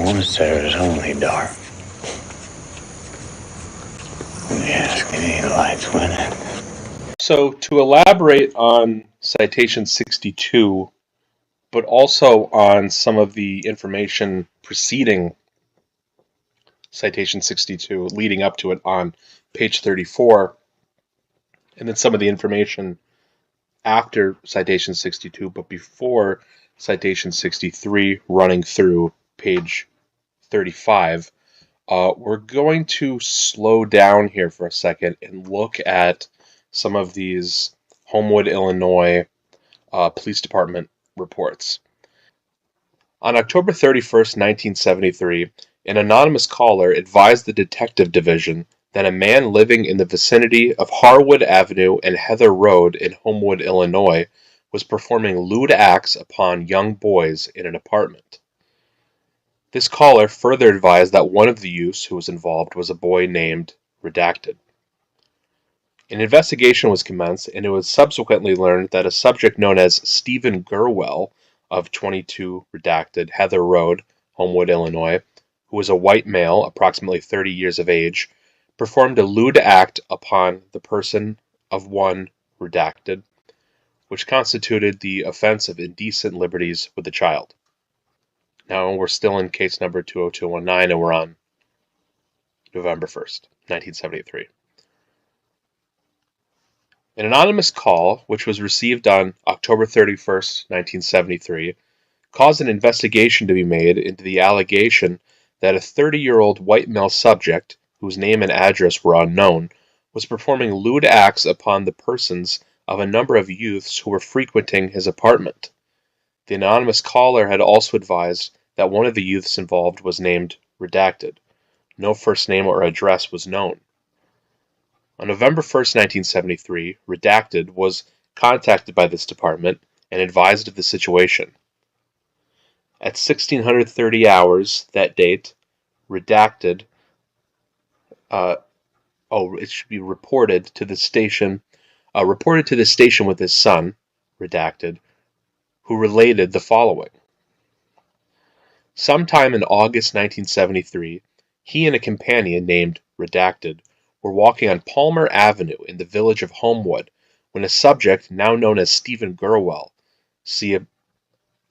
Once there was only dark. Yes, any lights went in. So to elaborate on citation 62, but also on some of the information preceding citation 62, leading up to it on page 34, and then some of the information after citation 62, but before citation 63, running through page 35, we're going to slow down here for a second and look at some of these Homewood, Illinois Police Department reports. On October 31st, 1973, an anonymous caller advised the Detective Division that a man living in the vicinity of Harwood Avenue and Heather Road in Homewood, Illinois, was performing lewd acts upon young boys in an apartment. This caller further advised that one of the youths who was involved was a boy named Redacted. An investigation was commenced, and it was subsequently learned that a subject known as Stephen Gurwell of 22 Redacted Heather Road, Homewood, Illinois, who was a white male, approximately 30 years of age, performed a lewd act upon the person of one Redacted, which constituted the offense of indecent liberties with a child. Now we're still in case number 20219, and we're on November 1st, 1973. An anonymous call, which was received on October 31st, 1973, caused an investigation to be made into the allegation that a 30-year-old white male subject, whose name and address were unknown, was performing lewd acts upon the persons of a number of youths who were frequenting his apartment. The anonymous caller had also advised that one of the youths involved was named Redacted. No first name or address was known. On November 1st, 1973, Redacted was contacted by this department and advised of the situation. At 1630 hours that date, Redacted, it should be reported to the station with his son, Redacted, who related the following. Sometime in August 1973, he and a companion named Redacted were walking on Palmer Avenue in the village of Homewood when a subject, now known as Stephen Gurwell,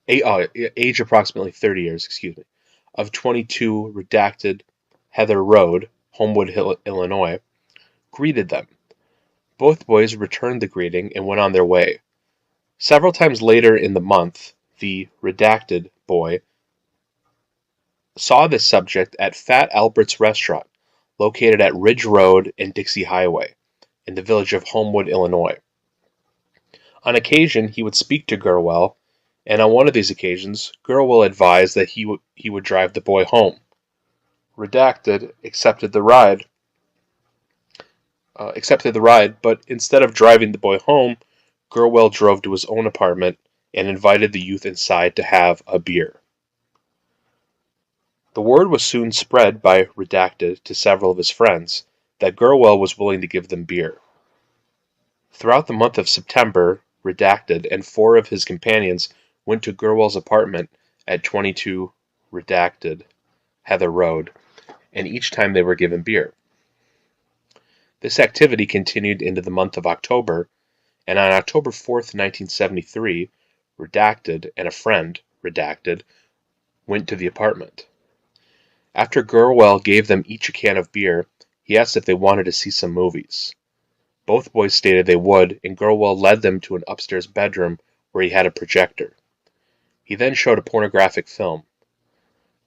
age approximately 30 years, of 22 Redacted Heather Road, Homewood, Illinois, greeted them. Both boys returned the greeting and went on their way. Several times later in the month, the Redacted boy saw this subject at Fat Albert's restaurant, located at Ridge Road and Dixie Highway, in the village of Homewood, Illinois. On occasion, he would speak to Gurwell, and on one of these occasions, Gurwell advised that he would drive the boy home. Redacted accepted the ride, but instead of driving the boy home, Gurwell drove to his own apartment and invited the youth inside to have a beer. The word was soon spread by Redacted to several of his friends that Gurwell was willing to give them beer. Throughout the month of September, Redacted and 4 of his companions went to Gurwell's apartment at 22 Redacted Heather Road, and each time they were given beer. This activity continued into the month of October, and on October 4th, 1973, Redacted and a friend, Redacted, went to the apartment. After Gurwell gave them each a can of beer, he asked if they wanted to see some movies. Both boys stated they would, and Gurwell led them to an upstairs bedroom where he had a projector. He then showed a pornographic film.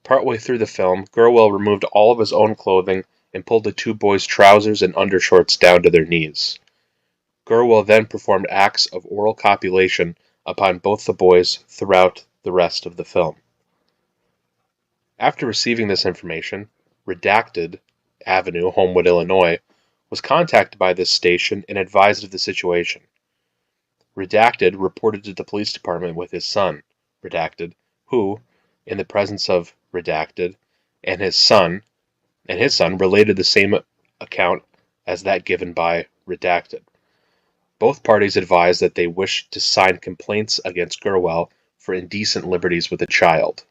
Partway through the film, Gurwell removed all of his own clothing and pulled the 2 boys' trousers and undershorts down to their knees. Gurwell then performed acts of oral copulation upon both the boys throughout the rest of the film. After receiving this information, Redacted Avenue, Homewood, Illinois, was contacted by this station and advised of the situation. Redacted reported to the police department with his son, Redacted, who, in the presence of Redacted and his son related the same account as that given by Redacted. Both parties advised that they wished to sign complaints against Gurwell for indecent liberties with a child.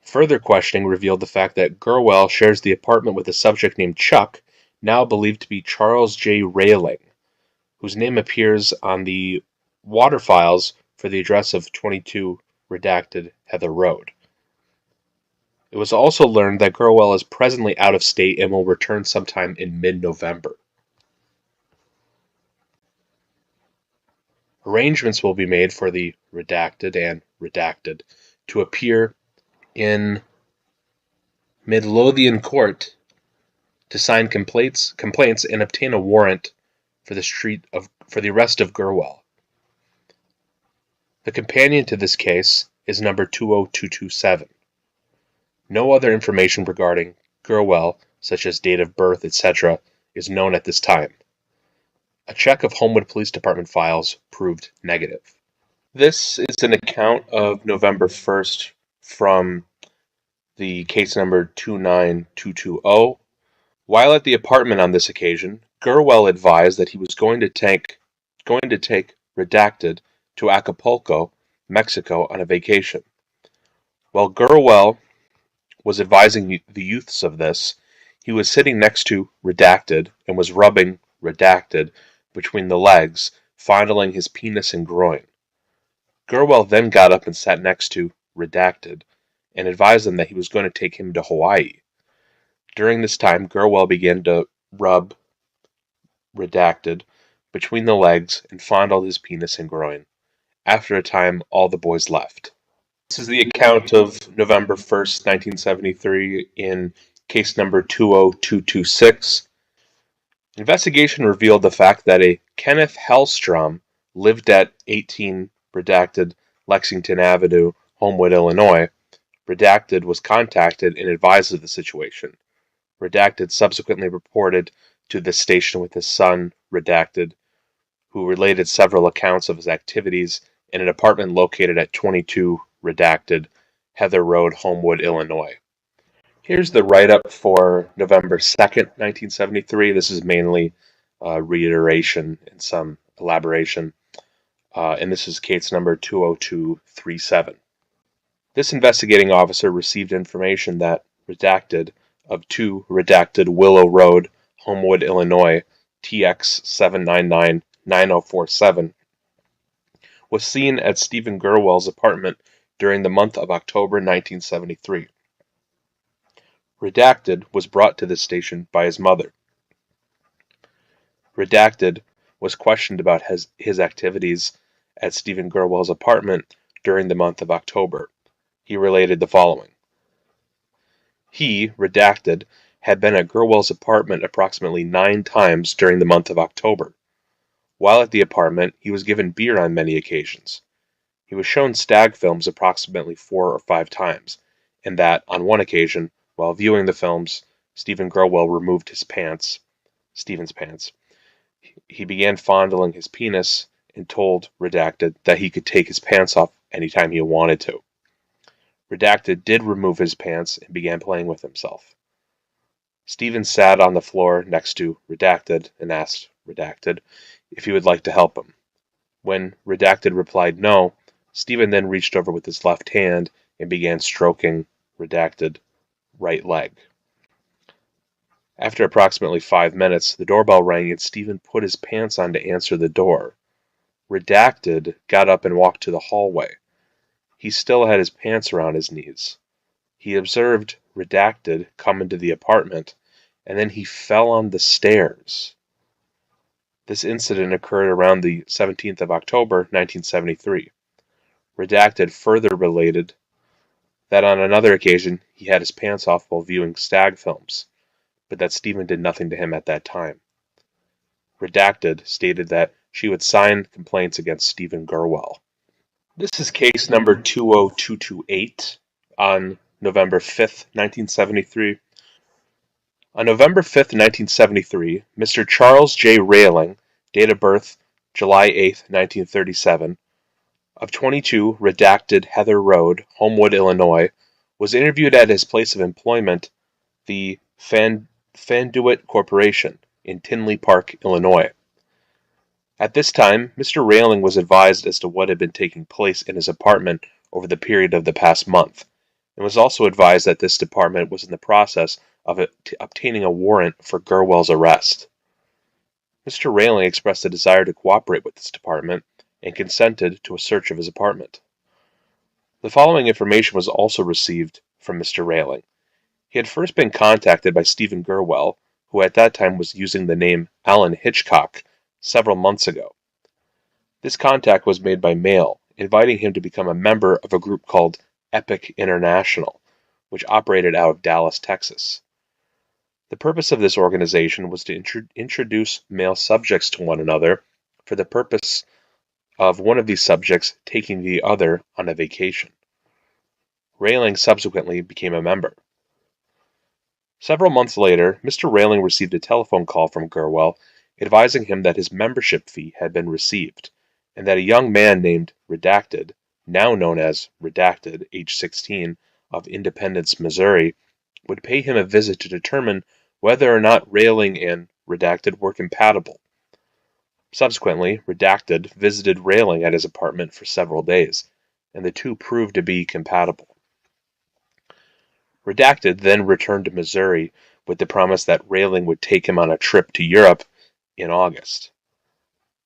Further questioning revealed the fact that Corll shares the apartment with a subject named Chuck, now believed to be Charles J. Railing, whose name appears on the water files for the address of 22 redacted Heather Road. It was also learned that Corll is presently out of state and will return sometime in mid-November. Arrangements will be made for the redacted and redacted to appear in Midlothian Court to sign complaints and obtain a warrant for the arrest of Corll. The companion to this case is number 20227. No other information regarding Corll, such as date of birth, etc., is known at this time. A check of Homewood Police Department files proved negative. This is an account of November 1st from the case number 29220. While at the apartment on this occasion, Corll advised that he was going to take redacted to Acapulco, Mexico on a vacation. While Corll was advising the youths of this, he was sitting next to redacted and was rubbing redacted between the legs, fondling his penis and groin. Corll then got up and sat next to redacted and advised them that he was going to take him to Hawaii. During this time, Corll began to rub redacted between the legs and fondled his penis and groin. After a time, all the boys left. This is the account of November 1st, 1973 in case number 20226. Investigation revealed the fact that a Kenneth Hellstrom lived at 18 redacted Lexington Avenue, Homewood, Illinois. Redacted was contacted and advised of the situation. Redacted subsequently reported to the station with his son, redacted, who related several accounts of his activities in an apartment located at 22 redacted Heather Road, Homewood, Illinois. Here's the write-up for November 2nd, 1973. This is mainly reiteration and some elaboration. And this is case number 20237. This investigating officer received information that redacted of 2 redacted Willow Road, Homewood, Illinois, TX 7999047, was seen at Stephen Corll's apartment during the month of October 1973. Redacted was brought to this station by his mother. Redacted was questioned about his activities at Stephen Corll's apartment during the month of October. He related the following. He, redacted, had been at Corll's apartment approximately 9 times during the month of October. While at the apartment, he was given beer on many occasions. He was shown stag films approximately 4 or 5 times, and that, on one occasion, while viewing the films, Stephen Corll removed Stephen's pants. He began fondling his penis and told redacted that he could take his pants off anytime he wanted to. Redacted did remove his pants and began playing with himself. Stephen sat on the floor next to redacted and asked redacted if he would like to help him. When redacted replied no, Stephen then reached over with his left hand and began stroking redacted right leg. After approximately 5 minutes, the doorbell rang and Stephen put his pants on to answer the door. Redacted got up and walked to the hallway. He still had his pants around his knees. He observed redacted come into the apartment, and then he fell on the stairs. This incident occurred around the 17th of October, 1973. Redacted further related that on another occasion he had his pants off while viewing stag films, but that Stephen did nothing to him at that time. Redacted stated that she would sign complaints against Stephen Corll. This is case number 20228 on November 5th, 1973. On November 5th, 1973, Mr. Charles J. Railing, date of birth July 8th, 1937, of 22 redacted Heather Road, Homewood, Illinois, was interviewed at his place of employment, the Fanduit Corporation, in Tinley Park, Illinois. At this time, Mr. Railing was advised as to what had been taking place in his apartment over the period of the past month, and was also advised that this department was in the process of obtaining a warrant for Corll's arrest. Mr. Railing expressed a desire to cooperate with this department and consented to a search of his apartment. The following information was also received from Mr. Railing. He had first been contacted by Stephen Corll, who at that time was using the name Alan Hitchcock, several months ago. This contact was made by mail, inviting him to become a member of a group called Epic International, which operated out of Dallas, Texas. The purpose of this organization was to introduce male subjects to one another for the purpose of one of these subjects taking the other on a vacation. Railing subsequently became a member. Several months later, Mr. Railing received a telephone call from Corll advising him that his membership fee had been received, and that a young man named Redacted, now known as Redacted, age 16, of Independence, Missouri, would pay him a visit to determine whether or not Railing and Redacted were compatible. Subsequently, Redacted visited Railing at his apartment for several days, and the two proved to be compatible. Redacted then returned to Missouri with the promise that Railing would take him on a trip to Europe in August.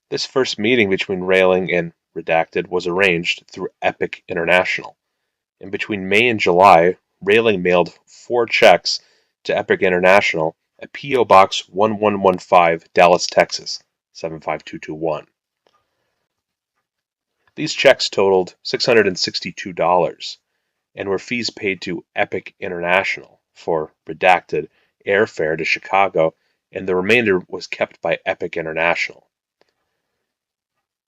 This first meeting between Railing and Redacted was arranged through Epic International, and between May and July, Railing mailed 4 checks to Epic International at P.O. Box 1115, Dallas, Texas, 75221. These checks totaled $662 and were fees paid to Epic International for Redacted airfare to Chicago, and the remainder was kept by Epic International.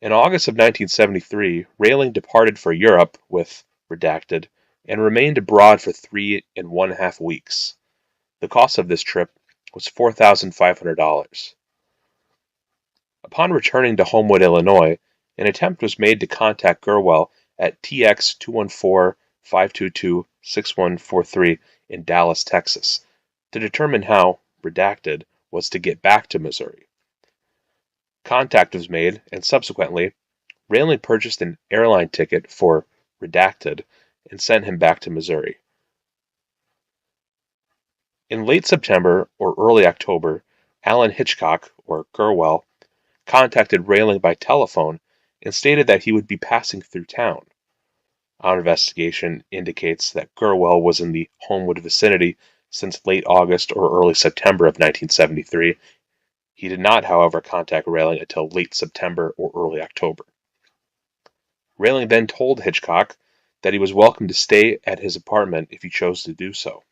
In August of 1973, Railing departed for Europe with Redacted and remained abroad for 3.5 weeks. The cost of this trip was $4,500. Upon returning to Homewood, Illinois, an attempt was made to contact Corll at TX 214-522-6143 in Dallas, Texas, to determine how Redacted was to get back to Missouri. Contact was made, and subsequently, Railing purchased an airline ticket for Redacted and sent him back to Missouri. In late September or early October, Alan Hitchcock, or Corll, contacted Railing by telephone and stated that he would be passing through town. Our investigation indicates that Corll was in the Homewood vicinity since late August or early September of 1973. He did not, however, contact Railing until late September or early October. Railing then told Hitchcock that he was welcome to stay at his apartment if he chose to do so.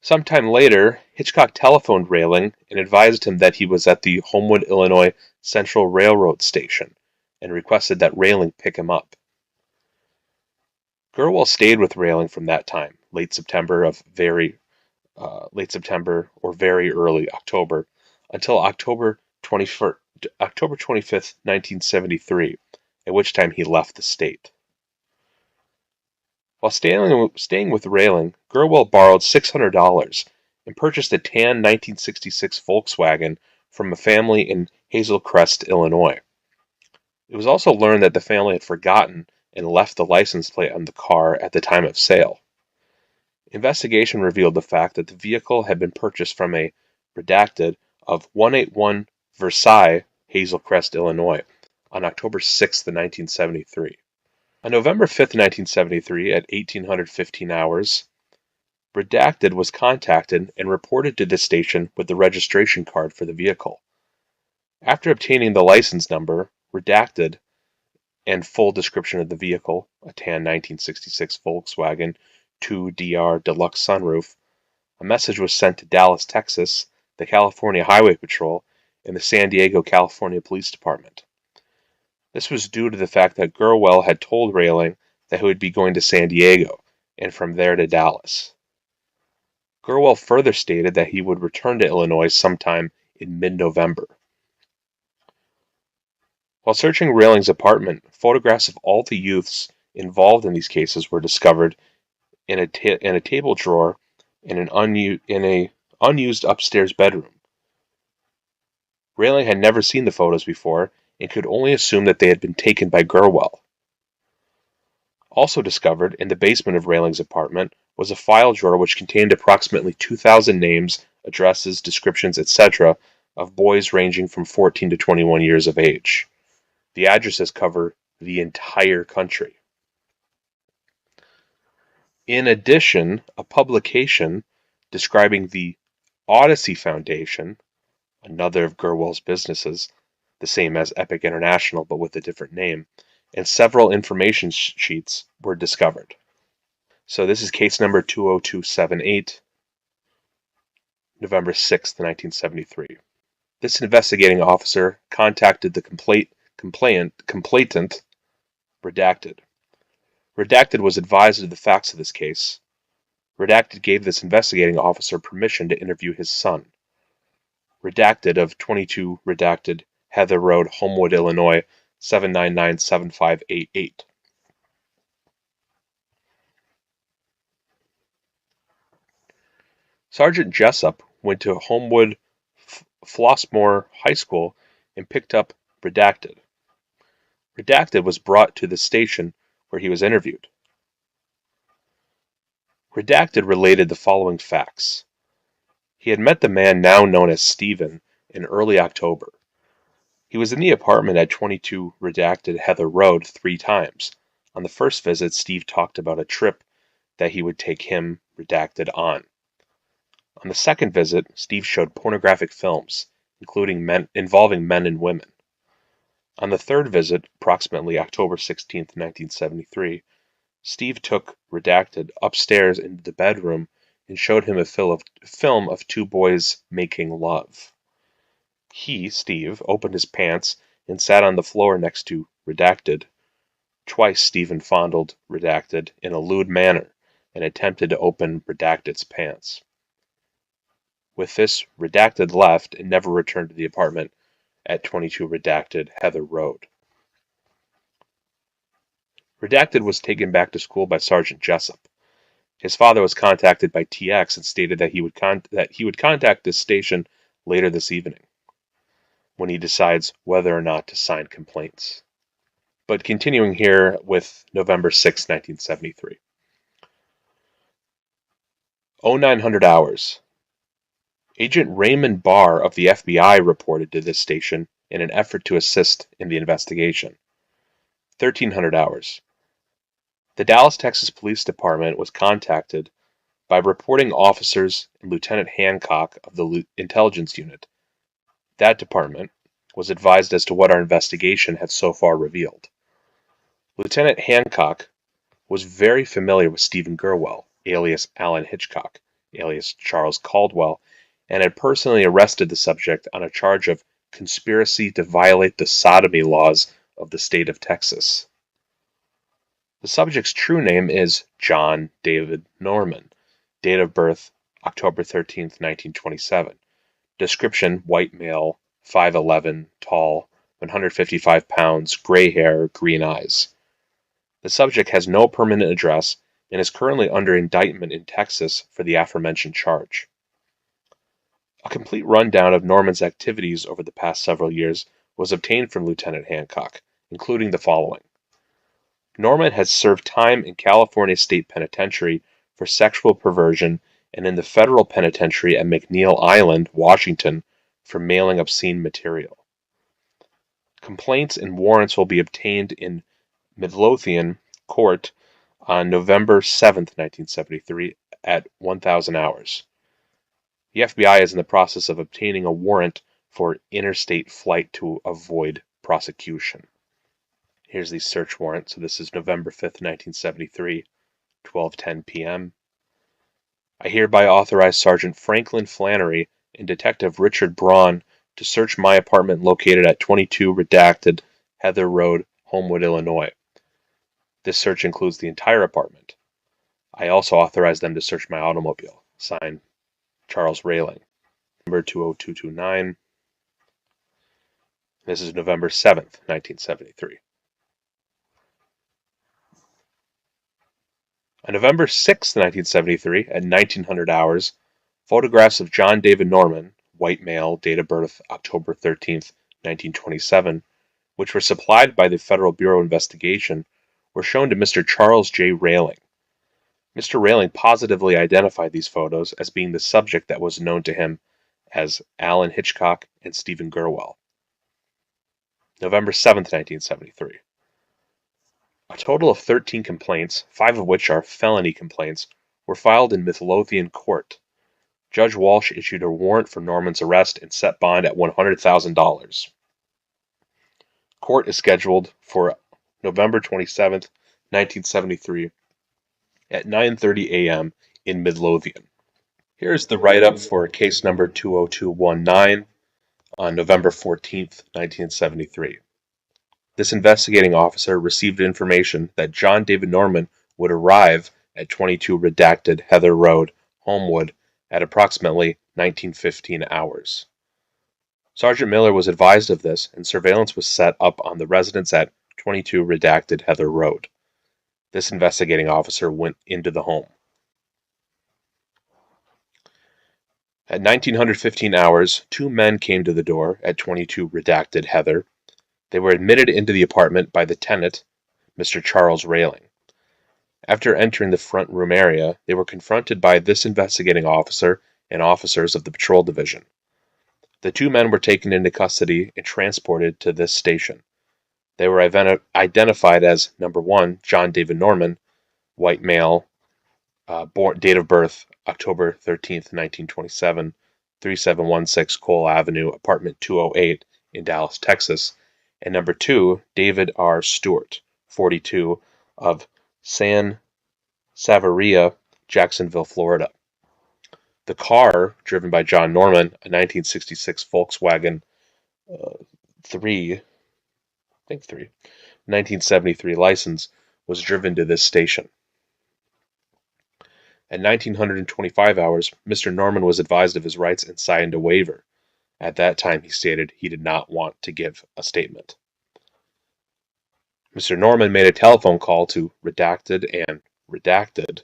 Sometime later, Hitchcock telephoned Railing and advised him that he was at the Homewood, Illinois Central Railroad station and requested that Railing pick him up. Corll stayed with Railing from that time, late September or very early October, until October 25th, 1973, at which time he left the state. While staying with Railing, Corll borrowed $600 and purchased a tan 1966 Volkswagen from a family in Hazel Crest, Illinois. It was also learned that the family had forgotten and left the license plate on the car at the time of sale. Investigation revealed the fact that the vehicle had been purchased from a Redacted of 181 Versailles, Hazel Crest, Illinois, on October 6, 1973. On November 5, 1973, at 1815 hours, Redacted was contacted and reported to the station with the registration card for the vehicle. After obtaining the license number, Redacted, and full description of the vehicle, a tan 1966 Volkswagen 2DR Deluxe sunroof, a message was sent to Dallas, Texas, the California Highway Patrol, and the San Diego, California Police Department. This was due to the fact that Corll had told Railing that he would be going to San Diego, and from there to Dallas. Corll further stated that he would return to Illinois sometime in mid-November. While searching Railing's apartment, photographs of all the youths involved in these cases were discovered in a table drawer in an unused upstairs bedroom. Railing had never seen the photos before and could only assume that they had been taken by Corll. Also discovered in the basement of Railing's apartment was a file drawer which contained approximately 2,000 names, addresses, descriptions, etc. of boys ranging from 14 to 21 years of age. The addresses cover the entire country. In addition, a publication describing the Odyssey Foundation, another of Gerwell's businesses, the same as Epic International but with a different name, and several information sheets were discovered. So this is case number 20278, November 6th, 1973. This investigating officer contacted the complainant, Redacted. Redacted was advised of the facts of this case. Redacted gave this investigating officer permission to interview his son. Redacted of 22 Redacted, Heather Road, Homewood, Illinois, 7997588. Sergeant Jessup went to Homewood Flossmoor High School and picked up Redacted. Redacted was brought to the station where he was interviewed. Redacted related the following facts. He had met the man now known as Stephen in early October. He was in the apartment at 22 Redacted Heather Road 3 times. On the first visit, Steve talked about a trip that he would take him, Redacted, on. On the second visit, Steve showed pornographic films, involving men and women. On the third visit, approximately October 16, 1973, Steve took Redacted upstairs into the bedroom and showed him a film of 2 boys making love. He, Steve, opened his pants and sat on the floor next to Redacted. Twice Stephen fondled Redacted in a lewd manner and attempted to open Redacted's pants. With this, Redacted left and never returned to the apartment at 22 Redacted Heather Road. Redacted was taken back to school by Sergeant Jessup. His father was contacted by TX and stated that he would contact this station later this evening when he decides whether or not to sign complaints. But continuing here with November 6, 1973. 0900 hours. Agent Raymond Barr of the FBI reported to this station in an effort to assist in the investigation. 1300 hours. The Dallas, Texas Police Department was contacted by reporting officers and Lieutenant Hancock of the Intelligence Unit. That department was advised as to what our investigation had so far revealed. Lieutenant Hancock was very familiar with Stephen Gerwell, alias Alan Hitchcock, alias Charles Caldwell, and had personally arrested the subject on a charge of conspiracy to violate the sodomy laws of the state of Texas. The subject's true name is John David Norman, date of birth October 13, 1927. Description: white male, 5'11", tall, 155 pounds, gray hair, green eyes. The subject has no permanent address and is currently under indictment in Texas for the aforementioned charge. A complete rundown of Norman's activities over the past several years was obtained from Lieutenant Hancock, including the following. Norman has served time in California State Penitentiary for sexual perversion and in the federal penitentiary at McNeil Island, Washington, for mailing obscene material. Complaints and warrants will be obtained in Midlothian Court on November 7, 1973 at 1000 hours. The FBI is in the process of obtaining a warrant for interstate flight to avoid prosecution. Here's the search warrant. So this is November 5th, 1973, 12:10 p.m. I hereby authorize Sergeant Franklin Flannery and Detective Richard Braun to search my apartment located at 22 Redacted Heather Road, Homewood, Illinois. This search includes the entire apartment. I also authorize them to search my automobile. Signed, Charles Railing. Number 20229. This is November 7th, 1973. On November 6, 1973, at 1900 hours, photographs of John David Norman, white male, date of birth October 13, 1927, which were supplied by the Federal Bureau of Investigation, were shown to Mr. Charles J. Railing. Mr. Railing positively identified these photos as being the subject that was known to him as Allen Hitchcock and Stephen Gurwell. November 7th, 1973. A total of 13 complaints, 5 of which are felony complaints, were filed in Midlothian Court. Judge Walsh issued a warrant for Norman's arrest and set bond at $100,000. Court is scheduled for November 27th, 1973 at 9:30 a.m. in Midlothian. Here's the write-up for case number 20219 on November 14th, 1973. This investigating officer received information that John David Norman would arrive at 22 Redacted Heather Road, Homewood, at approximately 19:15 hours. Sergeant Miller was advised of this, and surveillance was set up on the residence at 22 Redacted Heather Road. This investigating officer went into the home. At 19:15 hours, 2 men came to the door at 22 Redacted Heather. They were admitted into the apartment by the tenant, Mr. Charles Railing. After entering the front room area, they were confronted by this investigating officer and officers of the patrol division. The 2 men were taken into custody and transported to this station. They were identified as number 1, John David Norman, white male, date of birth October 13th, 1927, 3716 Corll Avenue, apartment 208 in Dallas, Texas, and number 2, David R. Stewart, 42, of San Savaria, Jacksonville, Florida. The car, driven by John Norman, a 1966 Volkswagen 1973 license, was driven to this station. At 1925 hours, Mr. Norman was advised of his rights and signed a waiver. At that time, he stated he did not want to give a statement. Mr. Norman made a telephone call to Redacted and Redacted.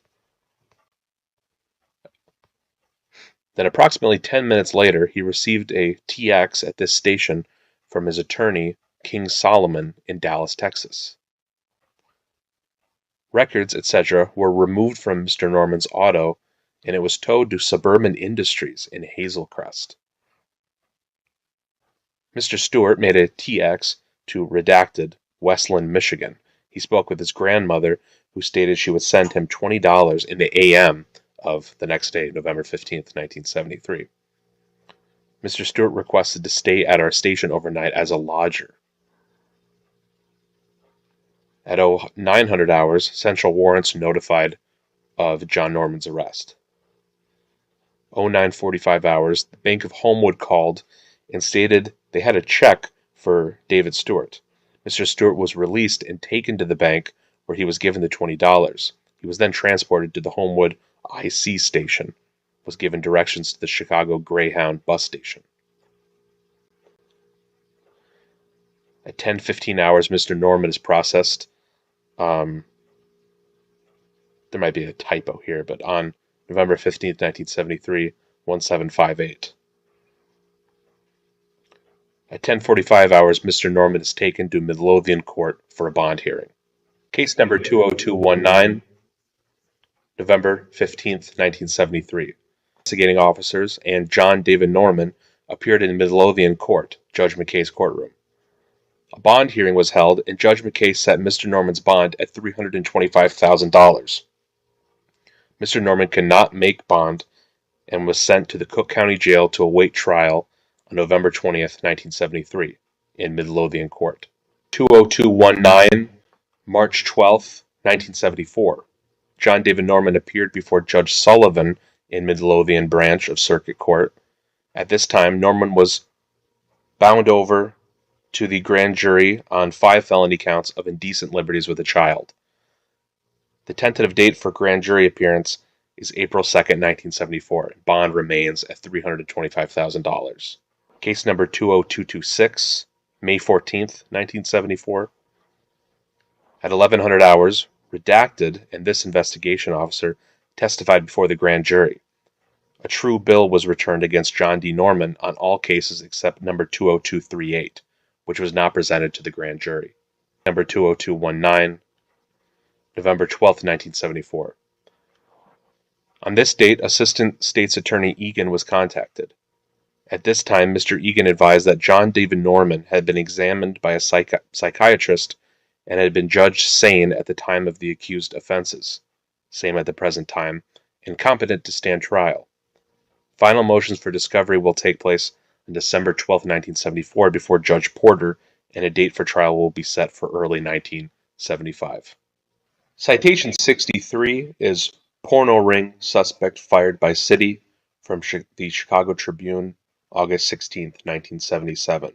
Then approximately 10 minutes later, he received a TX at this station from his attorney, King Solomon, in Dallas, Texas. Records, etc., were removed from Mr. Norman's auto, and it was towed to Suburban Industries in Hazelcrest. Mr. Stewart made a TX to Redacted, Westland, Michigan. He spoke with his grandmother, who stated she would send him $20 in the AM of the next day, November 15th, 1973. Mr. Stewart requested to stay at our station overnight as a lodger. At 0900 hours, Central Warrants notified of John Norman's arrest. 0945 hours, the Bank of Homewood called and stated they had a check for David Stewart. Mr. Stewart was released and taken to the bank, where he was given the $20. He was then transported to the Homewood IC station, was given directions to the Chicago Greyhound bus station. At 10:15 hours, Mr. Norman is processed. There might be a typo here, but on November 15th, 1973, 1758. At 10:45 hours, Mr. Norman is taken to Midlothian Court for a bond hearing. Case number 20219, November 15th, 1973. Investigating officers and John David Norman appeared in Midlothian Court, Judge McKay's courtroom. A bond hearing was held, and Judge McKay set Mr. Norman's bond at $325,000. Mr. Norman could not make bond and was sent to the Cook County Jail to await trial on November 20th, 1973, in Midlothian Court. 20219, March 12th, 1974. John David Norman appeared before Judge Sullivan in Midlothian Branch of Circuit Court. At this time, Norman was bound over to the grand jury on 5 felony counts of indecent liberties with a child. The tentative date for grand jury appearance is April 2nd, 1974. Bond remains at $325,000. Case number 20226, May 14th, 1974. At 1100 hours, Redacted and this investigation officer testified before the grand jury. A true bill was returned against John D. Norman on all cases except number 20238, which was not presented to the grand jury. Number 20219, November 12, 1974. On this date, Assistant State's Attorney Egan was contacted. At this time, Mr. Egan advised that John David Norman had been examined by a psychiatrist and had been judged sane at the time of the accused offenses, same at the present time, and competent to stand trial. Final motions for discovery will take place on December 12, 1974, before Judge Porter, and a date for trial will be set for early 1975. Citation 63 is porno ring suspect fired by city from the Chicago Tribune, August 16, 1977.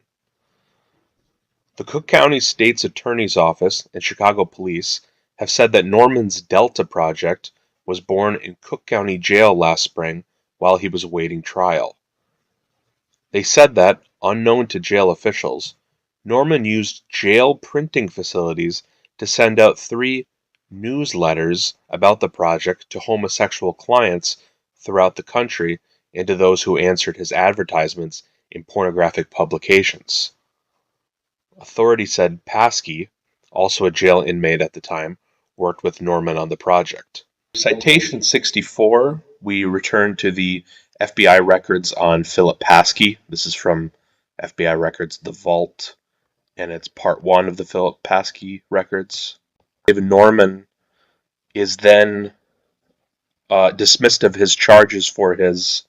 The Cook County State's Attorney's Office and Chicago Police have said that Norman's Delta Project was born in Cook County Jail last spring while he was awaiting trial. They said that, unknown to jail officials, Norman used jail printing facilities to send out 3 newsletters about the project to homosexual clients throughout the country and to those who answered his advertisements in pornographic publications. Authorities said Paskey, also a jail inmate at the time, worked with Norman on the project. Citation 64, we return to the FBI records on Philip Paskey. This is from FBI Records, The Vault, and it's part 1 of the Philip Paskey records. David Norman is then dismissed of his charges for his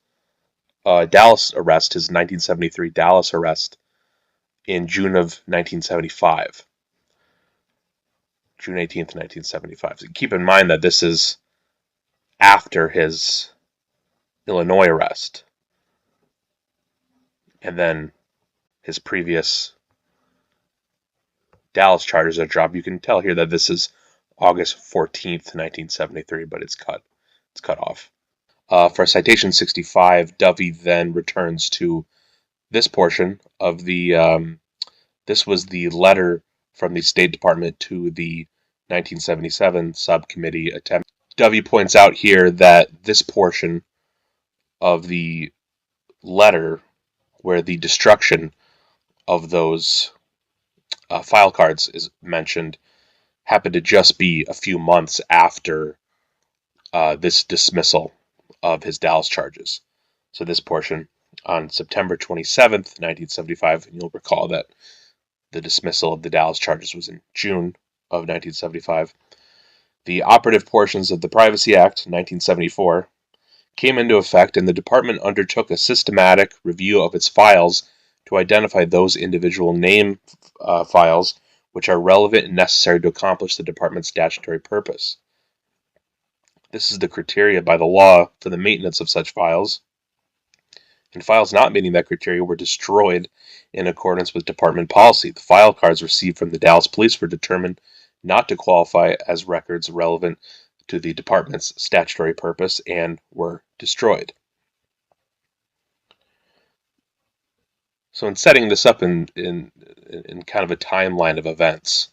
Dallas arrest, his 1973 Dallas arrest, in June of 1975. June 18th, 1975. So keep in mind that this is after his Illinois arrest, and then his previous Dallas charges are dropped. You can tell here that this is August 14th, 1973, but it's cut off. For citation 65, Dovey then returns to this portion of the, this was the letter from the State Department to the 1977 subcommittee attempt. Dovey points out here that this portion of the letter, where the destruction of those file cards is mentioned, happened to just be a few months after this dismissal of his Dallas charges. So this portion, on September 27th, 1975, and you'll recall that the dismissal of the Dallas charges was in June of 1975. The operative portions of the Privacy Act, 1974, came into effect, and the department undertook a systematic review of its files to identify those individual name files which are relevant and necessary to accomplish the department's statutory purpose. This is the criteria by the law for the maintenance of such files, and files not meeting that criteria were destroyed in accordance with department policy. The file cards received from the Dallas police were determined not to qualify as records relevant to the department's statutory purpose and were destroyed. So in setting this up in kind of a timeline of events,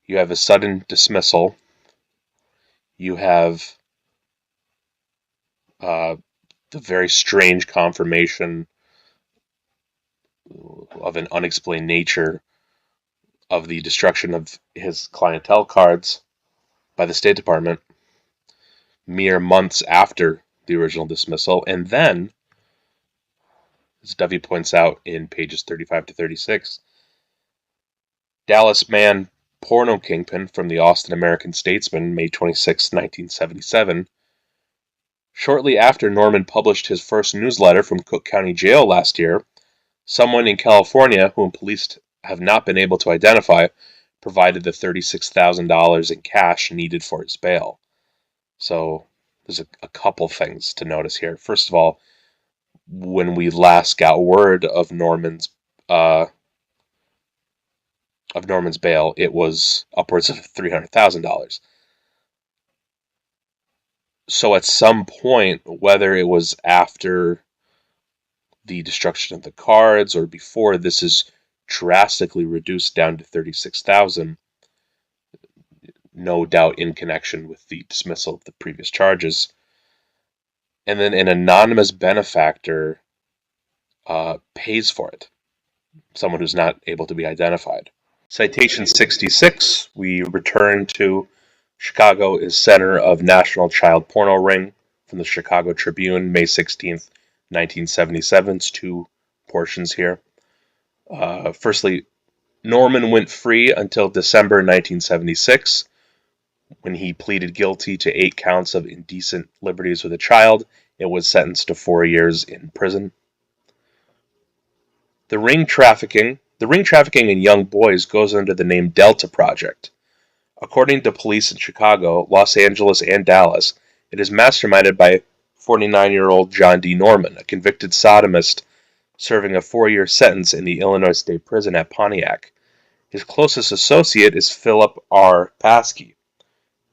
you have a sudden dismissal, you have the very strange confirmation of an unexplained nature of the destruction of his clientele cards by the State Department mere months after the original dismissal. And then, as Dovey points out in pages 35 to 36, Dallas man porno kingpin from the Austin American-Statesman, May 26, 1977. Shortly after Norman published his first newsletter from Cook County Jail last year, someone in California, whom police have not been able to identify, provided the $36,000 in cash needed for his bail. So there's a couple things to notice here. First of all, when we last got word of Norman's bail, it was upwards of $300,000. So at some point, whether it was after the destruction of the cards or before, this is drastically reduced down to $36,000, no doubt in connection with the dismissal of the previous charges. And then an anonymous benefactor pays for it, someone who's not able to be identified. Citation 66, we return to Chicago is center of national child porno ring from the Chicago Tribune, May 16th, 1977. It's two portions here. Firstly, Norman went free until December 1976, when he pleaded guilty to 8 counts of indecent liberties with a child and was sentenced to 4 years in prison. The ring trafficking in young boys goes under the name Delta Project. According to police in Chicago, Los Angeles, and Dallas, it is masterminded by 49-year-old John D. Norman, a convicted sodomist serving a 4-year sentence in the Illinois State Prison at Pontiac. His closest associate is Philip R. Paskey,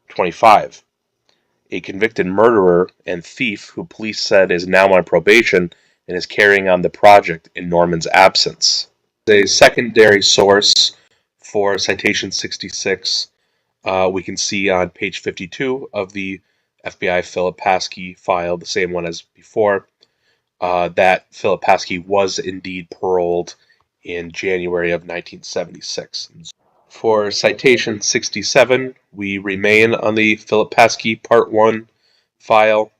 25, a convicted murderer and thief who police said is now on probation and is carrying on the project in Norman's absence. A secondary source for Citation 66 we can see on page 52 of the FBI Philip Paskey file, the same one as before, that Philip Paskey was indeed paroled in January of 1976. For Citation 67, we remain on the Philip Paskey Part 1 file.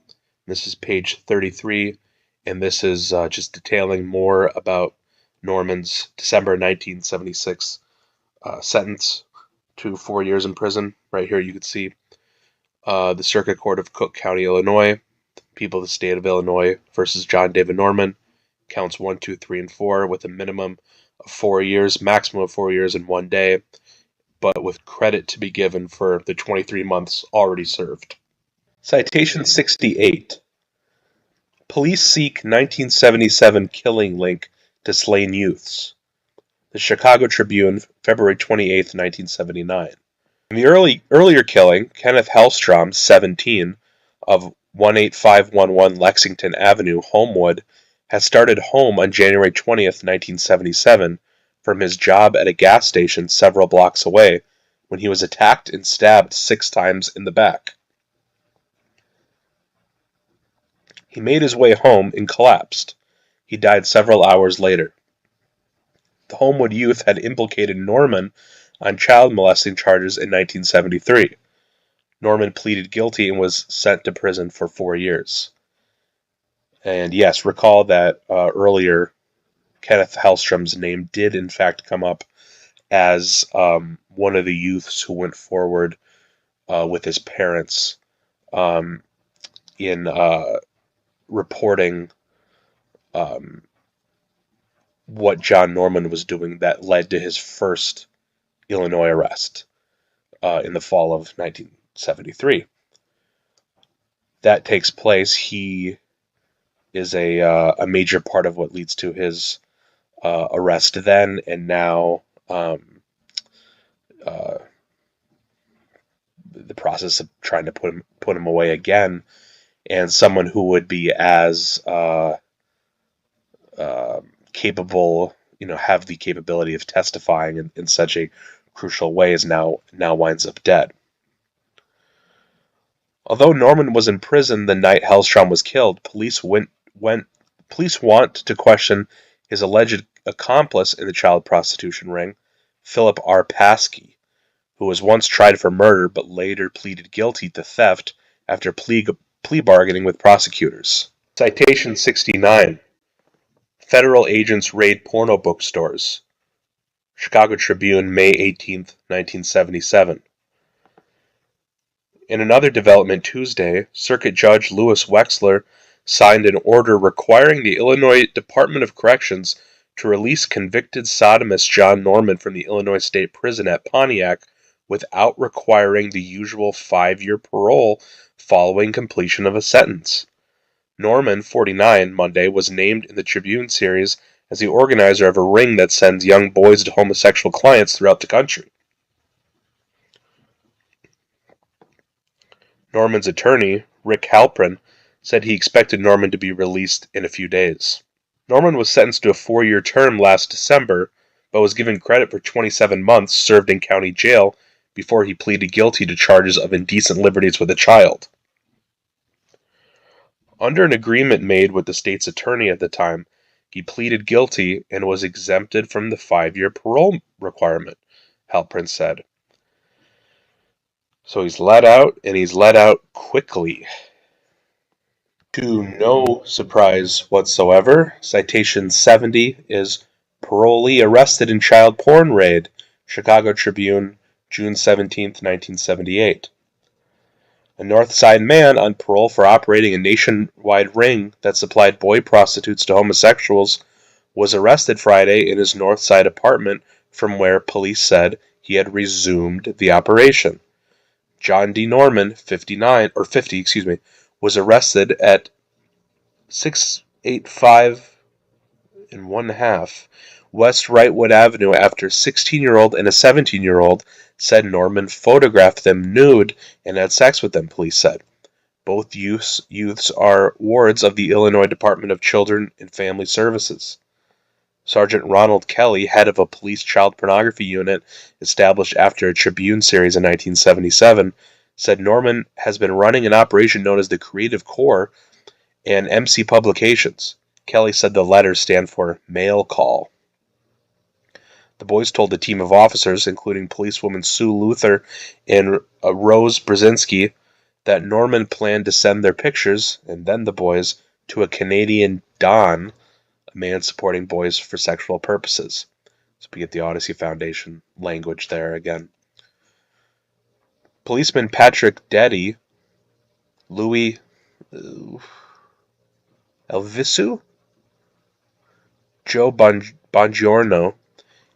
This is page 33, and this is just detailing more about Norman's December 1976 sentence to 4 years in prison. Right here you can see the Circuit Court of Cook County, Illinois, people of the state of Illinois versus John David Norman, counts 1, 2, 3, and 4 with a minimum of 4 years, maximum of 4 years and 1 day, but with credit to be given for the 23 months already served. Citation 68. Police seek 1977 killing link to slain youths. The Chicago Tribune, February 28, 1979. In the earlier killing, Kenneth Hellstrom, 17, of 18511 Lexington Avenue, Homewood, had started home on January 20th, 1977, from his job at a gas station several blocks away, when he was attacked and stabbed 6 times in the back. He made his way home and collapsed. He died several hours later. The Homewood youth had implicated Norman on child molesting charges in 1973. Norman pleaded guilty and was sent to prison for 4 years. And yes, recall that earlier Kenneth Hellstrom's name did in fact come up as one of the youths who went forward with his parents in reporting what John Norman was doing that led to his first Illinois arrest in the fall of 1973. That takes place. He is a major part of what leads to his arrest then, and now the process of trying to put him away again, and someone who would be as capable, have the capability of testifying in such a crucial way, is now winds up dead. Although Norman was in prison the night Hellstrom was killed, police want to question his alleged accomplice in the child prostitution ring, Philip R. Paskey, who was once tried for murder but later pleaded guilty to theft after plea bargaining with prosecutors. Citation 69. Federal agents raid porno bookstores. Chicago Tribune, May 18, 1977. In another development Tuesday, Circuit Judge Louis Wexler signed an order requiring the Illinois Department of Corrections to release convicted sodomist John Norman from the Illinois State Prison at Pontiac without requiring the usual 5-year parole following completion of a sentence. Norman, 49, Monday, was named in the Tribune series as the organizer of a ring that sends young boys to homosexual clients throughout the country. Norman's attorney, Rick Halprin, said he expected Norman to be released in a few days. Norman was sentenced to a 4-year term last December, but was given credit for 27 months served in county jail before he pleaded guilty to charges of indecent liberties with a child. Under an agreement made with the state's attorney at the time, he pleaded guilty and was exempted from the 5-year parole requirement, Halprin said. So he's let out, and he's let out quickly. To no surprise whatsoever, citation 70 is parolee arrested in child porn raid, Chicago Tribune, June 17, 1978. A North Side man on parole for operating a nationwide ring that supplied boy prostitutes to homosexuals was arrested Friday in his North Side apartment from where police said he had resumed the operation. John D. Norman, 50, was arrested at 685 1/2 West Wrightwood Avenue after a 16-year-old and a 17-year-old said Norman photographed them nude and had sex with them, police said. Both youths are wards of the Illinois Department of Children and Family Services. Sergeant Ronald Kelly, head of a police child pornography unit established after a Tribune series in 1977, said Norman has been running an operation known as the Creative Corps and MC Publications. Kelly said the letters stand for Mail Call. The boys told a team of officers, including policewoman Sue Luther and Rose Brzezinski, that Norman planned to send their pictures, and then the boys, to a Canadian Don, a man supporting boys for sexual purposes. So we get the Odyssey Foundation language there again. Policeman Patrick Deddy, Louis Elvisu, Joe Bongiorno,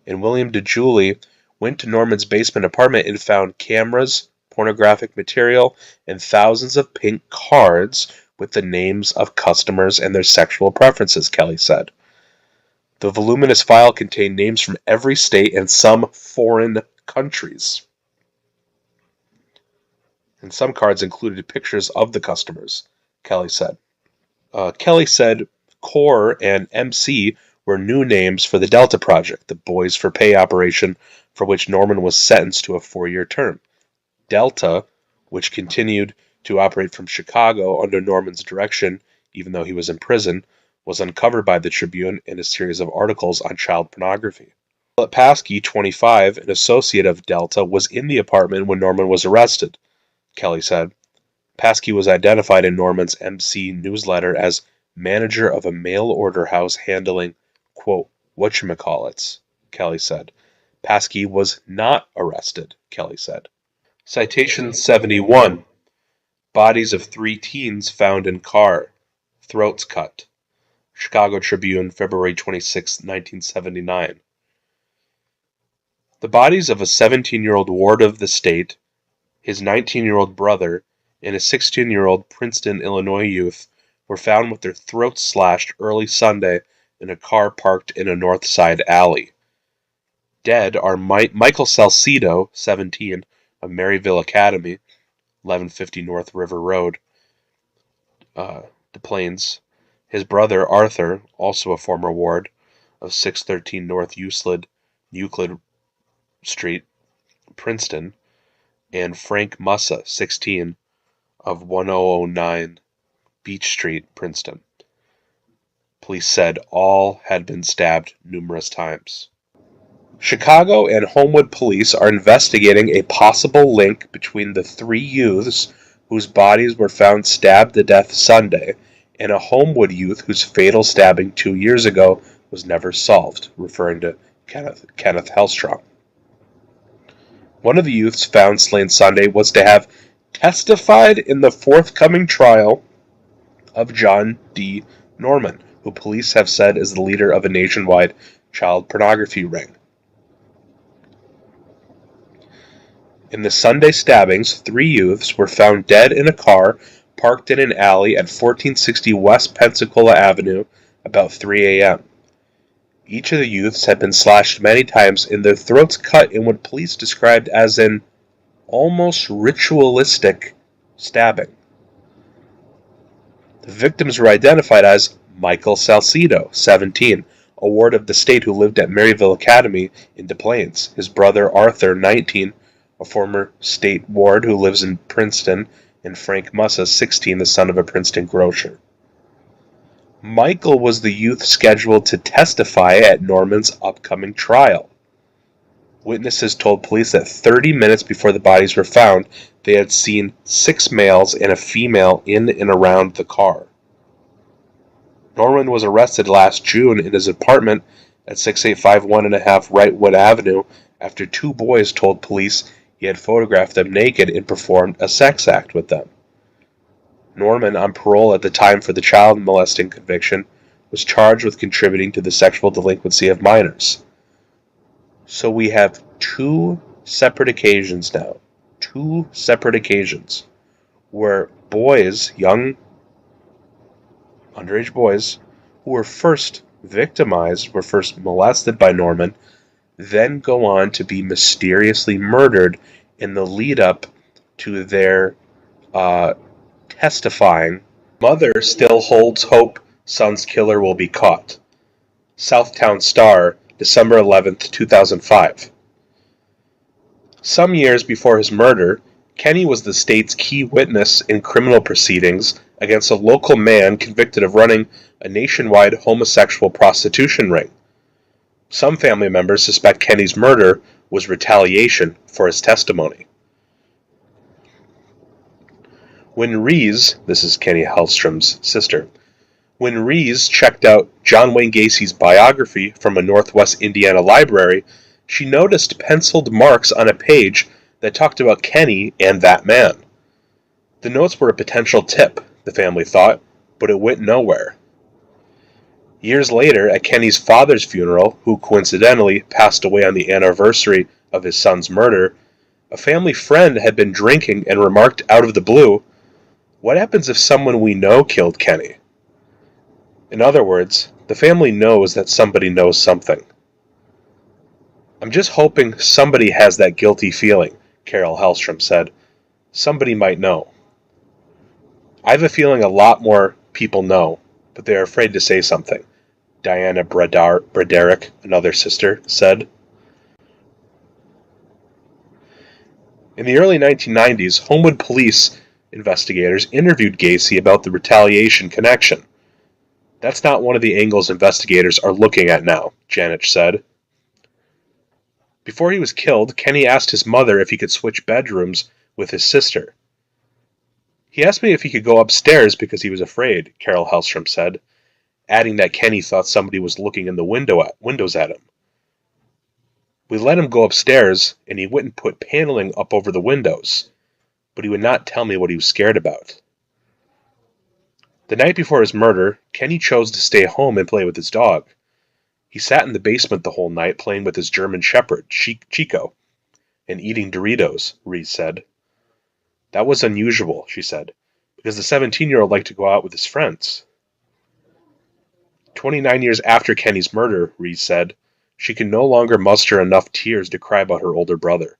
and William DeJulie went to Norman's basement apartment and found cameras, pornographic material, and thousands of pink cards with the names of customers and their sexual preferences, Kelly said. The voluminous file contained names from every state and some foreign countries. And some cards included pictures of the customers, Kelly said. Kelly said Corll and MC were new names for the Delta Project, the Boys for Pay operation for which Norman was sentenced to a 4-year term. Delta, which continued to operate from Chicago under Norman's direction, even though he was in prison, was uncovered by the Tribune in a series of articles on child pornography. Paskey, 25, an associate of Delta, was in the apartment when Norman was arrested, Kelly said. Paskey was identified in Norman's MC newsletter as manager of a mail-order house handling, quote, whatchamacallits, Kelly said. Paskey was not arrested, Kelly said. Citation 71. Bodies of 3 teens found in car. Throats cut. Chicago Tribune, February 26, 1979. The bodies of a 17-year-old ward of the state, his 19-year-old brother, and a 16-year-old Princeton, Illinois youth were found with their throats slashed early Sunday in a car parked in a North Side alley. Dead are Michael Salcedo, 17, of Maryville Academy, 1150 North River Road, Des Plaines. His brother Arthur, also a former ward, of 613 North Euclid Street, Princeton, and Frank Mussa, 16, of 1009 Beach Street, Princeton. Police said all had been stabbed numerous times. Chicago and Homewood police are investigating a possible link between the 3 youths whose bodies were found stabbed to death Sunday and a Homewood youth whose fatal stabbing 2 years ago was never solved, referring to Kenneth Hellstrom. One of the youths found slain Sunday was to have testified in the forthcoming trial of John D. Norman, who police have said is the leader of a nationwide child pornography ring. In the Sunday stabbings, 3 youths were found dead in a car parked in an alley at 1460 West Pensacola Avenue about 3 a.m. Each of the youths had been slashed many times and their throats cut in what police described as an almost ritualistic stabbing. The victims were identified as Michael Salcedo, 17, a ward of the state who lived at Maryville Academy in Des Plaines, his brother Arthur, 19, a former state ward who lives in Princeton, and Frank Mussa, 16, the son of a Princeton grocer. Michael was the youth scheduled to testify at Norman's upcoming trial. Witnesses told police that 30 minutes before the bodies were found, they had seen 6 males and a female in and around the car. Norman was arrested last June in his apartment at 6851.5 Wrightwood Avenue after 2 boys told police he had photographed them naked and performed a sex act with them. Norman, on parole at the time for the child molesting conviction, was charged with contributing to the sexual delinquency of minors. So we have 2 separate occasions now. 2 separate occasions where boys, young underage boys, who were first victimized, were first molested by Norman, then go on to be mysteriously murdered in the lead up to their testifying. Mother still holds hope son's killer will be caught. Southtown Star, December 11th, 2005. Some years before his murder, Kenny was the state's key witness in criminal proceedings against a local man convicted of running a nationwide homosexual prostitution ring. Some family members suspect Kenny's murder was retaliation for his testimony. When Rees, this is Kenny Hellstrom's sister, when Rees checked out John Wayne Gacy's biography from a Northwest Indiana library, she noticed penciled marks on a page that talked about Kenny and that man. The notes were a potential tip, the family thought, but it went nowhere. Years later, at Kenny's father's funeral, who coincidentally passed away on the anniversary of his son's murder, a family friend had been drinking and remarked out of the blue, "What happens if someone we know killed Kenny?" In other words, the family knows that somebody knows something. "I'm just hoping somebody has that guilty feeling," Carol Hellstrom said. "Somebody might know. I have a feeling a lot more people know, but they are afraid to say something," Diana Brederick, another sister, said. In the early 1990s, Homewood police investigators interviewed Gacy about the retaliation connection. "That's not one of the angles investigators are looking at now," Janich said. Before he was killed, Kenny asked his mother if he could switch bedrooms with his sister. "He asked me if he could go upstairs because he was afraid," Carol Hellstrom said, adding that Kenny thought somebody was looking in the windows at him. "We let him go upstairs, and he wouldn't put paneling up over the windows, but he would not tell me what he was scared about." The night before his murder, Kenny chose to stay home and play with his dog. He sat in the basement the whole night playing with his German Shepherd, Chico, and eating Doritos, Rees said. "That was unusual," she said, because the 17-year-old liked to go out with his friends. 29 years after Kenny's murder, Rees said, she can no longer muster enough tears to cry about her older brother.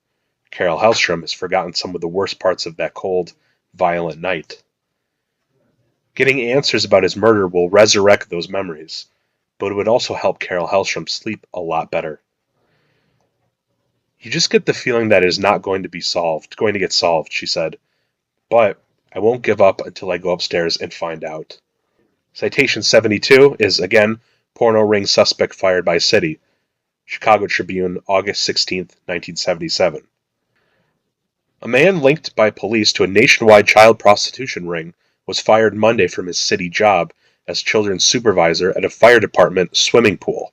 Carol Hellstrom has forgotten some of the worst parts of that cold, violent night. Getting answers about his murder will resurrect those memories, but it would also help Carol Hellstrom sleep a lot better. "You just get the feeling that it is not going to get solved, she said. "But I won't give up until I go upstairs and find out." Citation 72 is, again, porno ring suspect fired by city. Chicago Tribune, August 16, 1977. A man linked by police to a nationwide child prostitution ring was fired Monday from his city job as children's supervisor at a fire department swimming pool.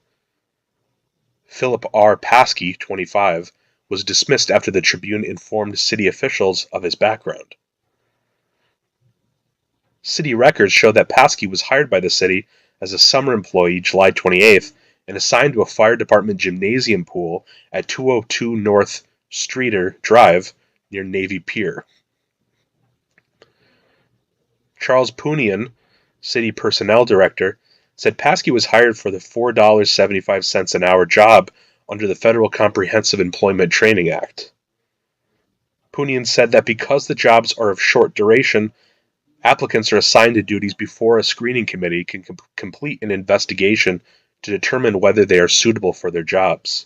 Philip R. Paskey, 25, was dismissed after the Tribune informed city officials of his background. City records show that Paskey was hired by the city as a summer employee July 28th and assigned to a fire department gymnasium pool at 202 North Streeter Drive near Navy Pier. Charles Punian, city personnel director, said Paskey was hired for the $4.75 an hour job under the Federal Comprehensive Employment Training Act. Punian said that because the jobs are of short duration, applicants are assigned to duties before a screening committee can complete an investigation to determine whether they are suitable for their jobs.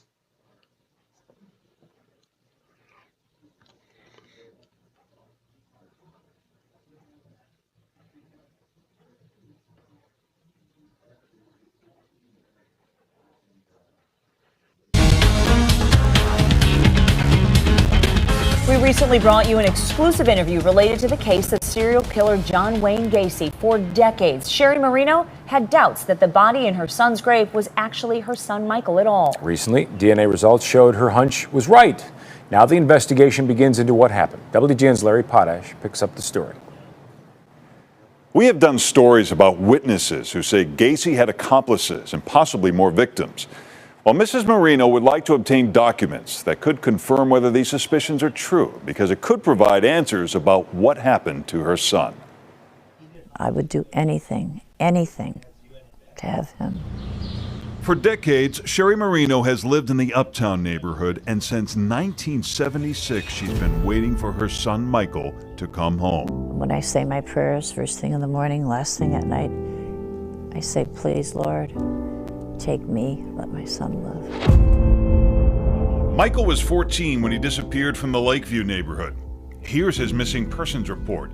recently brought you an exclusive interview related to the case of serial killer John Wayne Gacy. For decades, Sherry Marino had doubts that the body in her son's grave was actually her son Michael at all. Recently, DNA results showed her hunch was right. Now the investigation begins into what happened. WGN's Larry Potash picks up the story. We have done stories about witnesses who say Gacy had accomplices and possibly more victims. Well, Mrs. Marino would like to obtain documents that could confirm whether these suspicions are true, because it could provide answers about what happened to her son. I would do anything to have him. For decades, Sherry Marino has lived in the Uptown neighborhood, and since 1976, she's been waiting for her son Michael to come home. When I say my prayers first thing in the morning, last thing at night, I say, please, Lord, take me, let my son live. Michael was 14 when he disappeared from the Lakeview neighborhood. Here's his missing persons report.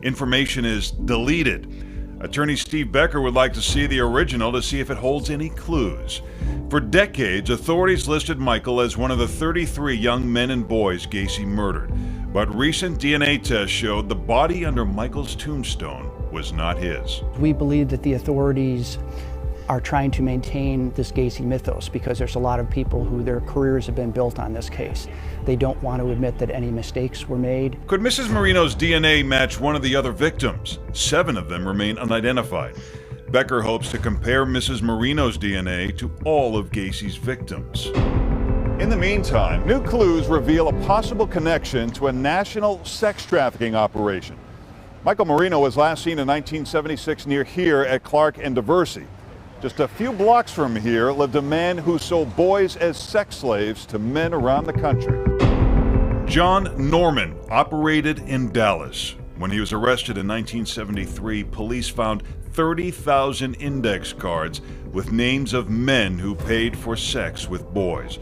Information is deleted. Attorney Steve Becker would like to see the original to see if it holds any clues. For decades, authorities listed Michael as one of the 33 young men and boys Gacy murdered. But recent DNA tests showed the body under Michael's tombstone was not his. We believe that the authorities are trying to maintain this Gacy mythos because there's a lot of people who their careers have been built on this case. They don't want to admit that any mistakes were made. Could Mrs. Marino's DNA match one of the other victims? 7 of them remain unidentified. Becker hopes to compare Mrs. Marino's DNA to all of Gacy's victims. In the meantime, new clues reveal a possible connection to a national sex trafficking operation. Michael Marino was last seen in 1976 near here at Clark and Diversey. Just a few blocks from here lived a man who sold boys as sex slaves to men around the country. John Norman operated in Dallas. When he was arrested in 1973, police found 30,000 index cards with names of men who paid for sex with boys.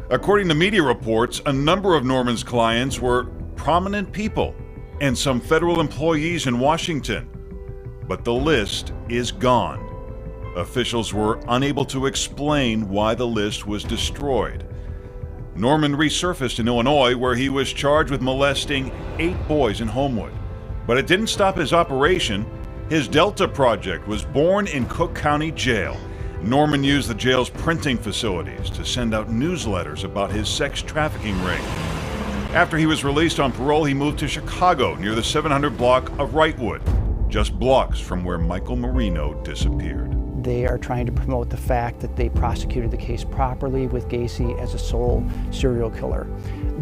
According to media reports, a number of Norman's clients were prominent people and some federal employees in Washington. But the list is gone. Officials were unable to explain why the list was destroyed. Norman resurfaced in Illinois, where he was charged with molesting 8 boys in Homewood. But it didn't stop his operation. His Delta Project was born in Cook County Jail. Norman used the jail's printing facilities to send out newsletters about his sex trafficking ring. After he was released on parole, he moved to Chicago near the 700 block of Wrightwood, just blocks from where Michael Marino disappeared. They are trying to promote the fact that they prosecuted the case properly with Gacy as a sole serial killer.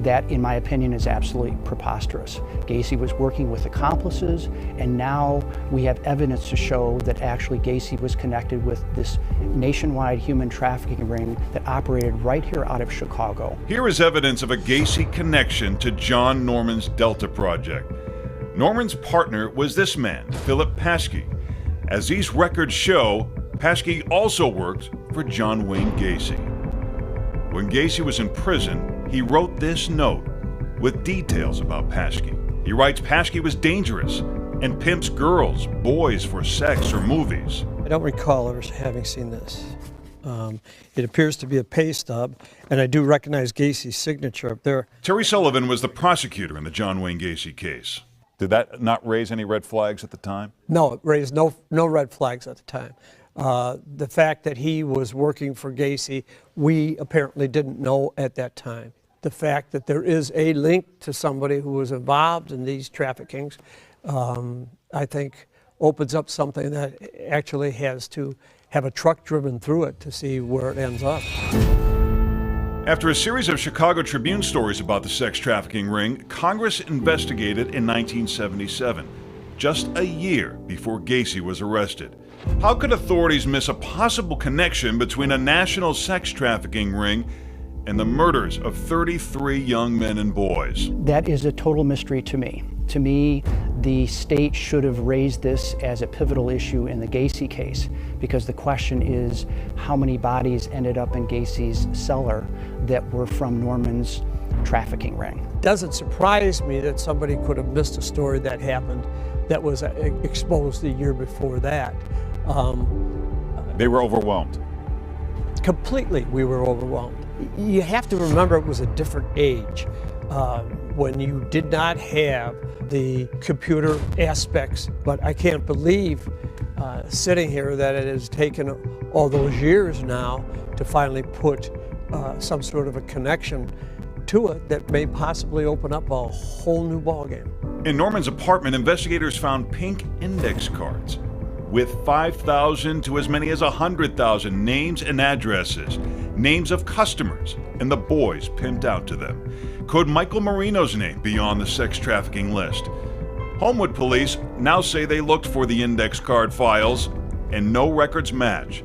That, in my opinion, is absolutely preposterous. Gacy was working with accomplices, and now we have evidence to show that actually Gacy was connected with this nationwide human trafficking ring that operated right here out of Chicago. Here is evidence of a Gacy connection to John Norman's Delta Project. Norman's partner was this man, Philip Paskey. As these records show, Paskey also worked for John Wayne Gacy. When Gacy was in prison, he wrote this note with details about Paskey. He writes Paskey was dangerous and pimps girls, boys for sex or movies. I don't recall ever having seen this. It appears to be a pay stub, and I do recognize Gacy's signature up there. Terry Sullivan was the prosecutor in the John Wayne Gacy case. Did that not raise any red flags at the time? No, it raised no red flags at the time. The fact that he was working for Gacy, we apparently didn't know at that time. The fact that there is a link to somebody who was involved in these traffickings, I think opens up something that actually has to have a truck driven through it to see where it ends up. After a series of Chicago Tribune stories about the sex trafficking ring, Congress investigated in 1977, just a year before Gacy was arrested. How could authorities miss a possible connection between a national sex trafficking ring and the murders of 33 young men and boys? That is a total mystery to me. To me, the state should have raised this as a pivotal issue in the Gacy case, because the question is how many bodies ended up in Gacy's cellar that were from Norman's trafficking ring. Doesn't surprise me that somebody could have missed a story that happened that was exposed the year before that. They were overwhelmed. Completely, we were overwhelmed. You have to remember it was a different age. when you did not have the computer aspects. But I can't believe sitting here that it has taken all those years now to finally put some sort of a connection to it that may possibly open up a whole new ballgame. In Norman's apartment, investigators found pink index cards with 5,000 to as many as 100,000 names and addresses, names of customers, and the boys pimped out to them. Could Michael Marino's name be on the sex trafficking list? Homewood police now say they looked for the index card files and no records match.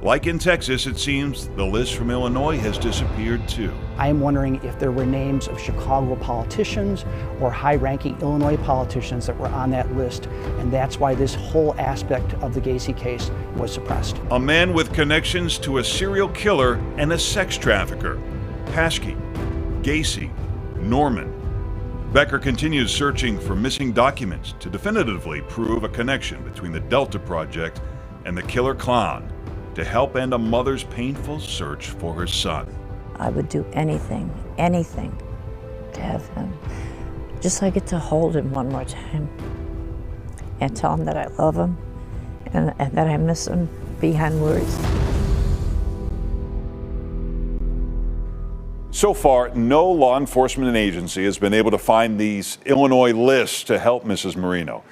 Like in Texas, it seems the list from Illinois has disappeared too. I am wondering if there were names of Chicago politicians or high-ranking Illinois politicians that were on that list, and that's why this whole aspect of the Gacy case was suppressed. A man with connections to a serial killer and a sex trafficker. Paschke, Gacy, Norman. Becker continues searching for missing documents to definitively prove a connection between the Delta Project and the killer clown, to help end a mother's painful search for her son. I would do anything to have him. Just so I get to hold him one more time and tell him that I love him and that I miss him behind words. So far, no law enforcement agency has been able to find these Illinois lists to help Mrs. Marino.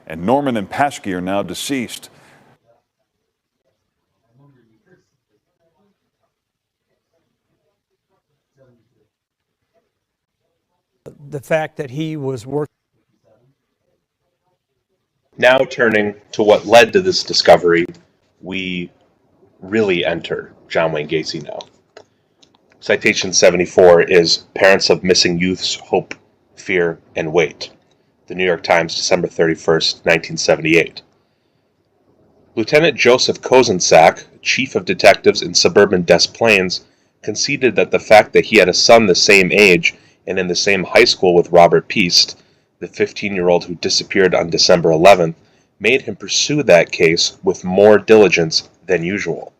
And Norman and Paschke are now deceased. The fact that he was working. Now turning to what led to this discovery, we really enter John Wayne Gacy now. Citation 74 is Parents of Missing Youth's Hope, Fear, and Wait. The New York Times, December 31st, 1978. Lieutenant Joseph Kozenczak, chief of detectives in suburban Des Plaines, conceded that the fact that he had a son the same age and in the same high school with Robert Piest, the 15-year-old who disappeared on December 11th, made him pursue that case with more diligence than usual.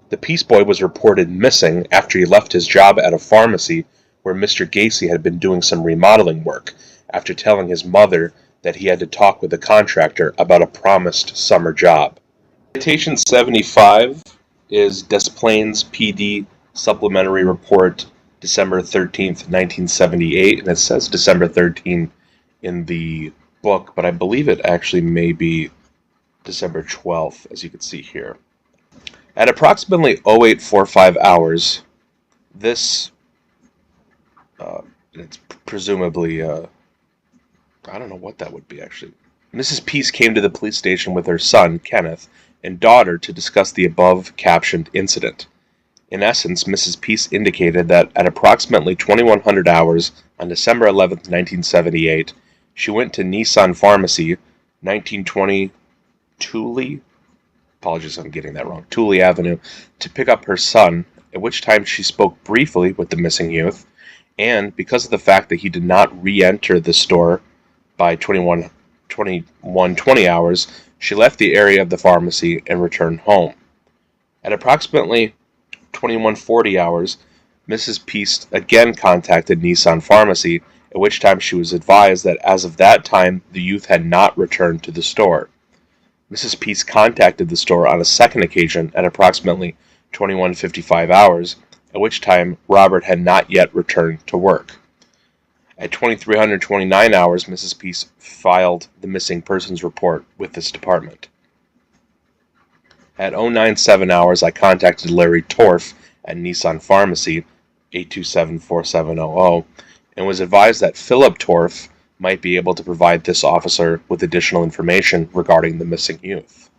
The Piest boy was reported missing after he left his job at a pharmacy where Mr. Gacy had been doing some remodeling work after telling his mother that he had to talk with a contractor about a promised summer job. Citation 75 is Des Plaines PD Supplementary Report, December 13th, 1978, and it says December 13 in the book, but I believe it actually may be December 12th, as you can see here. At approximately 0845 hours, this, it's presumably, I don't know what that would be actually. Mrs. Piest came to the police station with her son, Kenneth, and daughter to discuss the above-captioned incident. In essence, Mrs. Piest indicated that at approximately 2100 hours on December 11, 1978, she went to Nissan Pharmacy, 1920 Thule, apologies if I'm getting that wrong, Thule Avenue, to pick up her son, at which time she spoke briefly with the missing youth, and because of the fact that he did not re-enter the store by 2120 hours, she left the area of the pharmacy and returned home. At approximately 2140 hours, Mrs. Piest again contacted Nissan Pharmacy, at which time she was advised that as of that time, the youth had not returned to the store. Mrs. Piest contacted the store on a second occasion at approximately 2155 hours, at which time Robert had not yet returned to work. At 2329 hours, Mrs. Piest filed the missing persons report with this department. At 097 hours, I contacted Larry Torf at Nissan Pharmacy, 827-4700, and was advised that Philip Torf might be able to provide this officer with additional information regarding the missing youth.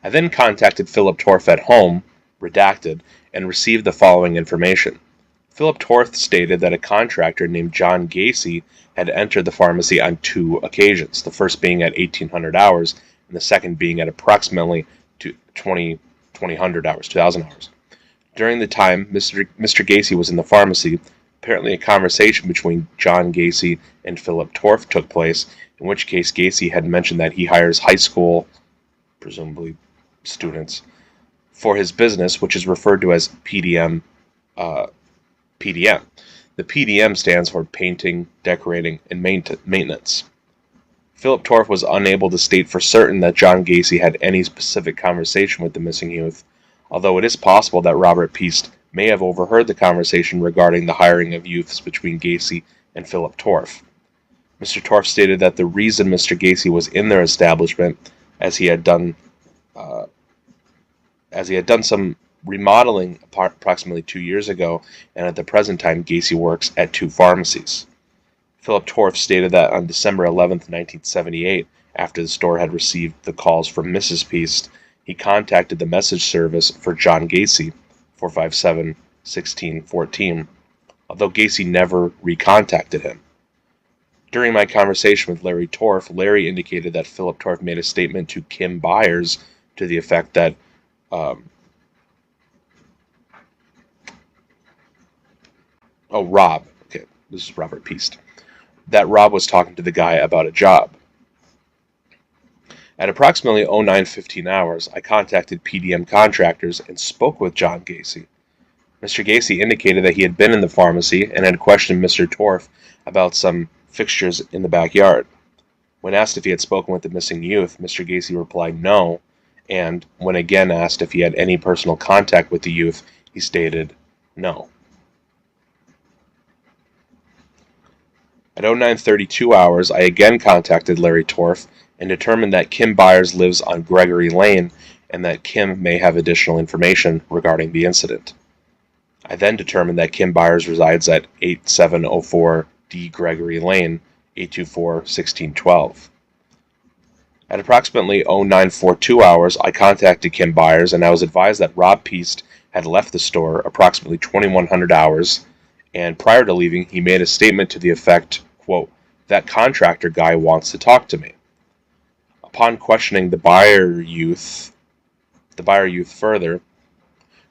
I then contacted Philip Torf at home, redacted, and received the following information. Philip Torf stated that a contractor named John Gacy had entered the pharmacy on 2 occasions, the first being at 1800 hours and the second being at approximately 2000 hours. During the time Mr. Gacy was in the pharmacy, apparently a conversation between John Gacy and Philip Torf took place, in which case Gacy had mentioned that he hires high school, presumably students, for his business, which is referred to as PDM PDM. The PDM stands for Painting, Decorating, and Maintenance. Philip Torf was unable to state for certain that John Gacy had any specific conversation with the missing youth, although it is possible that Robert Piest may have overheard the conversation regarding the hiring of youths between Gacy and Philip Torf. Mr. Torf stated that the reason Mr. Gacy was in their establishment, as he had done some remodeling approximately 2 years ago, and at the present time Gacy works at 2 pharmacies. Philip Torf stated that on December 11, 1978, after the store had received the calls from Mrs. Piest, he contacted the message service for John Gacy, 457-1614, although Gacy never recontacted him. During my conversation with Larry Torf, Larry indicated that Philip Torf made a statement to Kim Byers to the effect that Rob. Okay, this is Robert Piest. That Rob was talking to the guy about a job. At approximately 09:15 hours, I contacted PDM contractors and spoke with John Gacy. Mr. Gacy indicated that he had been in the pharmacy and had questioned Mr. Torf about some fixtures in the backyard. When asked if he had spoken with the missing youth, Mr. Gacy replied no, and when again asked if he had any personal contact with the youth, he stated no. At 09:32 hours, I again contacted Larry Torf and determined that Kim Byers lives on Gregory Lane and that Kim may have additional information regarding the incident. I then determined that Kim Byers resides at 8704 D. Gregory Lane, 824-1612. At approximately 09:42 hours, I contacted Kim Byers and I was advised that Rob Piest had left the store approximately 2100 hours, and prior to leaving, he made a statement to the effect, quote, "That contractor guy wants to talk to me." Upon questioning the buyer youth further,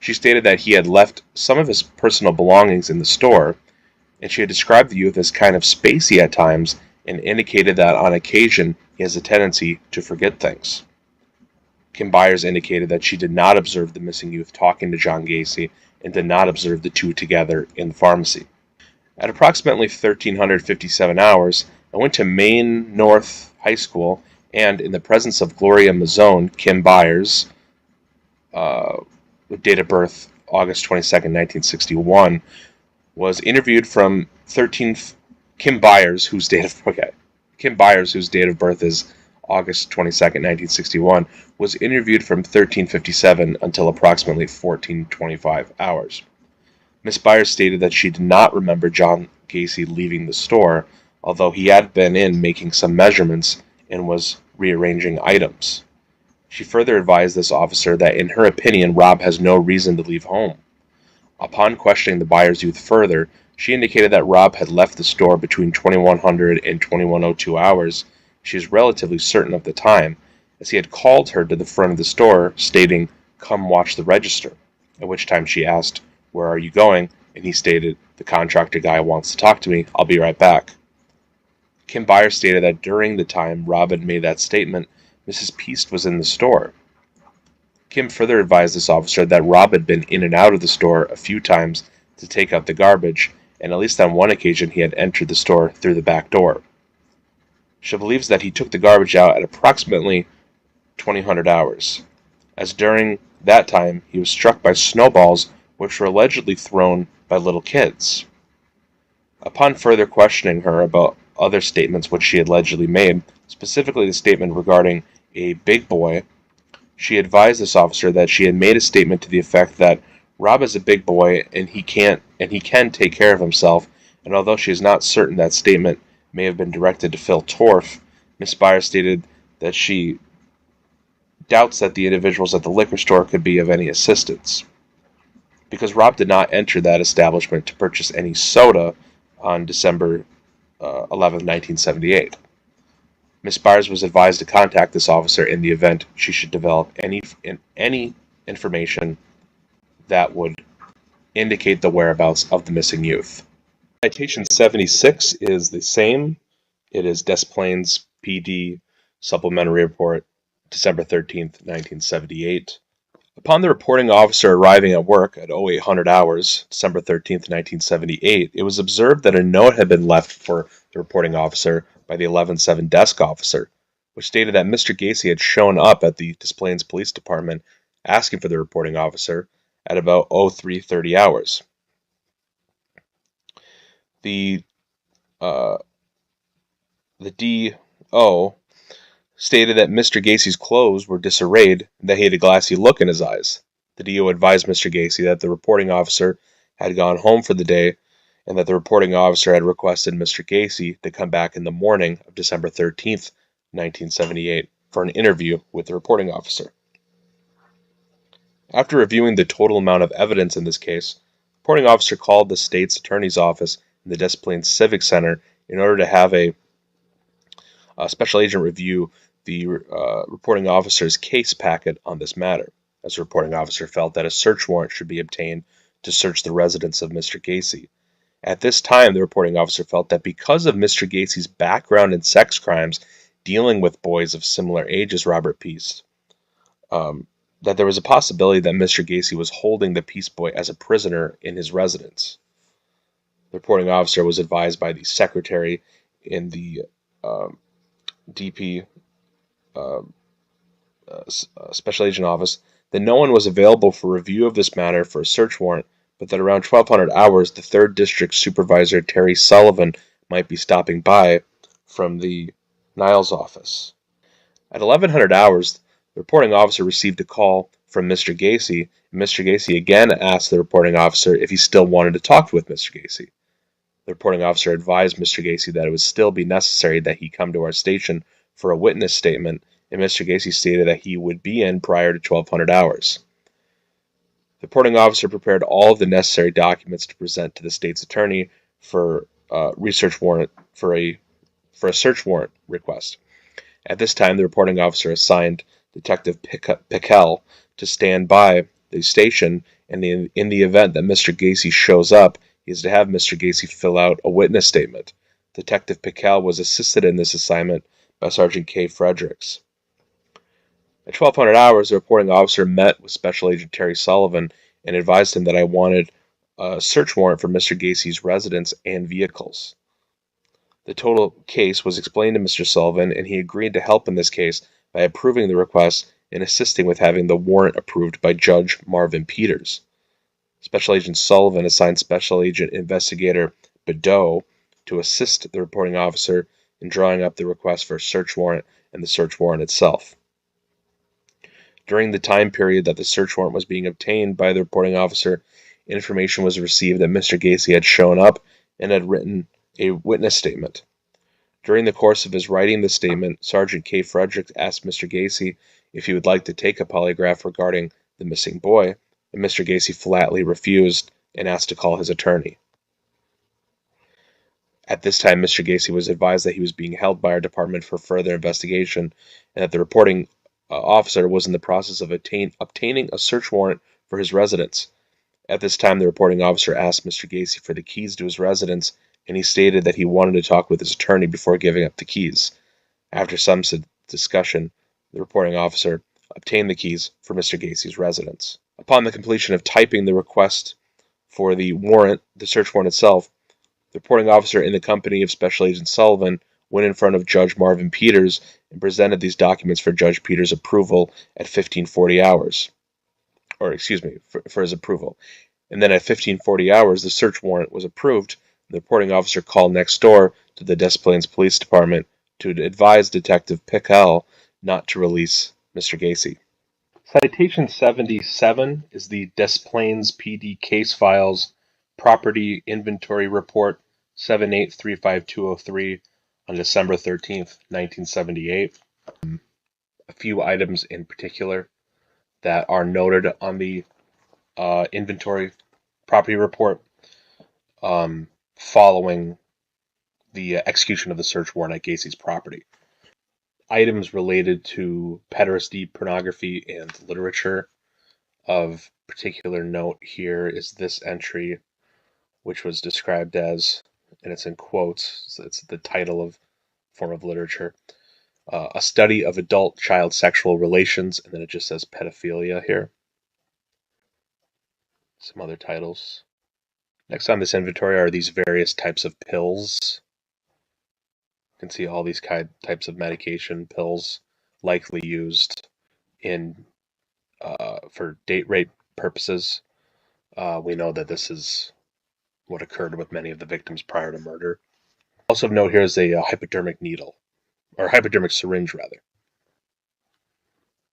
she stated that he had left some of his personal belongings in the store, and she had described the youth as kind of spacey at times and indicated that on occasion he has a tendency to forget things. Kim Byers indicated that she did not observe the missing youth talking to John Gacy and did not observe the two together in the pharmacy. At approximately 1357 hours, I went to Maine North High School and, in the presence of Gloria Mazzone, Kim Byers, with date of birth August 22nd, 1961, was interviewed from Kim Byers, whose date of birth is August 22nd, 1961, was interviewed from 1357 until approximately 1425 hours. Miss Byers stated that she did not remember John Gacy leaving the store, although he had been in making some measurements and was rearranging items. She further advised this officer that in her opinion Rob has no reason to leave home. Upon questioning the Byers youth further, she indicated that Rob had left the store between 2100 and 2102 hours. She is relatively certain of the time, as he had called her to the front of the store, stating, "Come watch the register," at which time she asked, "Where are you going?" and he stated, "The contractor guy wants to talk to me, I'll be right back." Kim Byers stated that during the time Rob had made that statement, Mrs. Piest was in the store. Kim further advised this officer that Rob had been in and out of the store a few times to take out the garbage, and at least on one occasion he had entered the store through the back door. She believes that he took the garbage out at approximately 2000 hours, as during that time he was struck by snowballs which were allegedly thrown by little kids. Upon further questioning her about other statements which she allegedly made, specifically the statement regarding a big boy, she advised this officer that she had made a statement to the effect that Rob is a big boy and he can take care of himself, and although she is not certain that statement may have been directed to Phil Torf, Miss Byers stated that she doubts that the individuals at the liquor store could be of any assistance, because Rob did not enter that establishment to purchase any soda on December 11, 1978. Miss Byers was advised to contact this officer in the event she should develop any information that would indicate the whereabouts of the missing youth. Citation 76 is the same. It is Des Plaines PD Supplementary Report, December 13th, 1978. Upon the reporting officer arriving at work at 0800 hours, December 13th, 1978, it was observed that a note had been left for the reporting officer by the 11-7 desk officer, which stated that Mr. Gacy had shown up at the Des Plaines Police Department asking for the reporting officer at about 0330 hours. The DO stated that Mr. Gacy's clothes were disarrayed and that he had a glassy look in his eyes. The DO advised Mr. Gacy that the reporting officer had gone home for the day and that the reporting officer had requested Mr. Gacy to come back in the morning of December 13th, 1978 for an interview with the reporting officer. After reviewing the total amount of evidence in this case, the reporting officer called the state's attorney's office in the Des Plaines Civic Center in order to have a special agent review the reporting officer's case packet on this matter, as the reporting officer felt that a search warrant should be obtained to search the residence of Mr. Gacy. At this time, the reporting officer felt that because of Mr. Gacy's background in sex crimes dealing with boys of similar age as Robert Peace, that there was a possibility that Mr. Gacy was holding the Peace boy as a prisoner in his residence. The reporting officer was advised by the secretary in the DP Special Agent Office that no one was available for review of this matter for a search warrant, but that around 1200 hours the 3rd District Supervisor Terry Sullivan might be stopping by from the Niles office. At 1100 hours, the reporting officer received a call from Mr. Gacy, and Mr. Gacy again asked the reporting officer if he still wanted to talk with Mr. Gacy. The reporting officer advised Mr. Gacy that it would still be necessary that he come to our station for a witness statement, and Mr. Gacy stated that he would be in prior to 1200 hours. The reporting officer prepared all of the necessary documents to present to the state's attorney for a search warrant request. At this time, the reporting officer assigned Detective Pickell to stand by the station, and in the event that Mr. Gacy shows up, he is to have Mr. Gacy fill out a witness statement. Detective Pickell was assisted in this assignment by Sergeant K. Fredericks. At 1200 hours, the reporting officer met with Special Agent Terry Sullivan and advised him that I wanted a search warrant for Mr. Gacy's residence and vehicles. The total case was explained to Mr. Sullivan, and he agreed to help in this case by approving the request and assisting with having the warrant approved by Judge Marvin Peters. Special Agent Sullivan assigned Special Agent Investigator Bedeau to assist the reporting officer in drawing up the request for a search warrant and the search warrant itself. During the time period that the search warrant was being obtained by the reporting officer, information was received that Mr. Gacy had shown up and had written a witness statement. During the course of his writing the statement, Sergeant K. Fredericks asked Mr. Gacy if he would like to take a polygraph regarding the missing boy, and Mr. Gacy flatly refused and asked to call his attorney. At this time, Mr. Gacy was advised that he was being held by our department for further investigation, and that the reporting officer was in the process of obtaining a search warrant for his residence. At this time, the reporting officer asked Mr. Gacy for the keys to his residence, and he stated that he wanted to talk with his attorney before giving up the keys. After some discussion, the reporting officer obtained the keys for Mr. Gacy's residence. Upon the completion of typing the request for the warrant, the search warrant itself, the reporting officer, in the company of Special Agent Sullivan, went in front of Judge Marvin Peters and presented these documents for Judge Peters' approval at 1540 hours. For his approval. And then at 1540 hours, the search warrant was approved. The reporting officer called next door to the Des Plaines Police Department to advise Detective Pickell not to release Mr. Gacy. Citation 77 is the Des Plaines PD Case Files Property Inventory Report 78-35203 on December 13th, 1978. A few items in particular that are noted on the inventory property report following the execution of the search warrant at Gacy's property. Items related to pederasty, pornography, and literature. Of particular note here is this entry, which was described as, and it's in quotes, so it's the title of form of literature, a study of adult-child sexual relations, and then it just says pedophilia here. some other titles. Next on this inventory are these various types of pills. You can see all these types of medication pills likely used in for date rape purposes. We know that this is what occurred with many of the victims prior to murder. Also of note here is a hypodermic needle, or hypodermic syringe rather.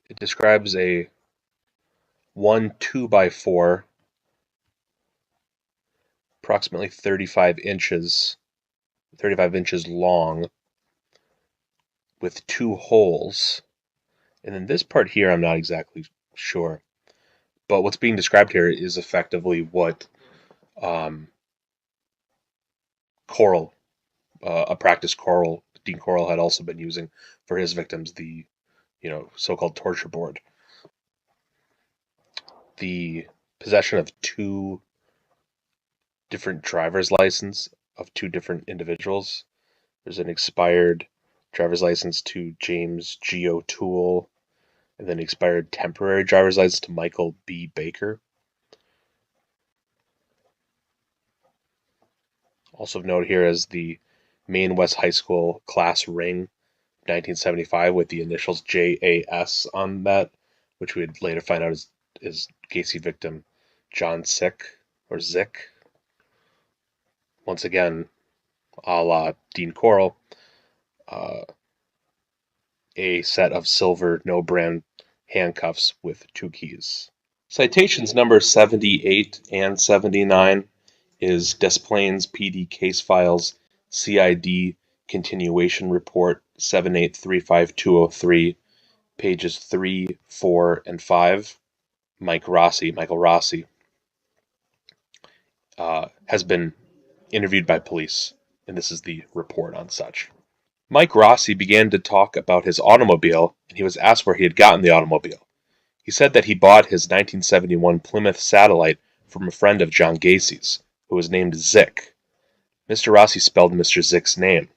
It describes a 2x4, approximately 35 inches long, with 2 holes. And then this part here I'm not exactly sure. But what's being described here is effectively what Corll, a practice Dean Corll had also been using for his victims, the so-called torture board. The possession of 2 different driver's license of 2 different individuals. There's an expired driver's license to James G. O'Toole, and then expired temporary driver's license to Michael B. Baker. Also of note here is the Maine West High School class ring, 1975, with the initials JAS on that, which we would later find out is Gacy victim John Zick. Once again, a la Dean Corll, a set of silver no-brand handcuffs with 2 keys. Citations number 78 and 79 is Des Plaines PD Case Files CID Continuation Report 7835203, pages 3, 4, and 5. Michael Rossi, has been interviewed by police, and this is the report on such. Mike Rossi began to talk about his automobile, and he was asked where he had gotten the automobile. He said that he bought his 1971 Plymouth Satellite from a friend of John Gacy's, who was named Zick. Mr. Rossi spelled Mr. Zick's name.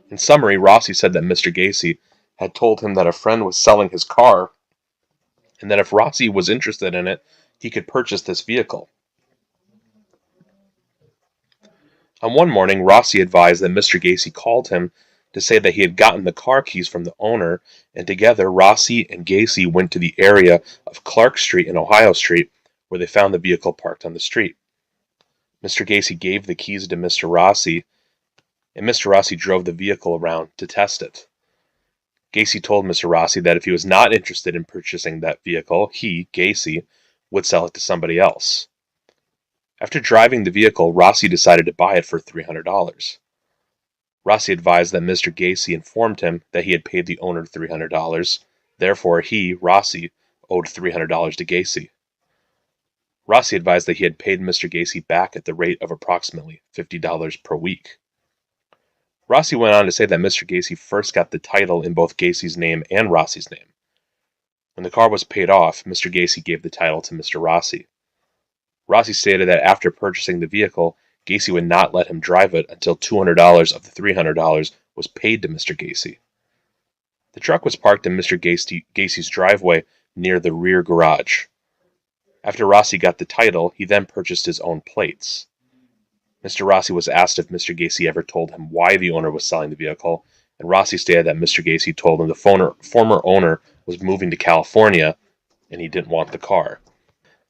In summary, Rossi said that Mr. Gacy had told him that a friend was selling his car, and that if Rossi was interested in it, he could purchase this vehicle. On one morning, Rossi advised that Mr. Gacy called him to say that he had gotten the car keys from the owner, and together Rossi and Gacy went to the area of Clark Street and Ohio Street, where they found the vehicle parked on the street. Mr. Gacy gave the keys to Mr. Rossi, and Mr. Rossi drove the vehicle around to test it. Gacy told Mr. Rossi that if he was not interested in purchasing that vehicle, he, Gacy, would sell it to somebody else. After driving the vehicle, Rossi decided to buy it for $300. Rossi advised that Mr. Gacy informed him that he had paid the owner $300, therefore he, Rossi, owed $300 to Gacy. Rossi advised that he had paid Mr. Gacy back at the rate of approximately $50 per week. Rossi went on to say that Mr. Gacy first got the title in both Gacy's name and Rossi's name. When the car was paid off, Mr. Gacy gave the title to Mr. Rossi. Rossi stated that after purchasing the vehicle, Gacy would not let him drive it until $200 of the $300 was paid to Mr. Gacy. The truck was parked in Mr. Gacy's driveway near the rear garage. After Rossi got the title, he then purchased his own plates. Mr. Rossi was asked if Mr. Gacy ever told him why the owner was selling the vehicle, and Rossi stated that Mr. Gacy told him the former owner was moving to California and he didn't want the car.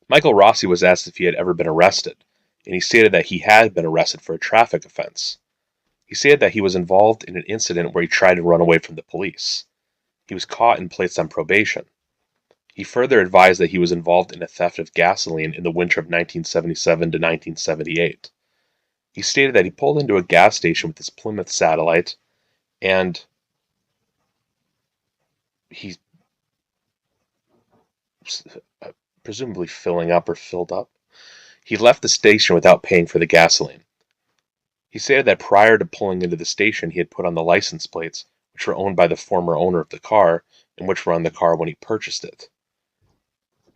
Michael Rossi was asked if he had ever been arrested, and he stated that he had been arrested for a traffic offense. He stated that he was involved in an incident where he tried to run away from the police. He was caught and placed on probation. He further advised that he was involved in a theft of gasoline in the winter of 1977 to 1978. He stated that he pulled into a gas station with his Plymouth Satellite, and he presumably filled up. He left the station without paying for the gasoline. He stated that prior to pulling into the station, he had put on the license plates, which were owned by the former owner of the car, and which were on the car when he purchased it.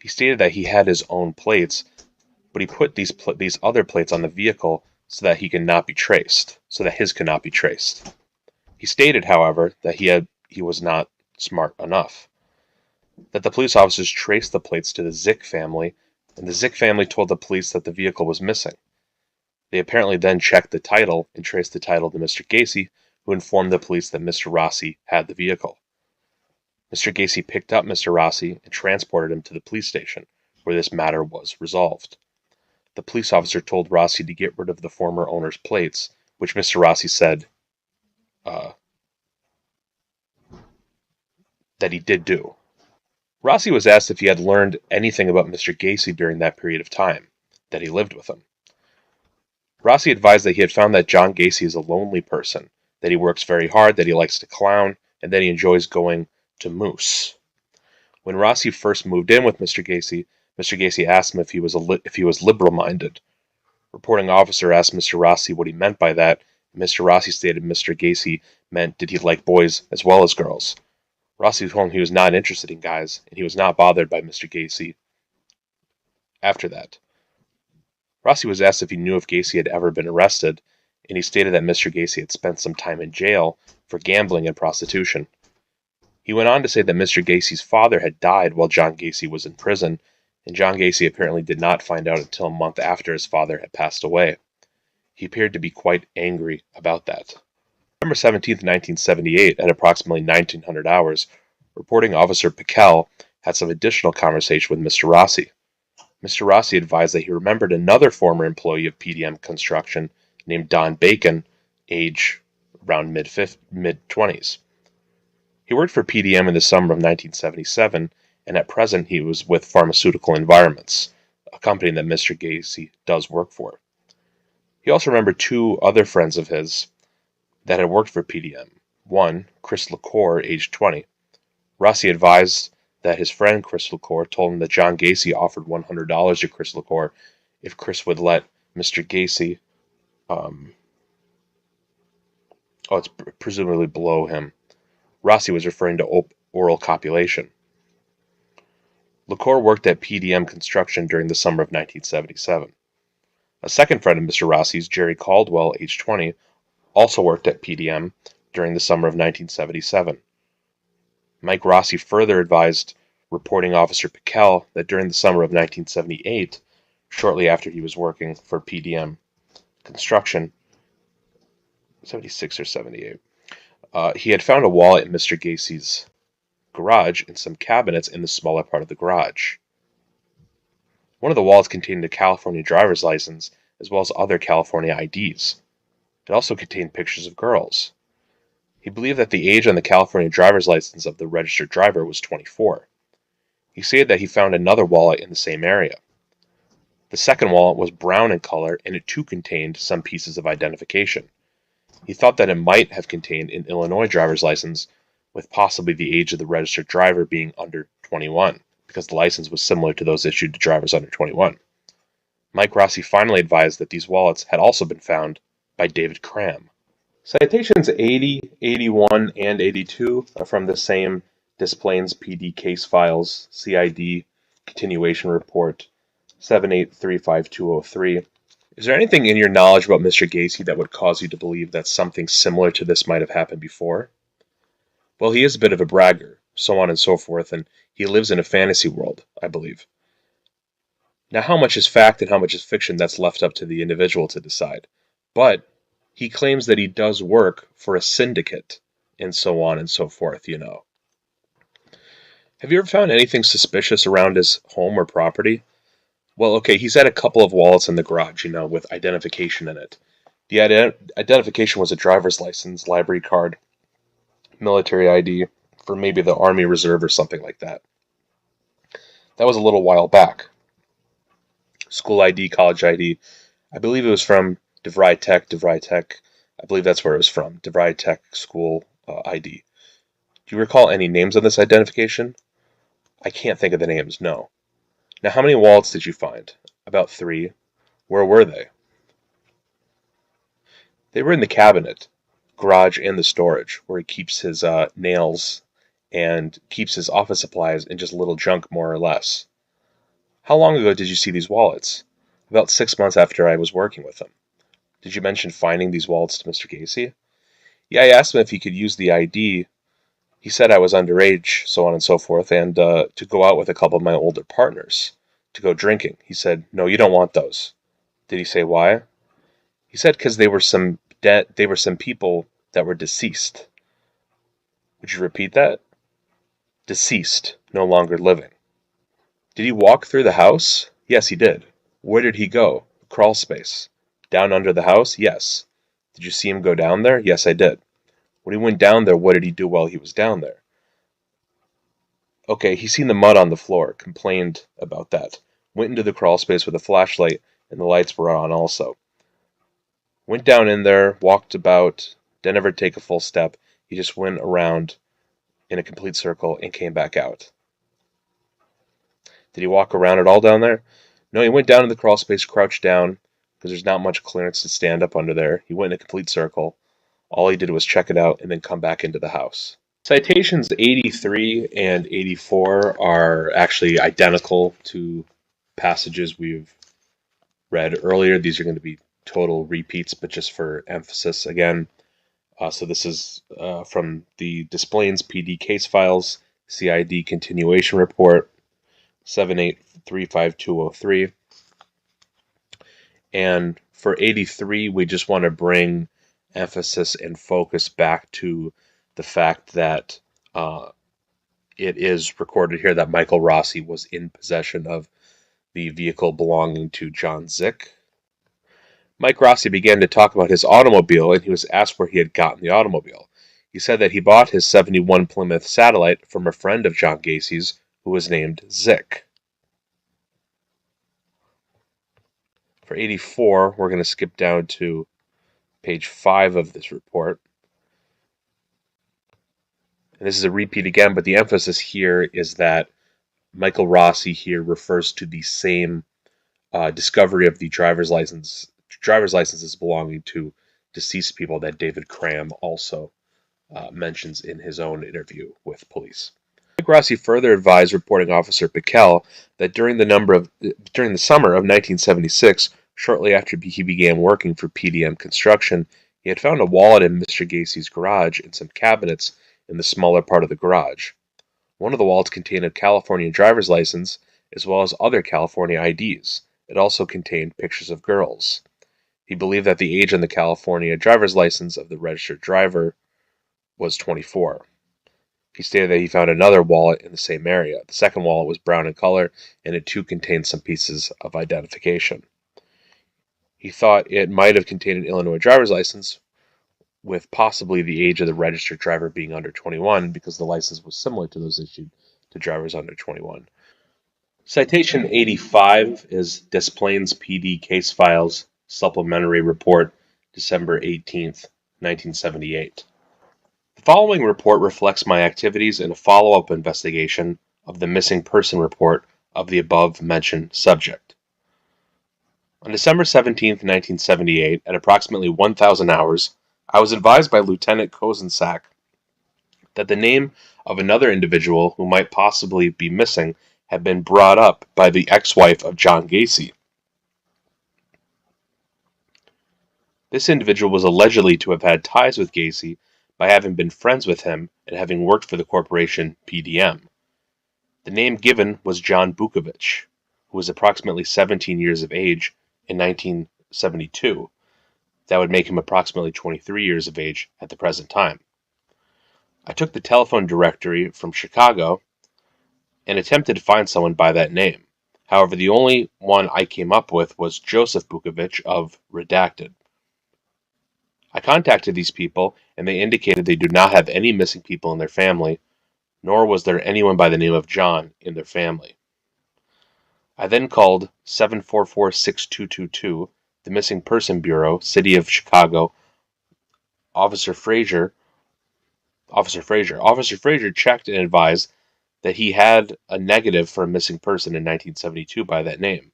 He stated that he had his own plates, but he put these other plates on the vehicle so that his could not be traced. He stated, however, that he was not smart enough. That the police officers traced the plates to the Zick family, and the Zick family told the police that the vehicle was missing. They apparently then checked the title and traced the title to Mr. Gacy, who informed the police that Mr. Rossi had the vehicle. Mr. Gacy picked up Mr. Rossi and transported him to the police station, where this matter was resolved. The police officer told Rossi to get rid of the former owner's plates, which Mr. Rossi said that he did do. Rossi was asked if he had learned anything about Mr. Gacy during that period of time that he lived with him. Rossi advised that he had found that John Gacy is a lonely person, that he works very hard, that he likes to clown, and that he enjoys going to moose. When Rossi first moved in with Mr. Gacy asked him if he was liberal-minded. Reporting officer asked Mr. Rossi what he meant by that, and Mr. Rossi stated Mr. Gacy meant did he like boys as well as girls. Rossi told him he was not interested in guys, and he was not bothered by Mr. Gacy after that. Rossi was asked if he knew if Gacy had ever been arrested, and he stated that Mr. Gacy had spent some time in jail for gambling and prostitution. He went on to say that Mr. Gacy's father had died while John Gacy was in prison, and John Gacy apparently did not find out until a month after his father had passed away. He appeared to be quite angry about that. November 17, 1978, at approximately 1900 hours, reporting officer Piquel had some additional conversation with Mr. Rossi. Mr. Rossi advised that he remembered another former employee of PDM Construction named Don Bacon, age around mid-20s. He worked for PDM in the summer of 1977, and at present he was with Pharmaceutical Environments, a company that Mr. Gacy does work for. He also remembered two other friends of his that had worked for PDM. One, Chris LaCour, age 20. Rossi advised that his friend Chris LaCour told him that John Gacy offered $100 to Chris LaCour if Chris would let Mr. Gacy, it's presumably below him. Rossi was referring to oral copulation. LaCour worked at PDM Construction during the summer of 1977. A second friend of Mr. Rossi's, Jerry Caldwell, age 20, also worked at PDM during the summer of 1977. Mike Rossi further advised reporting officer Piquel that during the summer of 1978, shortly after he was working for PDM Construction, 76 or 78, he had found a wallet in Mr. Gacy's garage and some cabinets in the smaller part of the garage. One of the wallets contained a California driver's license as well as other California IDs. It also contained pictures of girls. He believed that the age on the California driver's license of the registered driver was 24. He stated that he found another wallet in the same area. The second wallet was brown in color, and it too contained some pieces of identification. He thought that it might have contained an Illinois driver's license, with possibly the age of the registered driver being under 21, because the license was similar to those issued to drivers under 21. Mike Rossi finally advised that these wallets had also been found by David Cram. Citations 80, 81, and 82 are from the same Des Plaines PD case files, CID, continuation report, 7835203. Is there anything in your knowledge about Mr. Gacy that would cause you to believe that something similar to this might have happened before? Well, he is a bit of a bragger, so on and so forth, and he lives in a fantasy world, I believe. Now, how much is fact and how much is fiction, that's left up to the individual to decide. But he claims that he does work for a syndicate, and so on and so forth, you know. Have you ever found anything suspicious around his home or property? Well, okay, he's had a couple of wallets in the garage, with identification in it. The identification was a driver's license, library card, military ID for maybe the Army Reserve or something like that. That was a little while back. School ID, college ID. I believe it was from DeVry Tech. I believe that's where it was from. DeVry Tech School ID. Do you recall any names on this identification? I can't think of the names, no. Now, how many wallets did you find? About 3. Where were they? They were in the cabinet, garage, and the storage, where he keeps his nails and keeps his office supplies and just little junk, more or less. How long ago did you see these wallets? About 6 months after I was working with him. Did you mention finding these wallets to Mr. Gacy? Yeah, I asked him if he could use the ID. He said I was underage, so on and so forth, and to go out with a couple of my older partners. to go drinking. He said, "No, you don't want those." Did he say why? He said because they were some people that were deceased. Would you repeat that? Deceased, no longer living. Did he walk through the house? Yes, he did. Where did he go? Crawl space. Down under the house? Yes. Did you see him go down there? Yes, I did. When he went down there, what did he do while he was down there? Okay, he seen the mud on the floor, complained about that. Went into the crawl space with a flashlight, and the lights were on also. Went down in there, walked about, didn't ever take a full step. He just went around in a complete circle and came back out. Did he walk around at all down there? No, he went down in the crawl space, crouched down, because there's not much clearance to stand up under there. He went in a complete circle. All he did was check it out and then come back into the house. Citations 83 and 84 are actually identical to passages we've read earlier. These are going to be total repeats, but just for emphasis again. So this is from the Des Plaines PD case files, CID continuation report, 7835203. And for 83, we just want to bring emphasis and focus back to the fact that it is recorded here that Michael Rossi was in possession of the vehicle belonging to John Zick. Mike Rossi began to talk about his automobile, and he was asked where he had gotten the automobile. He said that he bought his 71 Plymouth Satellite from a friend of John Gacy's who was named Zick. For 84, we're going to skip down to page 5 of this report. And this is a repeat again, but the emphasis here is that Michael Rossi here refers to the same discovery of the driver's licenses belonging to deceased people that David Cram also mentions in his own interview with police. Mike Rossi further advised reporting officer Piquel that during the summer of 1976, shortly after he began working for PDM Construction, he had found a wallet in Mr. Gacy's garage and some cabinets in the smaller part of the garage. One of the wallets contained a California driver's license as well as other California IDs. It also contained pictures of girls. He believed that the age on the California driver's license of the registered driver was 24. He stated that he found another wallet in the same area. The second wallet was brown in color, and it too contained some pieces of identification. He thought it might have contained an Illinois driver's license, with possibly the age of the registered driver being under 21, because the license was similar to those issued to drivers under 21. Citation 85 is Des Plaines PD Case Files Supplementary Report, December 18th, 1978. The following report reflects my activities in a follow-up investigation of the missing person report of the above-mentioned subject. On December 17, 1978, at approximately 1,000 hours, I was advised by Lieutenant Kozensak that the name of another individual who might possibly be missing had been brought up by the ex-wife of John Gacy. This individual was allegedly to have had ties with Gacy by having been friends with him and having worked for the corporation PDM. The name given was John Bukovich, who was approximately 17 years of age in 1972. That would make him approximately 23 years of age at the present time. I took the telephone directory from Chicago and attempted to find someone by that name. However, the only one I came up with was Joseph Bukovich of Redacted. I contacted these people, and they indicated they do not have any missing people in their family, nor was there anyone by the name of John in their family. I then called 744-6222, the Missing Person Bureau, City of Chicago. Officer Frazier checked and advised that he had a negative for a missing person in 1972 by that name.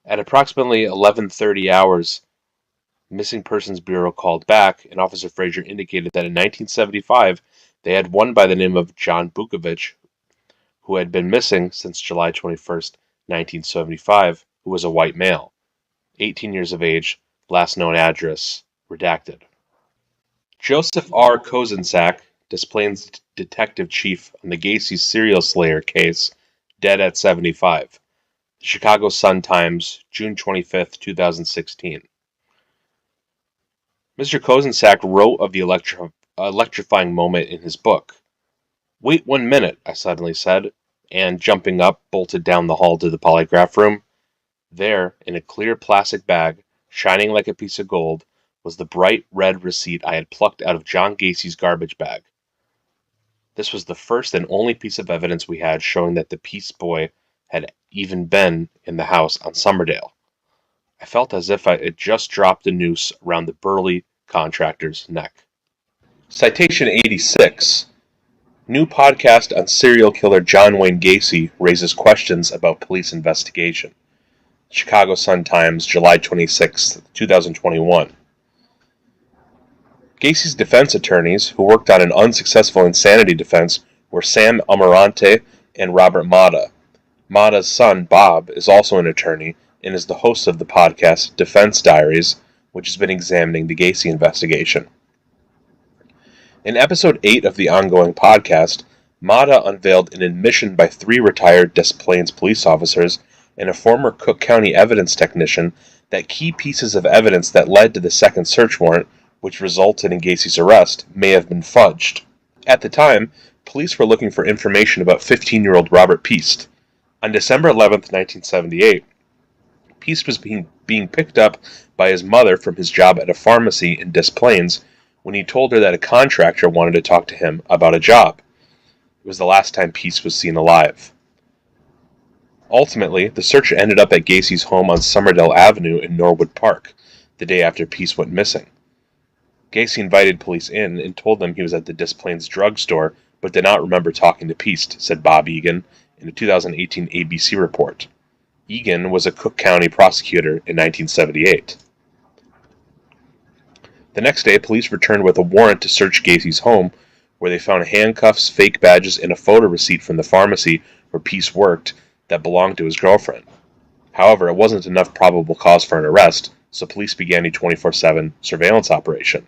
At approximately 11:30 hours, Missing Persons Bureau called back, and Officer Frazier indicated that in 1975 they had one by the name of John Bukovich, who had been missing since July 21st, 1975, who was a white male, 18 years of age, last known address, redacted. Joseph R. Kozensak, Des Plaines detective chief on the Gacy serial slayer case, dead at 75. Chicago Sun-Times, June 25th, 2016. Mr. Kozensack wrote of the electrifying moment in his book. "Wait 1 minute," I suddenly said, and jumping up, bolted down the hall to the polygraph room. There, in a clear plastic bag, shining like a piece of gold, was the bright red receipt I had plucked out of John Gacy's garbage bag. This was the first and only piece of evidence we had showing that the Peace Boy had even been in the house on Summerdale. I felt as if I had just dropped a noose around the burly contractor's neck. Citation 86. New podcast on serial killer John Wayne Gacy raises questions about police investigation. Chicago Sun-Times, July 26, 2021. Gacy's defense attorneys, who worked on an unsuccessful insanity defense, were Sam Amarante and Robert Mata. Mata's son, Bob, is also an attorney and is the host of the podcast Defense Diaries, which has been examining the Gacy investigation. In episode 8 of the ongoing podcast, Mata unveiled an admission by 3 retired Des Plaines police officers and a former Cook County evidence technician that key pieces of evidence that led to the second search warrant, which resulted in Gacy's arrest, may have been fudged. At the time, police were looking for information about 15-year-old Robert Piest. On December 11, 1978, Piest was being picked up by his mother from his job at a pharmacy in Des Plaines when he told her that a contractor wanted to talk to him about a job. It was the last time Piest was seen alive. Ultimately, the search ended up at Gacy's home on Summerdale Avenue in Norwood Park, the day after Piest went missing. Gacy invited police in and told them he was at the Des Plaines drugstore, but did not remember talking to Piest, said Bob Egan in a 2018 ABC report. Egan was a Cook County prosecutor in 1978. The next day, police returned with a warrant to search Gacy's home, where they found handcuffs, fake badges, and a photo receipt from the pharmacy where Piest worked that belonged to his girlfriend. However, it wasn't enough probable cause for an arrest, so police began a 24/7 surveillance operation.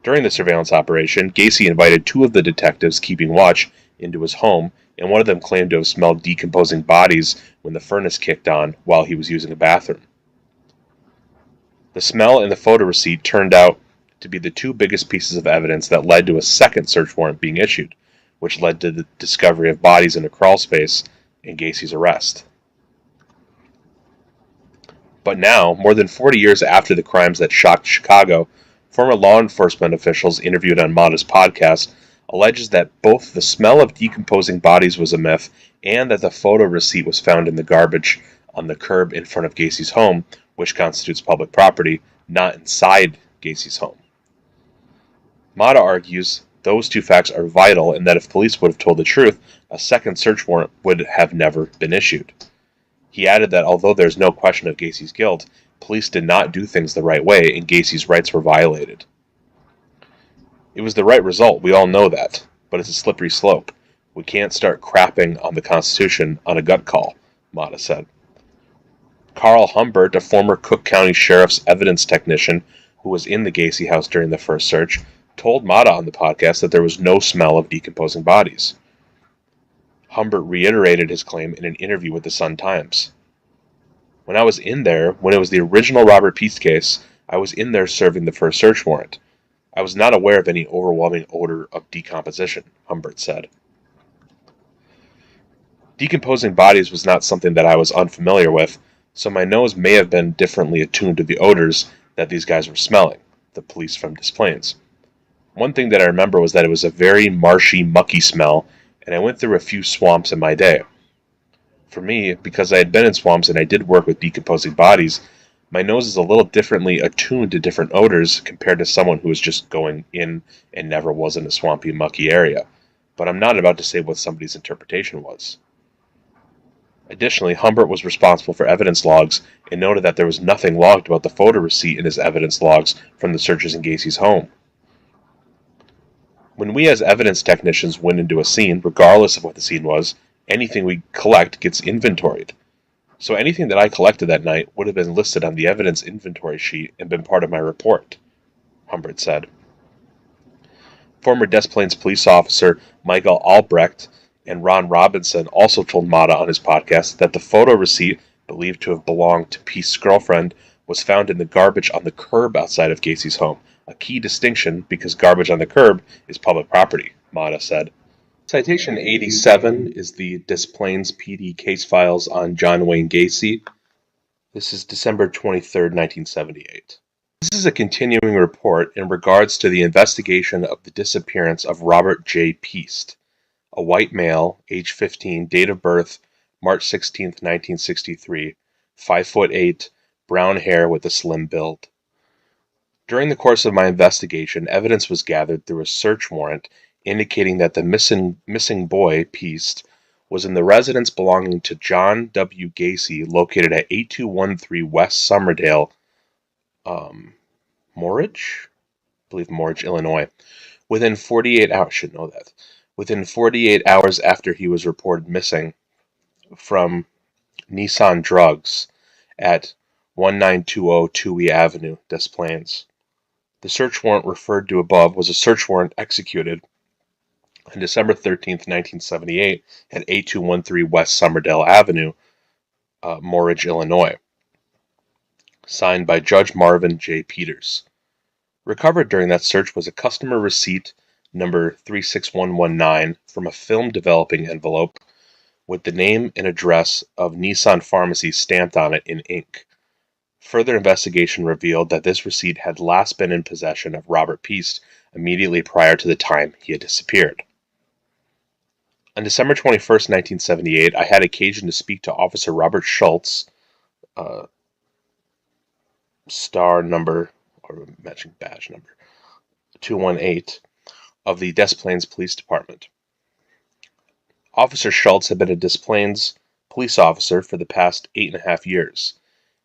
During the surveillance operation, Gacy invited 2 of the detectives keeping watch into his home, and one of them claimed to have smelled decomposing bodies when the furnace kicked on while he was using a bathroom. The smell and the photo receipt turned out to be the 2 biggest pieces of evidence that led to a second search warrant being issued, which led to the discovery of bodies in a crawl space and Gacy's arrest. But now, more than 40 years after the crimes that shocked Chicago, former law enforcement officials interviewed on Mata's podcast alleges that both the smell of decomposing bodies was a myth and that the photo receipt was found in the garbage on the curb in front of Gacy's home, which constitutes public property, not inside Gacy's home. Mata argues those 2 facts are vital and that if police would have told the truth, a second search warrant would have never been issued. He added that although there is no question of Gacy's guilt, police did not do things the right way and Gacy's rights were violated. It was the right result, we all know that, but it's a slippery slope. We can't start crapping on the Constitution on a gut call, Mata said. Carl Humbert, a former Cook County Sheriff's evidence technician who was in the Gacy house during the first search, told Mata on the podcast that there was no smell of decomposing bodies. Humbert reiterated his claim in an interview with the Sun-Times. When I was in there, when it was the original Robert Piest case, I was in there serving the first search warrant. I was not aware of any overwhelming odor of decomposition, Humbert said. Decomposing bodies was not something that I was unfamiliar with, so my nose may have been differently attuned to the odors that these guys were smelling, the police from Des Plaines. One thing that I remember was that it was a very marshy, mucky smell, and I went through a few swamps in my day. For me, because I had been in swamps and I did work with decomposing bodies, my nose is a little differently attuned to different odors compared to someone who was just going in and never was in a swampy, mucky area. But I'm not about to say what somebody's interpretation was. Additionally, Humbert was responsible for evidence logs and noted that there was nothing logged about the photo receipt in his evidence logs from the searches in Gacy's home. When we as evidence technicians went into a scene, regardless of what the scene was, anything we collect gets inventoried. So anything that I collected that night would have been listed on the evidence inventory sheet and been part of my report, Humbert said. Former Des Plaines police officer Michael Albrecht and Ron Robinson also told Mata on his podcast that the photo receipt, believed to have belonged to Peace's girlfriend, was found in the garbage on the curb outside of Gacy's home. A key distinction because garbage on the curb is public property, Mata said. Citation 87 is the Des Plaines PD case files on John Wayne Gacy. This is December 23, 1978. This is a continuing report in regards to the investigation of the disappearance of Robert J. Peast, a white male, age 15, date of birth March 16, 1963, 5'8", brown hair with a slim build. During the course of my investigation, evidence was gathered through a search warrant indicating that the missing boy, Peast, was in the residence belonging to John W. Gacy, located at 8213 West Summerdale, Morridge, Illinois. Within 48 hours, should know that. Within 48 hours after he was reported missing from Nissan Drugs at 1920 Touhy Avenue, Des Plaines. The search warrant referred to above was a search warrant executed on December 13, 1978 at 8213 West Summerdale Avenue, Morridge, Illinois, signed by Judge Marvin J. Peters. Recovered during that search was a customer receipt number 36119 from a film developing envelope with the name and address of Nissan Pharmacy stamped on it in ink. Further investigation revealed that this receipt had last been in possession of Robert Peast immediately prior to the time he had disappeared. On December 21, 1978, I had occasion to speak to Officer Robert Schultz, star number, or matching badge number, 218, of the Des Plaines Police Department. Officer Schultz had been a Des Plaines police officer for the past 8.5 years.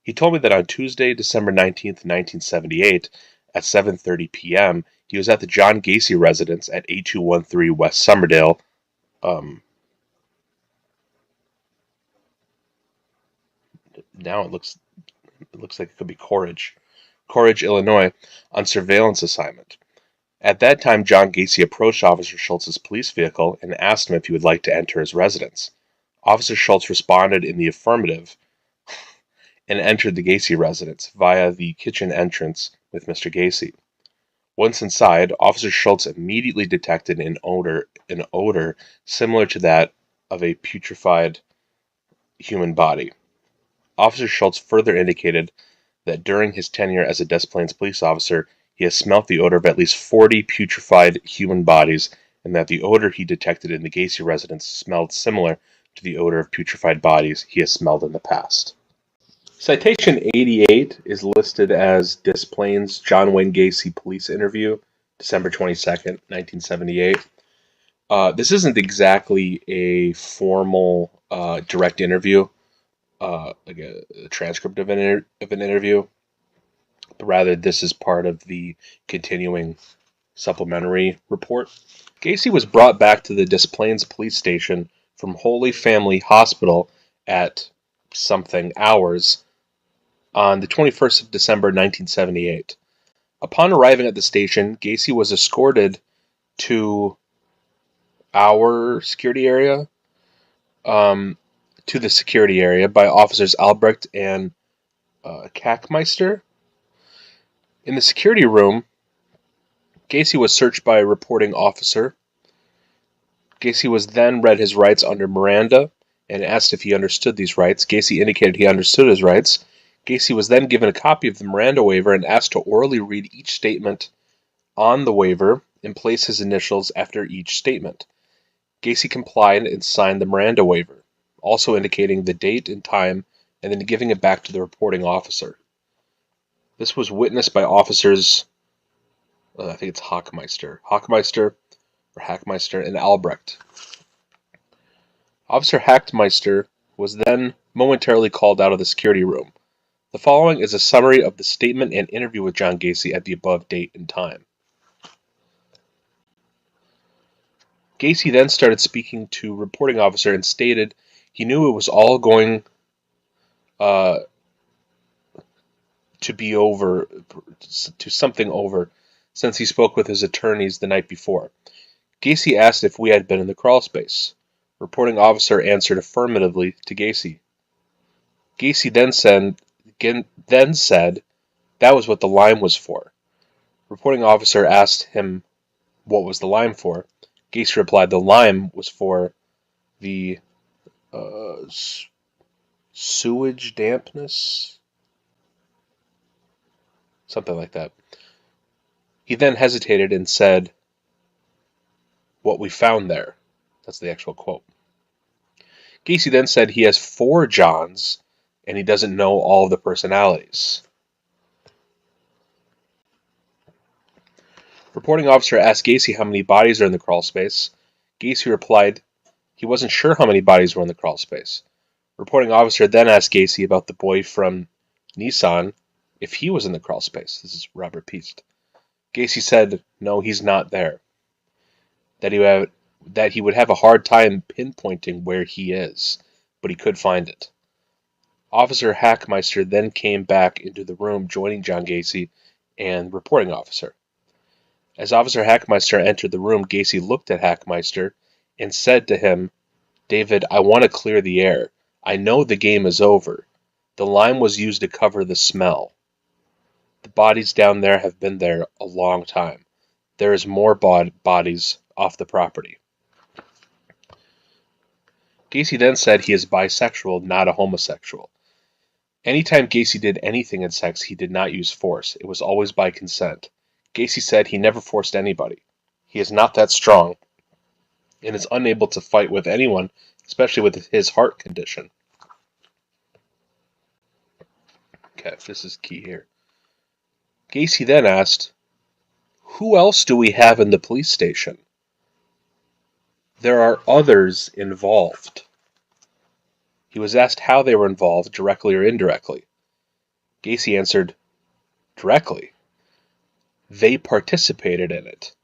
He told me that on Tuesday, December 19, 1978, at 7:30 p.m., he was at the John Gacy residence at 8213 West Summerdale, now it looks like it could be Corridge, Illinois, on surveillance assignment. At that time, John Gacy approached Officer Schultz's police vehicle and asked him if he would like to enter his residence. Officer Schultz responded in the affirmative and entered the Gacy residence via the kitchen entrance with Mr. Gacy. Once inside, Officer Schultz immediately detected an odor similar to that of a putrefied human body. Officer Schultz further indicated that during his tenure as a Des Plaines police officer, he has smelt the odor of at least 40 putrefied human bodies, and that the odor he detected in the Gacy residence smelled similar to the odor of putrefied bodies he has smelled in the past. Citation 88 is listed as Des Plaines John Wayne Gacy police interview, December 22nd, 1978. This isn't exactly a formal direct interview, like a transcript of an interview, but rather this is part of the continuing supplementary report. Gacy was brought back to the Des Plaines police station from Holy Family Hospital at something hours on the 21st of December 1978. Upon arriving at the station, Gacy was escorted to our security area, to the security area by officers Albrecht and Kackmeister. In the security room, Gacy was searched by a reporting officer. Gacy was then read his rights under Miranda and asked if he understood these rights. Gacy indicated he understood his rights. Gacy was then given a copy of the Miranda waiver and asked to orally read each statement on the waiver and place his initials after each statement. Gacy complied and signed the Miranda waiver, also indicating the date and time and then giving it back to the reporting officer. This was witnessed by officers, I think it's Hackmeister and Albrecht. Officer Hackmeister was then momentarily called out of the security room. The following is a summary of the statement and interview with John Gacy at the above date and time. Gacy then started speaking to reporting officer and stated he knew it was all going to be over, to something over, since he spoke with his attorneys the night before. Gacy asked if we had been in the crawl space. Reporting officer answered affirmatively to Gacy. Gacy then said that was what the lime was for. Reporting officer asked him what was the lime for. Gacy replied the lime was for the sewage dampness, something like that. He then hesitated and said, "What we found there." That's the actual quote. Gacy then said he has 4 Johns and he doesn't know all of the personalities. Reporting officer asked Gacy how many bodies are in the crawl space. Gacy replied he wasn't sure how many bodies were in the crawl space. Reporting officer then asked Gacy about the boy from Nissan, if he was in the crawl space. This is Robert Peast. Gacy said no, he's not there. That he would have a hard time pinpointing where he is, but he could find it. Officer Hackmeister then came back into the room, joining John Gacy and reporting officer. As Officer Hackmeister entered the room, Gacy looked at Hackmeister and said to him, "David, I want to clear the air. I know the game is over. The lime was used to cover the smell. The bodies down there have been there a long time. There is more bodies off the property." Gacy then said he is bisexual, not a homosexual. Anytime Gacy did anything in sex, he did not use force. It was always by consent. Gacy said he never forced anybody. He is not that strong and is unable to fight with anyone, especially with his heart condition. Okay, this is key here. Gacy then asked, "Who else do we have in the police station?" "There are others involved." He was asked how they were involved, directly or indirectly. Gacy answered, "Directly. They participated in it."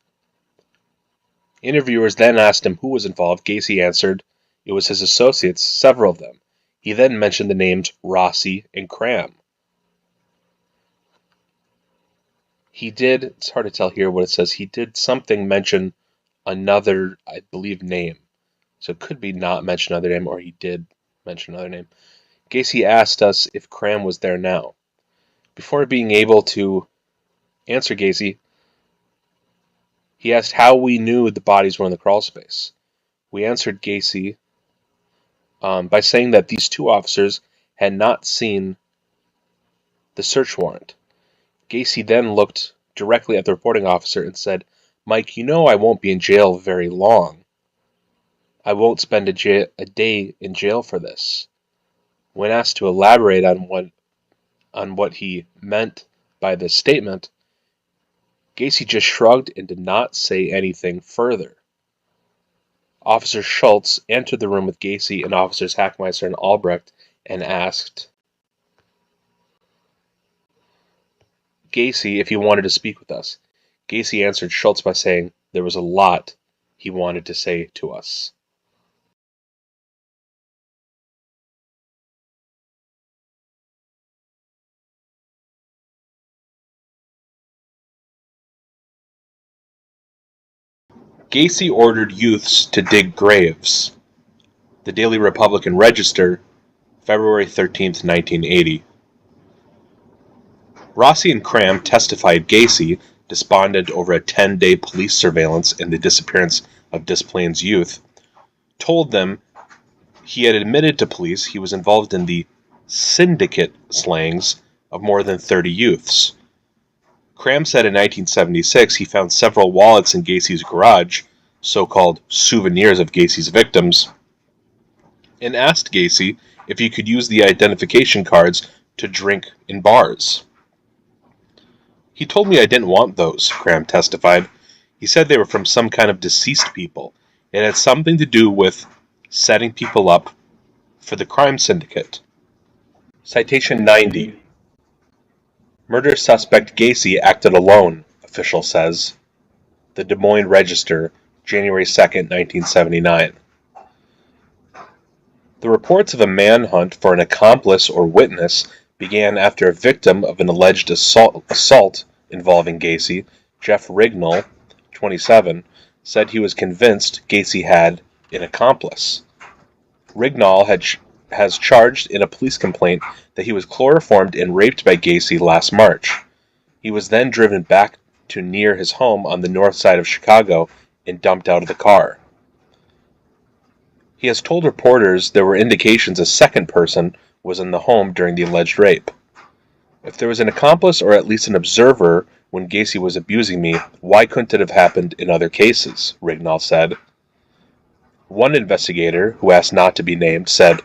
Interviewers then asked him who was involved. Gacy answered it was his associates, several of them. He then mentioned the names Rossi and Cram. It's hard to tell here what it says, he did something mention another, I believe, name. So it could be not mention another name, or he did mention another name. Gacy asked us if Cram was there now. Before being able to answer Gacy, he asked how we knew the bodies were in the crawl space. We answered Gacy by saying that these 2 officers had not seen the search warrant. Gacy then looked directly at the reporting officer and said, "Mike, you know I won't be in jail very long. I won't spend a day in jail for this." When asked to elaborate on what he meant by this statement, Gacy just shrugged and did not say anything further. Officer Schultz entered the room with Gacy and Officers Hackmeister and Albrecht and asked Gacy if he wanted to speak with us. Gacy answered Schultz by saying there was a lot he wanted to say to us. Gacy ordered youths to dig graves. The Daily Republican Register, February 13th, 1980. Rossi and Cram testified Gacy, despondent over a 10-day police surveillance and the disappearance of Des Plaines youth, told them he had admitted to police he was involved in the syndicate slayings of more than 30 youths. Cram said in 1976 he found several wallets in Gacy's garage, so-called souvenirs of Gacy's victims, and asked Gacy if he could use the identification cards to drink in bars. "He told me I didn't want those," Cram testified. "He said they were from some kind of deceased people. It had something to do with setting people up for the crime syndicate." Citation 90. Murder suspect Gacy acted alone, official says. The Des Moines Register, January 2nd, 1979. The reports of a manhunt for an accomplice or witness began after a victim of an alleged assault involving Gacy, Jeff Rignall, 27, said he was convinced Gacy had an accomplice. Rignall has charged in a police complaint that he was chloroformed and raped by Gacy last March. He was then driven back to near his home on the north side of Chicago and dumped out of the car. He has told reporters there were indications a second person was in the home during the alleged rape. If there was an accomplice or at least an observer when Gacy was abusing me, why couldn't it have happened in other cases? Rignall said. One investigator, who asked not to be named, said,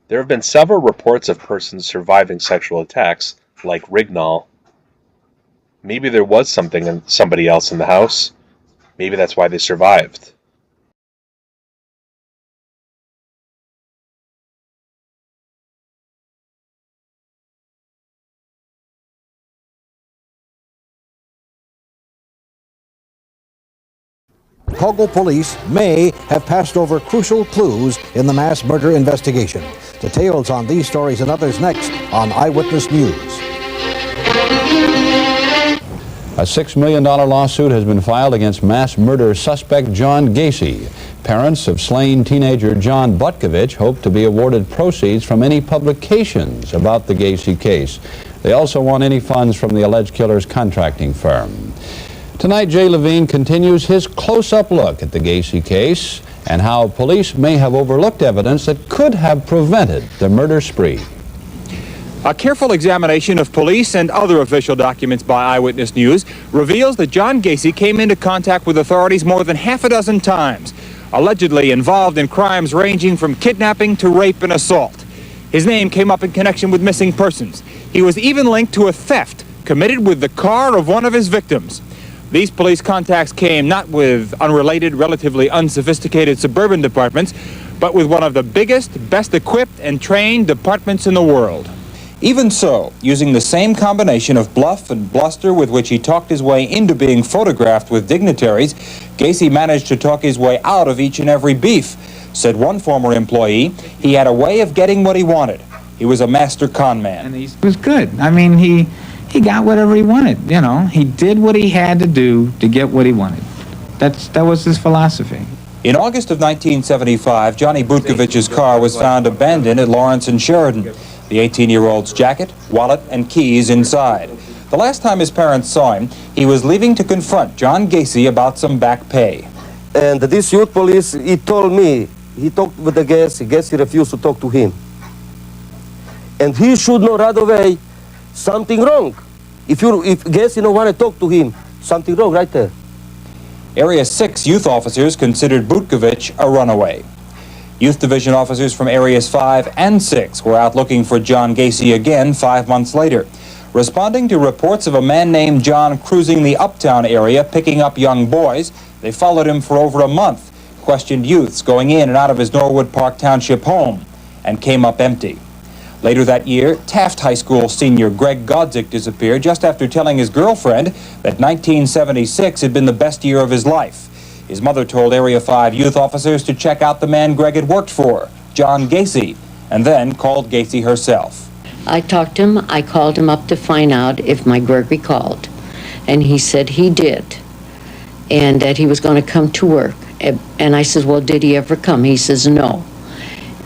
"There have been several reports of persons surviving sexual attacks, like Rignall. Maybe there was somebody else in the house. Maybe that's why they survived." Chicago police may have passed over crucial clues in the mass murder investigation. Details on these stories and others next on Eyewitness News. A $6 million lawsuit has been filed against mass murder suspect John Gacy. Parents of slain teenager John Butkovich hope to be awarded proceeds from any publications about the Gacy case. They also want any funds from the alleged killer's contracting firm. Tonight, Jay Levine continues his close-up look at the Gacy case and how police may have overlooked evidence that could have prevented the murder spree. A careful examination of police and other official documents by Eyewitness News reveals that John Gacy came into contact with authorities more than half a dozen times, allegedly involved in crimes ranging from kidnapping to rape and assault. His name came up in connection with missing persons. He was even linked to a theft committed with the car of one of his victims. These police contacts came not with unrelated, relatively unsophisticated suburban departments, but with one of the biggest, best equipped and trained departments in the world. Even so, using the same combination of bluff and bluster with which he talked his way into being photographed with dignitaries, Gacy managed to talk his way out of each and every beef. Said one former employee, he had a way of getting what he wanted. He was a master con man. And he was good. I mean, he got whatever he wanted, you know. He did what he had to do to get what he wanted. That was his philosophy. In August of 1975, Johnny Butkovich's car was found abandoned at Lawrence and Sheridan. The 18-year-old's jacket, wallet, and keys inside. The last time his parents saw him, he was leaving to confront John Gacy about some back pay. And this youth police, he told me, he talked with the Gacy refused to talk to him. And he should know right away something wrong. If Gacy don't want to talk to him, something wrong right there. Area 6 youth officers considered Butkovich a runaway. Youth Division officers from Areas 5 and 6 were out looking for John Gacy again 5 months later. Responding to reports of a man named John cruising the uptown area picking up young boys, they followed him for over a month, questioned youths going in and out of his Norwood Park Township home, and came up empty. Later that year, Taft High School senior Greg Godzik disappeared just after telling his girlfriend that 1976 had been the best year of his life. His mother told Area 5 youth officers to check out the man Greg had worked for, John Gacy, and then called Gacy herself. I talked to him. I called him up to find out if my Gregory called. And he said he did, and that he was going to come to work. And I says, well, did he ever come? He says, no.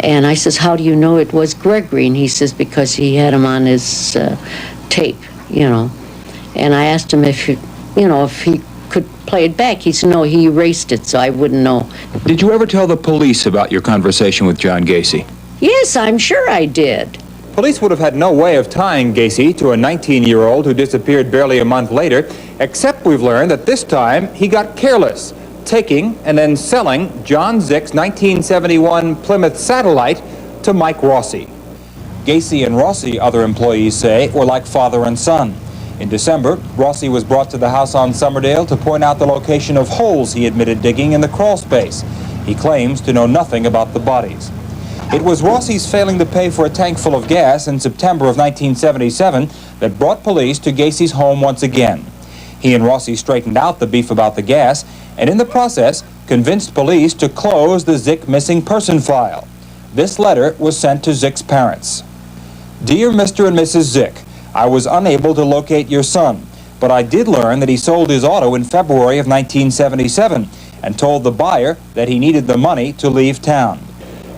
And I says, how do you know it was Gregory? And he says, because he had him on his tape, you know. And I asked him if he could play it back. He said, no, he erased it, so I wouldn't know. Did you ever tell the police about your conversation with John Gacy? Yes, I'm sure I did. Police would have had no way of tying Gacy to a 19-year-old who disappeared barely a month later, except we've learned that this time he got careless, taking and then selling John Zick's 1971 Plymouth Satellite to Mike Rossi. Gacy and Rossi, other employees say, were like father and son. In December, Rossi was brought to the house on Summerdale to point out the location of holes he admitted digging in the crawl space. He claims to know nothing about the bodies. It was Rossi's failing to pay for a tank full of gas in September of 1977 that brought police to Gacy's home once again. He and Rossi straightened out the beef about the gas, and in the process, convinced police to close the Zick missing person file. This letter was sent to Zick's parents. Dear Mr. and Mrs. Zick, I was unable to locate your son, but I did learn that he sold his auto in February of 1977 and told the buyer that he needed the money to leave town.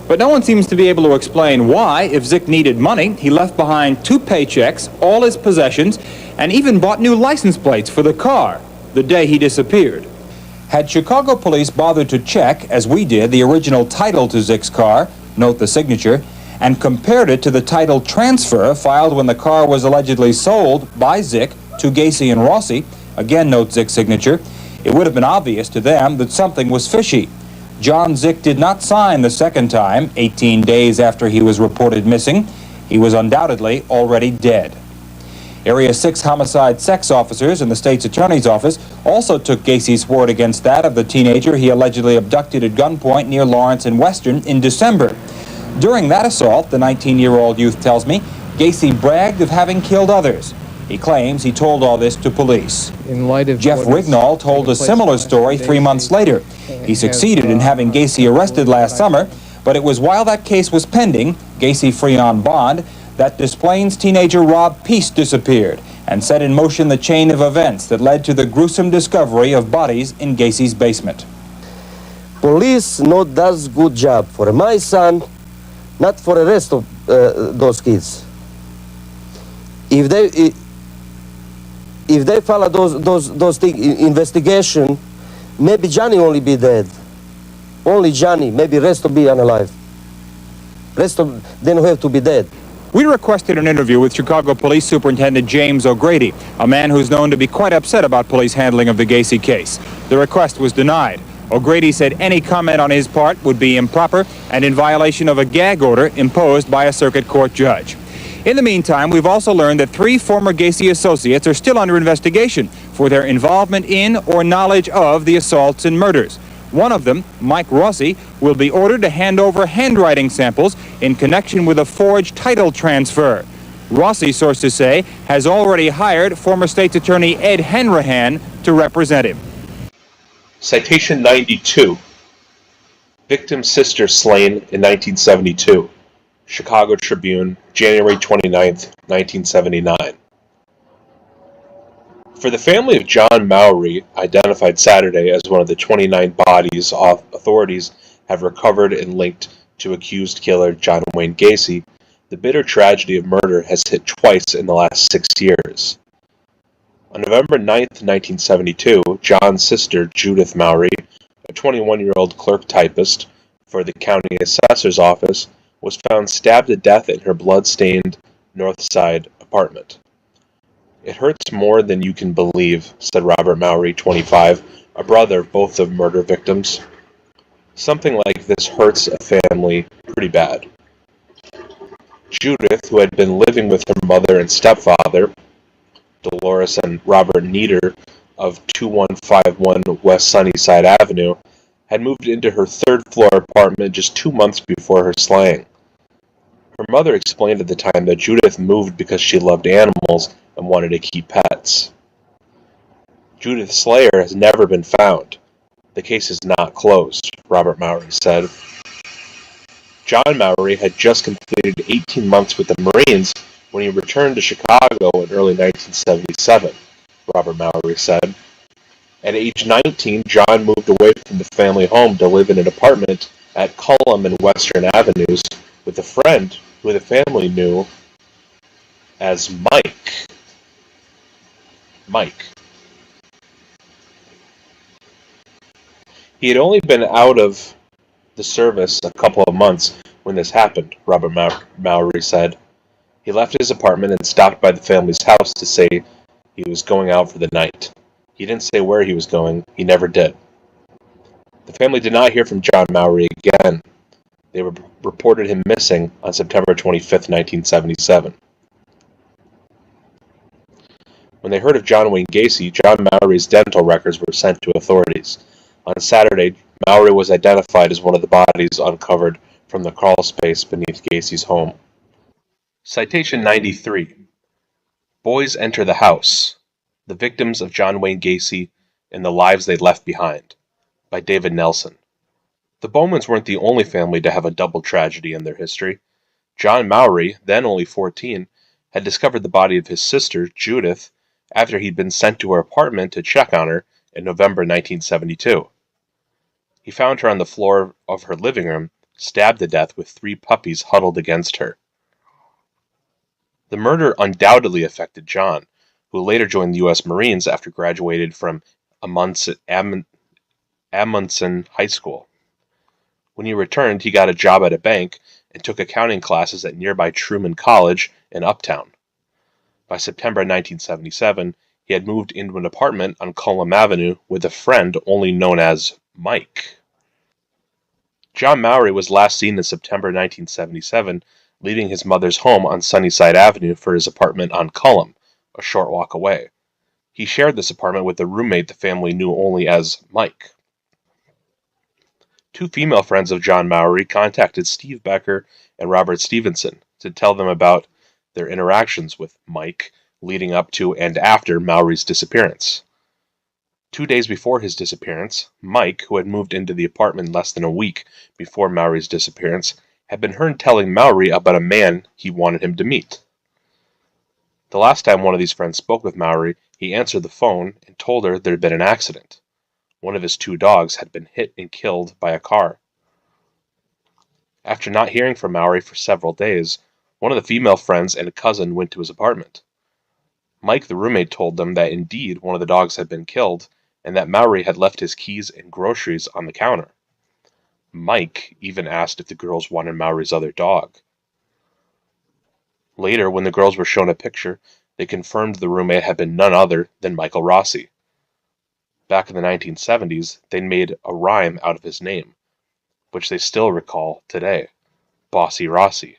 But no one seems to be able to explain why, if Zick needed money, he left behind 2 paychecks, all his possessions, and even bought new license plates for the car the day he disappeared. Had Chicago police bothered to check, as we did, the original title to Zick's car, note the signature, and compared it to the title transfer filed when the car was allegedly sold by Zick to Gacy and Rossi, again note Zick's signature, it would have been obvious to them that something was fishy. John Zick did not sign the second time, 18 days after he was reported missing. He was undoubtedly already dead. Area 6 homicide sex officers in the state's attorney's office also took Gacy's word against that of the teenager he allegedly abducted at gunpoint near Lawrence and Western in December. During that assault, the 19-year-old youth tells me, Gacy bragged of having killed others. He claims he told all this to police. In light of Jeff Rignall told a similar story 3 months later. He succeeded in having Gacy arrested last summer, but it was while that case was pending, Gacy free on bond, that Des Plaines teenager Rob Peace disappeared and set in motion the chain of events that led to the gruesome discovery of bodies in Gacy's basement. Police not does good job for my son, not for the rest of those kids. If they follow those things, investigation, maybe Johnny only be dead. Only Johnny, maybe rest will be unalive. Rest of them have to be dead. We requested an interview with Chicago Police Superintendent James O'Grady, a man who's known to be quite upset about police handling of the Gacy case. The request was denied. O'Grady said any comment on his part would be improper and in violation of a gag order imposed by a circuit court judge. In the meantime, we've also learned that 3 former Gacy associates are still under investigation for their involvement in or knowledge of the assaults and murders. One of them, Mike Rossi, will be ordered to hand over handwriting samples in connection with a forged title transfer. Rossi, sources say, has already hired former State's Attorney Ed Hanrahan to represent him. Citation 92. Victim's sister slain in 1972. Chicago Tribune, January 29, 1979. For the family of John Mowry, identified Saturday as one of the 29 bodies authorities have recovered and linked to accused killer John Wayne Gacy, the bitter tragedy of murder has hit twice in the last 6 years. On November 9, 1972, John's sister, Judith Mowry, a 21-year-old clerk typist for the county assessor's office, was found stabbed to death in her blood-stained North Side apartment. It hurts more than you can believe, said Robert Mowry, 25, a brother of both of murder victims. Something like this hurts a family pretty bad. Judith, who had been living with her mother and stepfather, Dolores and Robert Nieder of 2151 West Sunnyside Avenue, had moved into her third-floor apartment just 2 months before her slaying. Her mother explained at the time that Judith moved because she loved animals and wanted to keep pets. Judith's slayer has never been found. The case is not closed, Robert Mowry said. John Mowry had just completed 18 months with the Marines when he returned to Chicago in early 1977, Robert Mowry said. At age 19, John moved away from the family home to live in an apartment at Corll and Western Avenues with a friend who the family knew as Mike. He had only been out of the service a couple of months when this happened, Robert Mowry said. He left his apartment and stopped by the family's house to say he was going out for the night. He didn't say where he was going. He never did. The family did not hear from John Mowry again. They reported him missing on September 25, 1977. When they heard of John Wayne Gacy, John Mowry's dental records were sent to authorities. On Saturday, Mowry was identified as one of the bodies uncovered from the crawl space beneath Gacy's home. Citation 93. Boys Enter the House. The Victims of John Wayne Gacy and the Lives They Left Behind, by David Nelson. The Bowmans weren't the only family to have a double tragedy in their history. John Mowry, then only 14, had discovered the body of his sister, Judith, after he'd been sent to her apartment to check on her in November 1972. He found her on the floor of her living room, stabbed to death with 3 puppies huddled against her. The murder undoubtedly affected John, who later joined the U.S. Marines after graduated from Amundsen High School. When he returned, he got a job at a bank and took accounting classes at nearby Truman College in Uptown. By September 1977, he had moved into an apartment on Cullum Avenue with a friend only known as Mike. John Mowry was last seen in September 1977, leaving his mother's home on Sunnyside Avenue for his apartment on Cullum, a short walk away. He shared this apartment with a roommate the family knew only as Mike. 2 female friends of John Mowry contacted Steve Becker and Robert Stevenson to tell them about their interactions with Mike leading up to and after Mowry's disappearance. 2 days before his disappearance, Mike, who had moved into the apartment less than a week before Mowry's disappearance, had been heard telling Mowry about a man he wanted him to meet. The last time one of these friends spoke with Mowry, he answered the phone and told her there had been an accident. One of his 2 dogs had been hit and killed by a car. After not hearing from Mowry for several days, one of the female friends and a cousin went to his apartment. Mike, the roommate, told them that indeed one of the dogs had been killed and that Mowry had left his keys and groceries on the counter. Mike even asked if the girls wanted Mowry's other dog. Later, when the girls were shown a picture, they confirmed the roommate had been none other than Michael Rossi. Back in the 1970s, they made a rhyme out of his name, which they still recall today, Bossy Rossi.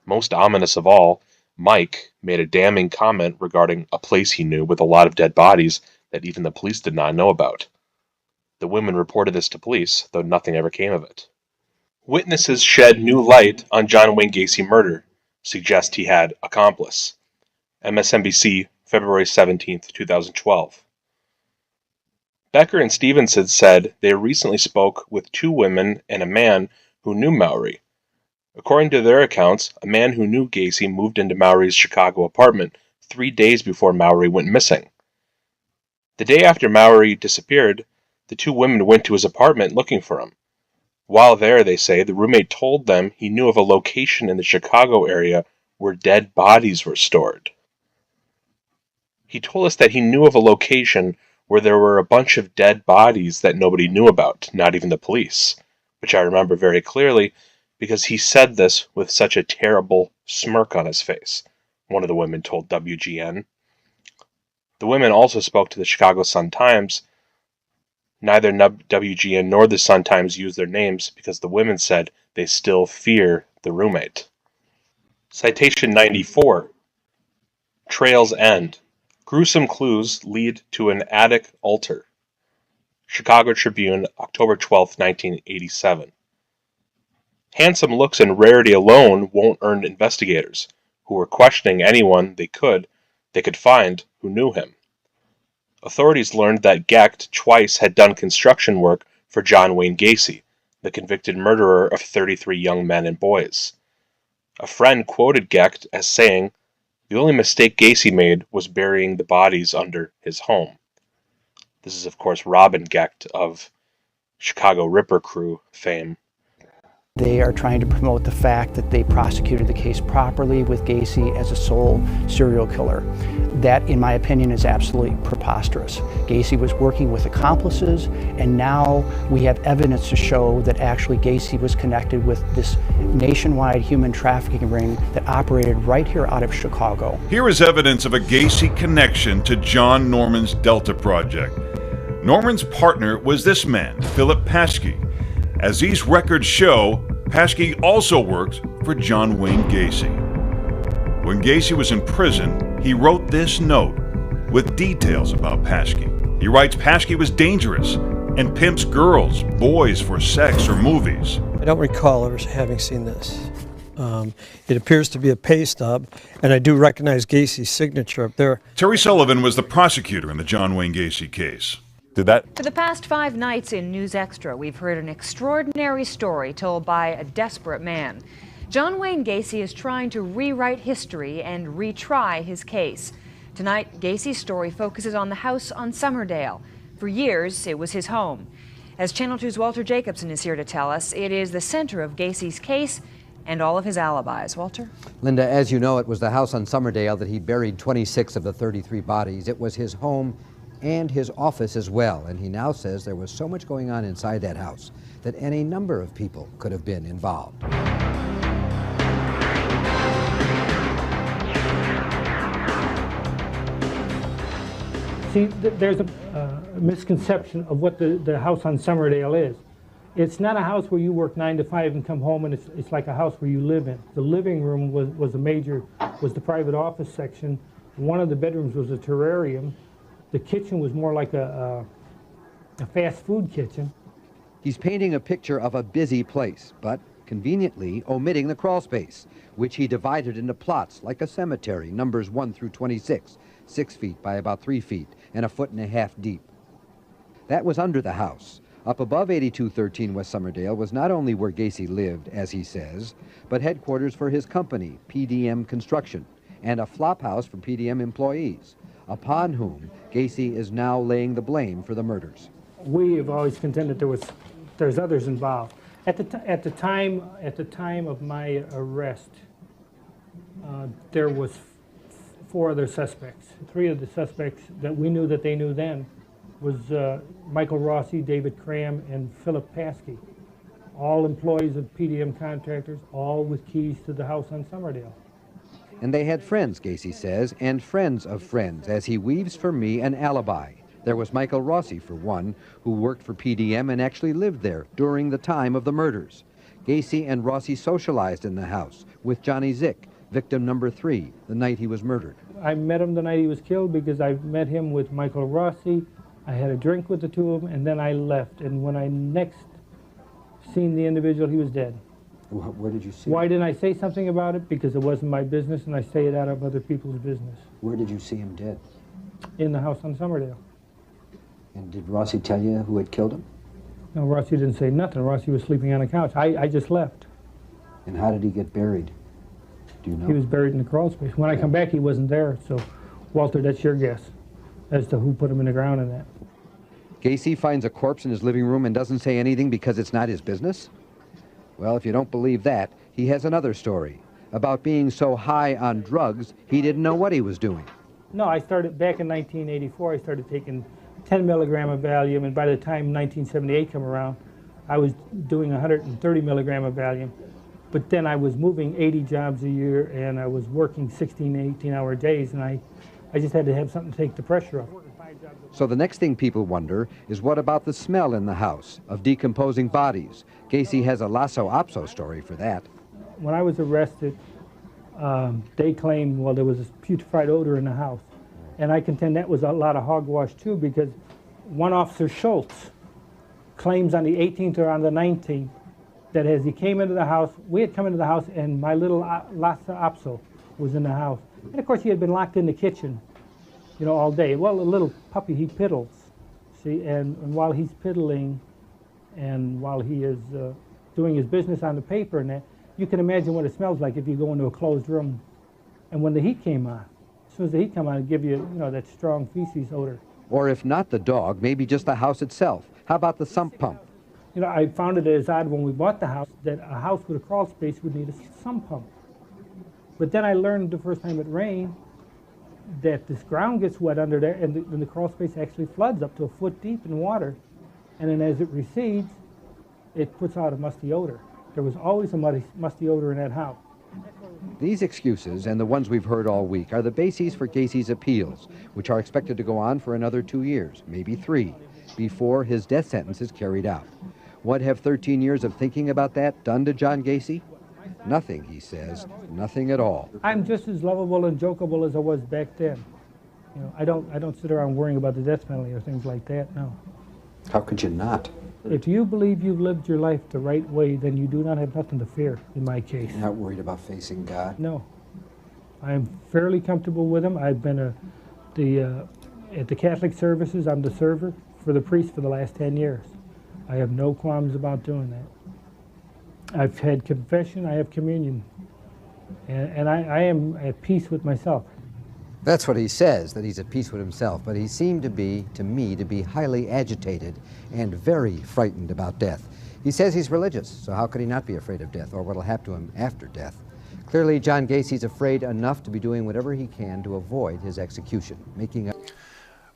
Most ominous of all, Mike made a damning comment regarding a place he knew with a lot of dead bodies that even the police did not know about. The women reported this to police, though nothing ever came of it. Witnesses shed new light on John Wayne Gacy murder, suggest he had accomplice. MSNBC, February 17, 2012. Becker and Stevenson said they recently spoke with 2 women and a man who knew Mowry. According to their accounts, a man who knew Gacy moved into Mowry's Chicago apartment 3 days before Mowry went missing. The day after Mowry disappeared, the 2 women went to his apartment looking for him. While there, they say, the roommate told them he knew of a location in the Chicago area where dead bodies were stored. He told us that he knew of a location where there were a bunch of dead bodies that nobody knew about, not even the police, which I remember very clearly because he said this with such a terrible smirk on his face, one of the women told WGN. The women also spoke to the Chicago Sun-Times. Neither WGN nor the Sun-Times used their names because the women said they still fear the roommate. Citation 94. Trails end. Gruesome clues lead to an attic altar. Chicago Tribune, October 12, 1987. Handsome looks and rarity alone won't earn investigators, who were questioning anyone they could find who knew him. Authorities learned that Gecht twice had done construction work for John Wayne Gacy, the convicted murderer of 33 young men and boys. A friend quoted Gecht as saying, "The only mistake Gacy made was burying the bodies under his home." This is, of course, Robin Gecht of Chicago Ripper Crew fame. They are trying to promote the fact that they prosecuted the case properly with Gacy as a sole serial killer. That, in my opinion, is absolutely preposterous. Gacy was working with accomplices, and now we have evidence to show that actually Gacy was connected with this nationwide human trafficking ring that operated right here out of Chicago. Here is evidence of a Gacy connection to John Norman's Delta Project. Norman's partner was this man, Philip Paschke. As these records show, Paschke also worked for John Wayne Gacy. When Gacy was in prison, he wrote this note with details about Paschke. He writes Paschke was dangerous and pimps girls, boys for sex or movies. I don't recall ever having seen this. It appears to be a pay stub, and I do recognize Gacy's signature up there. Terry Sullivan was the prosecutor in the John Wayne Gacy case. For the past 5 nights in News Extra, we've heard an extraordinary story told by a desperate man. John Wayne Gacy is trying to rewrite history and retry his case. Tonight, Gacy's story focuses on the house on Summerdale. For years, it was his home. As Channel 2's Walter Jacobson is here to tell us, it is the center of Gacy's case and all of his alibis. Walter? Linda, as you know, it was the house on Summerdale that he buried 26 of the 33 bodies. It was his home and his office as well, and he now says there was so much going on inside that house that any number of people could have been involved. See, there's a misconception of what the house on Summerdale is. It's not a house where you work 9 to 5 and come home, and it's like a house where you live in. The living room was the private office section. One of the bedrooms was a terrarium. The kitchen was more like a fast food kitchen. He's painting a picture of a busy place, but conveniently omitting the crawl space, which he divided into plots like a cemetery, numbers 1 through 26, 6 feet by about 3 feet, and 1.5 feet deep. That was under the house. Up above 8213 West Summerdale was not only where Gacy lived, as he says, but headquarters for his company, PDM Construction, and a flop house for PDM employees, upon whom Gacy is now laying the blame for the murders. We have always contended there's others involved. At the time of my arrest, there was 4 other suspects. 3 of the suspects that we knew that they knew then was Michael Rossi, David Cram, and Philip Paskey, all employees of PDM contractors, all with keys to the house on Summerdale. And they had friends, Gacy says, and friends of friends, as he weaves for me an alibi. There was Michael Rossi, for one, who worked for PDM and actually lived there during the time of the murders. Gacy and Rossi socialized in the house with Johnny Zick, victim number 3, the night he was murdered. I met him the night he was killed because I met him with Michael Rossi. I had a drink with the 2 of them, and then I left. And when I next seen the individual, he was dead. Where did you see Why him? didn't I say something about it? Because it wasn't my business, and I stayed out of other people's business. Where did you see him dead? In the house on Summerdale. And did Rossi tell you who had killed him? No, Rossi didn't say nothing. Rossi was sleeping on a couch. I just left. And how did he get buried? Do you know? He was buried in the crawl space. When I come back, he wasn't there. So, Walter, that's your guess as to who put him in the ground in that. Gacy finds a corpse in his living room and doesn't say anything because it's not his business? Well, if you don't believe that, he has another story about being so high on drugs he didn't know what he was doing. No, I started back in 1984. I started taking 10 milligram of Valium, and by the time 1978 came around, I was doing 130 milligram of Valium. But then I was moving 80 jobs a year, and I was working 16, 18-hour days, and I just had to have something to take the pressure off. So the next thing people wonder is what about the smell in the house of decomposing bodies? Gacy has a lasso opso story for that. When I was arrested, they claimed, well, there was this putrefied odor in the house. And I contend that was a lot of hogwash, too, because one Officer Schultz claims on the 18th or on the 19th that as he came into the house, we had come into the house, and my little Lhasa Apso was in the house. And, of course, he had been locked in the kitchen, you know, all day. Well, a little puppy, he piddles, see, and while he's piddling and while he is doing his business on the paper and that, you can imagine what it smells like if you go into a closed room. And when the heat came on, as soon as the heat came on, it'd give you, that strong feces odor. Or if not the dog, maybe just the house itself. How about the sump pump? You know, I found it as odd when we bought the house that a house with a crawl space would need a sump pump. But then I learned the first time it rained that this ground gets wet under there, and the crawl space actually floods up to a foot deep in water. And then as it recedes, it puts out a musty odor. There was always a musty odor in that house. These excuses, and the ones we've heard all week, are the bases for Gacy's appeals, which are expected to go on for another 2 years, maybe 3, before his death sentence is carried out. What have 13 years of thinking about that done to John Gacy? Nothing, he says, nothing at all. I'm just as lovable and jokeable as I was back then. You know, I don't sit around worrying about the death penalty or things like that, no. How could you not? If you believe you've lived your life the right way, then you do not have nothing to fear, in my case. You're not worried about facing God? No. I'm fairly comfortable with him. I've been at the Catholic services, I'm the server for the priest for the last 10 years. I have no qualms about doing that. I've had confession, I have communion, and I am at peace with myself. That's what he says, that he's at peace with himself, but he seemed to me, to be highly agitated and very frightened about death. He says he's religious, so how could he not be afraid of death or what'll happen to him after death? Clearly, John Gacy's afraid enough to be doing whatever he can to avoid his execution, making a...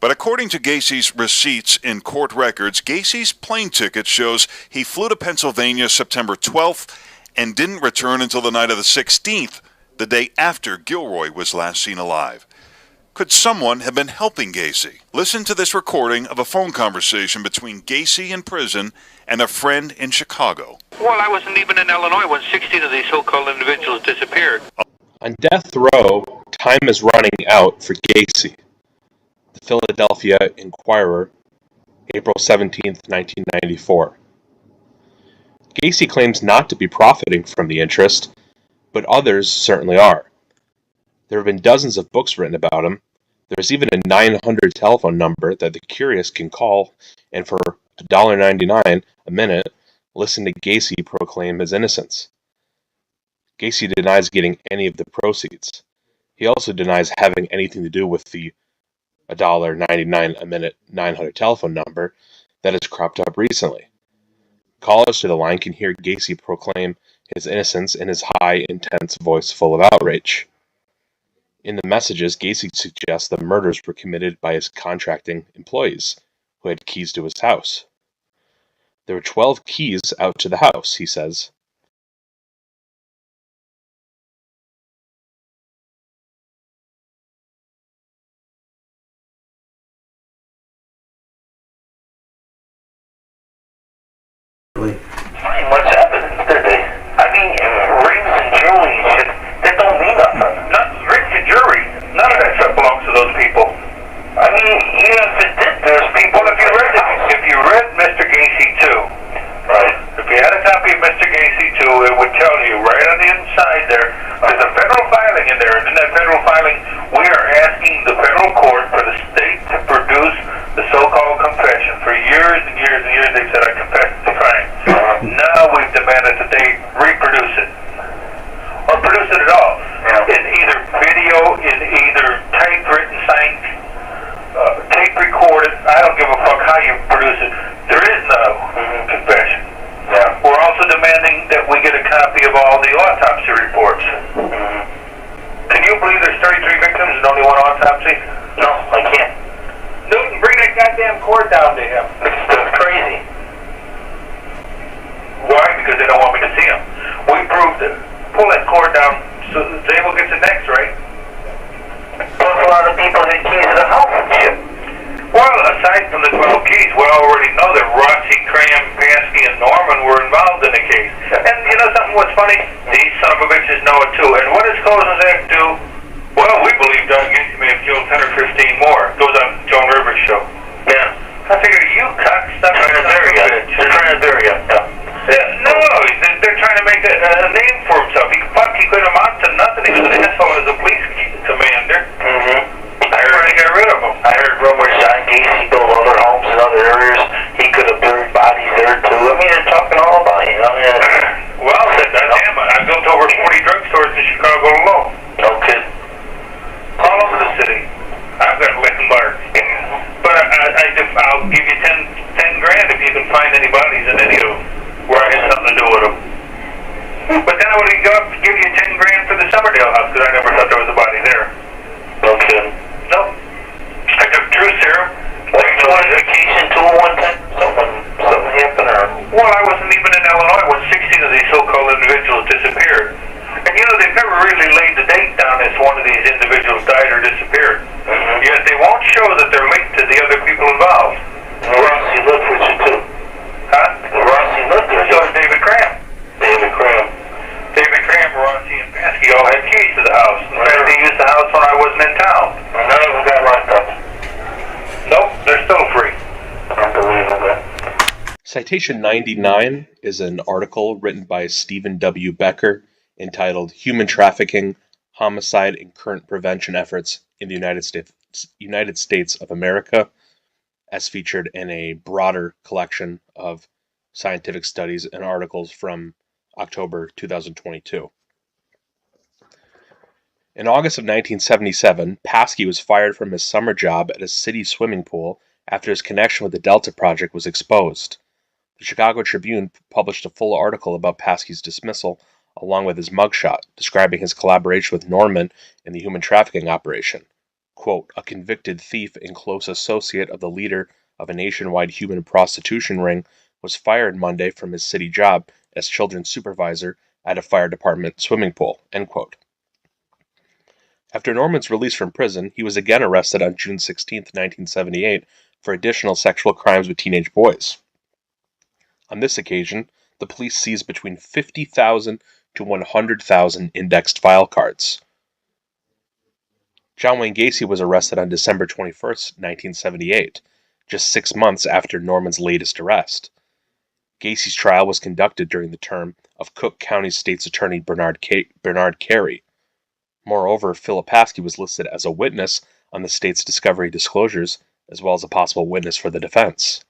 But according to Gacy's receipts in court records, Gacy's plane ticket shows he flew to Pennsylvania September 12th and didn't return until the night of the 16th, the day after Gilroy was last seen alive. Could someone have been helping Gacy? Listen to this recording of a phone conversation between Gacy in prison and a friend in Chicago. Well, I wasn't even in Illinois when 16 of these so-called individuals disappeared. On death row, time is running out for Gacy. The Philadelphia Inquirer, April 17, 1994. Gacy claims not to be profiting from the interest, but others certainly are. There have been dozens of books written about him. There's even a 900 telephone number that the curious can call, and for $1.99 a minute, listen to Gacy proclaim his innocence. Gacy denies getting any of the proceeds. He also denies having anything to do with the $1.99 a minute 900 telephone number that has cropped up recently. Callers to the line can hear Gacy proclaim his innocence in his high, intense voice full of outrage. In the messages, Gacy suggests the murders were committed by his contracting employees, who had keys to his house. There were 12 keys out to the house, he says. What's happened today? I mean, rings and jewelry and shit, that don't mean nothing. Not rings and jewelry. None of that stuff belongs to those people. I mean, even if it did, there's people. Well, if you read Mr. Gacy 2, right? If you had a copy of Mr. Gacy 2, it would tell you right on the inside there's a federal filing in there, and in that federal filing, we are asking the federal court for the state to produce the so-called confession. For years and years and years, they said I confessed to crime. Now we've demanded that they reproduce it, or produce it at all, in either video, in either typewritten, signed, tape recorded. I don't give a fuck how you produce it. There is no confession. We're also demanding that we get a copy of all the autopsy reports. Can you believe there's 33 victims and only one autopsy? No, I can't. Newton, bring that goddamn cord down to him. That's crazy. Why? Because they don't want me to see him. We proved it. Pull that cord down so Zabel gets it next, right? Plus a lot of people had keys to the house and shit. Well, aside from the 12 keys, we already know that Rossi, Cram, Pansky, and Norman were involved in the case. And you know something what's funny? These son of a bitches know it too. And what does Cozen's Act do? Well, we believe John Gacy may have killed 10 or 15 more. It goes on Joan Rivers' show. Yeah. I figured you cocksucker. They're trying to bury you. No, they're trying to make a name for himself. He could amount to nothing. He was an asshole as a police commander. I heard he got rid of him. I heard rumors John Gacy built other homes in other areas. He could have buried bodies there too. I mean, they're talking all about it. Well, goddamn it. I built over 40 drugstores in Chicago alone. No kidding. All over the city. I've got licking bars. But I'll give you 10 grand if you can find any bodies in any of them where I had something to do with them. But then I would give you 10 grand for the Summerdale house because I never thought there was a body there. No kidding. No. I took true serum. Like you went on vacation too one time? Something happened or? Well, I wasn't even in Illinois when 16 of these so-called individuals disappeared. And you know, they've never really laid the date down as one of these individuals died or disappeared. Yet they won't show that they're linked to the other people involved. Rossi lived with you too. Huh? Rossi lived with you. So is David Cram. David Cram, Rossi, and Pansky all had keys to the house. In fact, they used the house when I wasn't in town. None of them got locked up. Nope, they're still free. Unbelievable. Citation 99 is an article written by Stephen W. Becker entitled Human Trafficking, Homicide, and Current Prevention Efforts in the United States of America, as featured in a broader collection of scientific studies and articles from October 2022. In August of 1977, Paskey was fired from his summer job at a city swimming pool after his connection with the Delta Project was exposed. The Chicago Tribune published a full article about Paskey's dismissal, along with his mugshot, describing his collaboration with Norman in the human trafficking operation. Quote, a convicted thief and close associate of the leader of a nationwide human prostitution ring was fired Monday from his city job as children's supervisor at a fire department swimming pool, end quote. After Norman's release from prison, he was again arrested on June 16, 1978, for additional sexual crimes with teenage boys. On this occasion, the police seized between 50,000 to 100,000 indexed file cards. John Wayne Gacy was arrested on December 21, 1978, just 6 months after Norman's latest arrest. Gacy's trial was conducted during the term of Cook County State's Attorney Bernard Carey. Moreover, Philip Paskey was listed as a witness on the state's discovery disclosures, as well as a possible witness for the defense.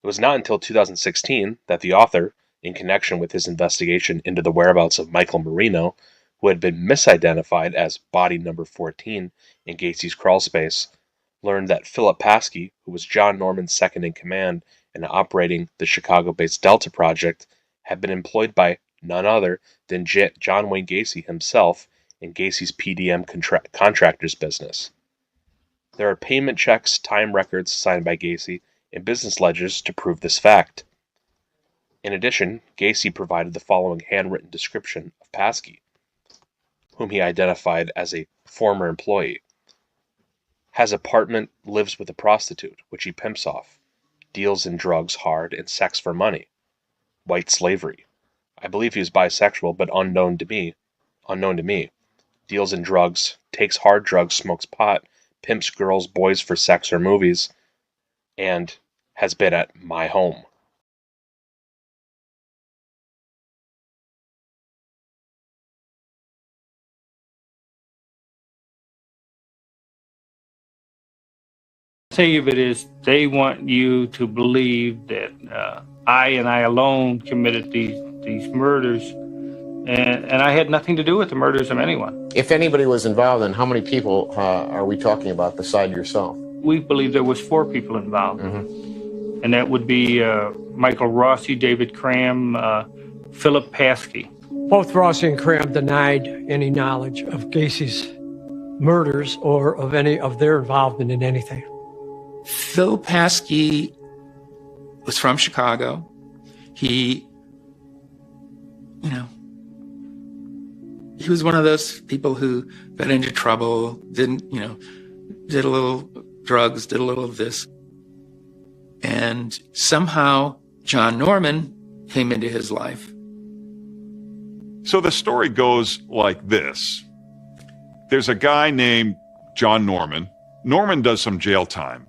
It was not until 2016 that the author, in connection with his investigation into the whereabouts of Michael Marino, who had been misidentified as body number 14 in Gacy's crawl space, learned that Philip Paskey, who was John Norman's second in command and operating the Chicago-based Delta Project, had been employed by none other than John Wayne Gacy himself in Gacy's PDM contractors business. There are payment checks, time records signed by Gacy, and business ledgers to prove this fact. In addition, Gacy provided the following handwritten description of Paskey, whom he identified as a former employee. Has apartment, lives with a prostitute, which he pimps off. Deals in drugs hard and sex for money. White slavery. I believe he was bisexual, but unknown to me. Deals in drugs, takes hard drugs, smokes pot, pimps girls, boys for sex or movies, and has been at my home. Say of it is, they want you to believe that I and I alone committed these murders, and I had nothing to do with the murders of anyone. If anybody was involved, then how many people are we talking about beside yourself? We believe there was 4 people involved, and that would be Michael Rossi, David Cram, Philip Paskey. Both Rossi and Cram denied any knowledge of Gacy's murders or of any of their involvement in anything. Phil Paskey was from Chicago. He was one of those people who got into trouble, did a little drugs, did a little of this. And somehow John Norman came into his life. So the story goes like this. There's a guy named John Norman. Norman does some jail time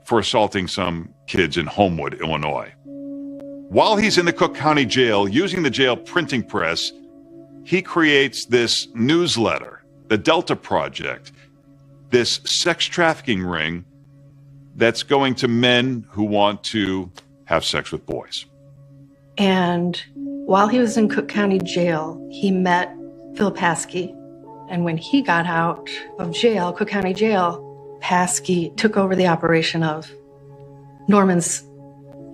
for assaulting some kids in Homewood, Illinois. While he's in the Cook County Jail, using the jail printing press, he creates this newsletter, the Delta Project, this sex trafficking ring that's going to men who want to have sex with boys. And while he was in Cook County Jail, he met Phil Paskey. And when he got out of jail, Cook County Jail, Paskey took over the operation of Norman's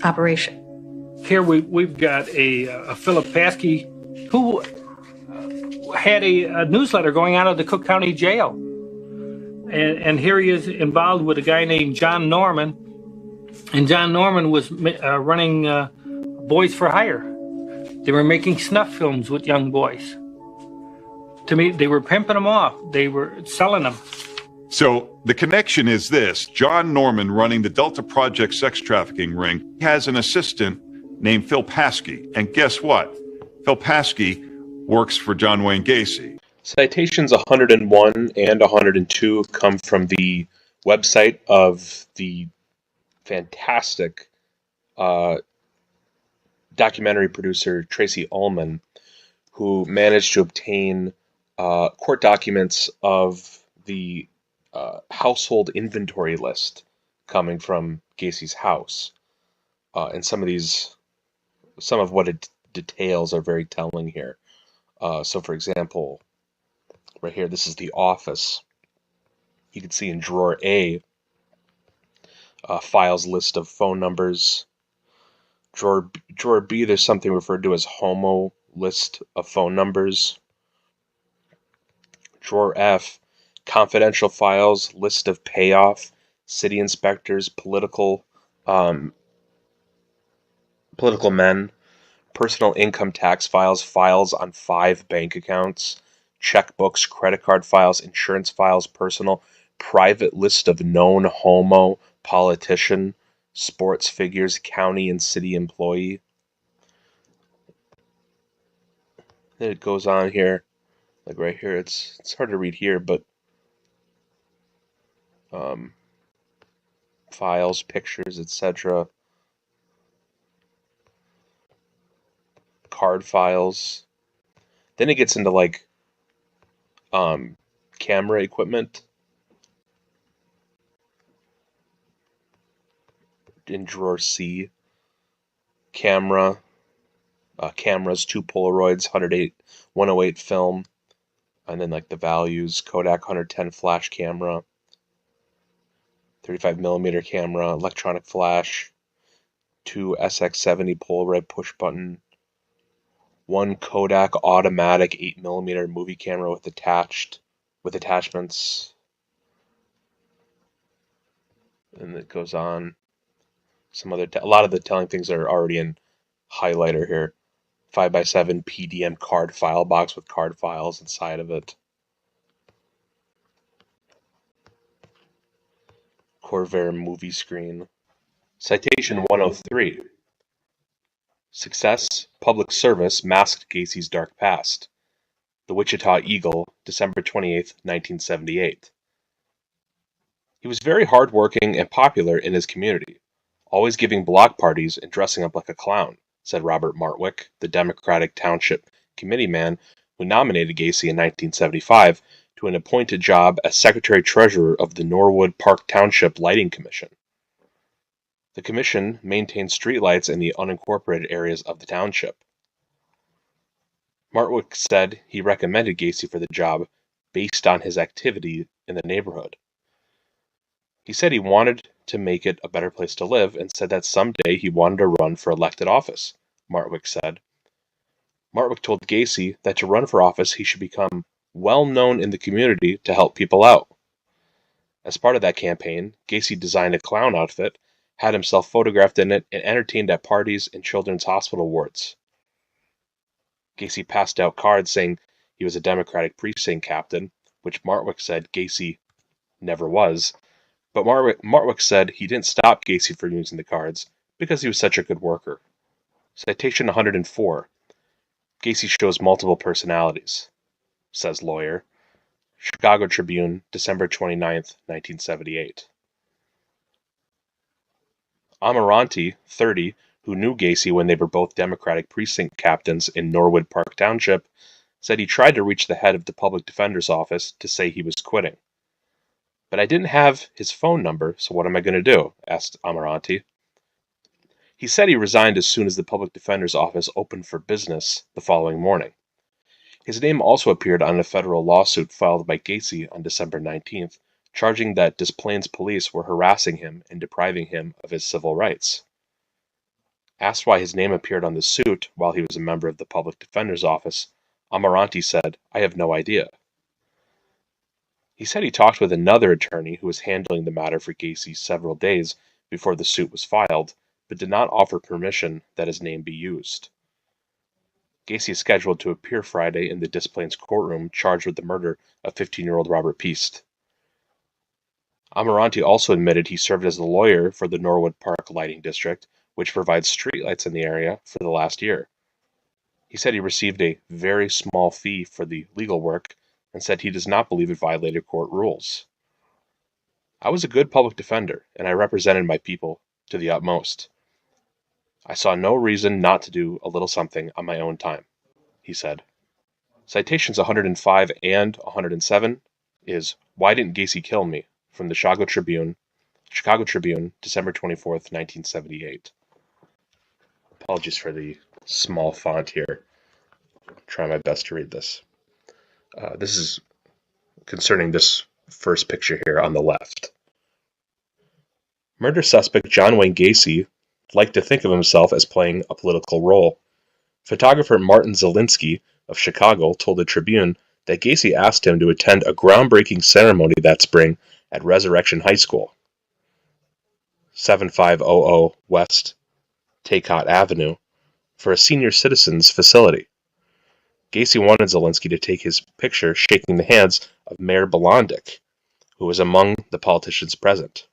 operation. Here we've got a Philip Paskey who had a newsletter going out of the Cook County Jail. And here he is involved with a guy named John Norman. And John Norman was running Boys for Hire. They were making snuff films with young boys. To me, they were pimping them off. They were selling them. So the connection is this. John Norman, running the Delta Project sex trafficking ring, has an assistant named Phil Paskey. And guess what? Phil Paskey works for John Wayne Gacy. Citations 101 and 102 come from the website of the fantastic documentary producer Tracy Ullman, who managed to obtain court documents of the household inventory list coming from Gacy's house. And some of what it details are very telling here. So, for example, right here, this is the office. You can see in drawer A, files list of phone numbers. Drawer B, there's something referred to as homo list of phone numbers. Drawer F, confidential files, list of payoff, city inspectors, political men, personal income tax files, files on 5 bank accounts, checkbooks, credit card files, insurance files, personal, private list of known homo, politician, sports figures, county and city employee. Then it goes on here, like right here, it's hard to read here, but files, pictures, etc. Card files. Then it gets into like camera equipment. In drawer C, cameras, 2 Polaroids, 108 film, and then like the values, Kodak 110 flash camera, 35 millimeter camera, electronic flash, 2 SX70 Polaroid push button, 1 Kodak automatic 8 millimeter movie camera with attachments, and it goes on. A lot of the telling things are already in highlighter here. 5x7 PDM card file box with card files inside of it. Corvair movie screen. Citation 103. Success, public service masked Gacy's dark past. The Wichita Eagle, December 28, 1978. He was very hardworking and popular in his community, always giving block parties and dressing up like a clown, said Robert Martwick, the Democratic Township Committeeman who nominated Gacy in 1975 to an appointed job as Secretary-Treasurer of the Norwood Park Township Lighting Commission. The commission maintained streetlights in the unincorporated areas of the township. Martwick said he recommended Gacy for the job based on his activity in the neighborhood. He said he wanted to make it a better place to live and said that someday he wanted to run for elected office, Martwick said. Martwick told Gacy that to run for office he should become well known in the community to help people out. As part of that campaign, Gacy designed a clown outfit, had himself photographed in it, and entertained at parties and children's hospital wards. Gacy passed out cards saying he was a Democratic precinct captain, which Martwick said Gacy never was. But Martwick said he didn't stop Gacy from using the cards because he was such a good worker. Citation 104. Gacy shows multiple personalities, says lawyer. Chicago Tribune, December 29, 1978. Amirante, 30, who knew Gacy when they were both Democratic precinct captains in Norwood Park Township, said he tried to reach the head of the public defender's office to say he was quitting. But I didn't have his phone number, so what am I going to do? Asked Amirante. He said he resigned as soon as the public defender's office opened for business the following morning. His name also appeared on a federal lawsuit filed by Gacy on December 19th, charging that Des Plaines police were harassing him and depriving him of his civil rights. Asked why his name appeared on the suit while he was a member of the public defender's office, Amirante said, "I have no idea." He said he talked with another attorney who was handling the matter for Gacy several days before the suit was filed, but did not offer permission that his name be used. Gacy is scheduled to appear Friday in the Des Plaines courtroom charged with the murder of 15-year-old Robert Piest. Amirante also admitted he served as the lawyer for the Norwood Park Lighting District, which provides streetlights in the area, for the last year. He said he received a very small fee for the legal work and said he does not believe it violated court rules. I was a good public defender, and I represented my people to the utmost. I saw no reason not to do a little something on my own time, he said. Citations 105 and 107 is Why Didn't Gacy Kill Me? From the Chicago Tribune, December 24th, 1978. Apologies for the small font here. I'll try my best to read this. This is concerning this first picture here on the left. Murder suspect John Wayne Gacy liked to think of himself as playing a political role. Photographer Martin Zielinski of Chicago told the Tribune that Gacy asked him to attend a groundbreaking ceremony that spring at Resurrection High School, 7500 West Taycott Avenue, for a senior citizens facility. Gacy wanted Zielinski to take his picture shaking the hands of Mayor Blondick, who was among the politicians present.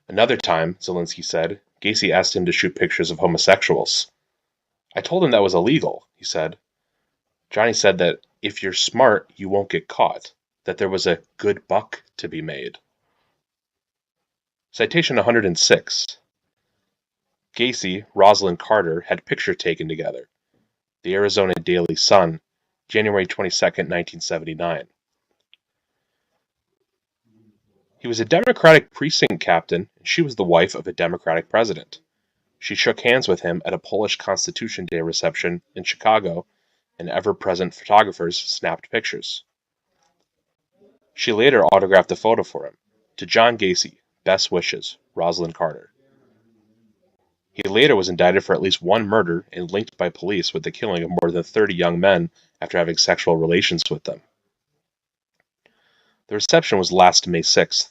Another time, Zielinski said, Gacy asked him to shoot pictures of homosexuals. I told him that was illegal, he said. Johnny said that if you're smart, you won't get caught, that there was a good buck to be made. Citation 106. Gacy, Rosalind Carter had a picture taken together. The Arizona Daily Sun, January 22, 1979. He was a Democratic precinct captain, and she was the wife of a Democratic president. She shook hands with him at a Polish Constitution Day reception in Chicago, and ever-present photographers snapped pictures. She later autographed a photo for him. To John Gacy, best wishes, Rosalind Carter. He later was indicted for at least one murder and linked by police with the killing of more than 30 young men after having sexual relations with them. The reception was last May 6th.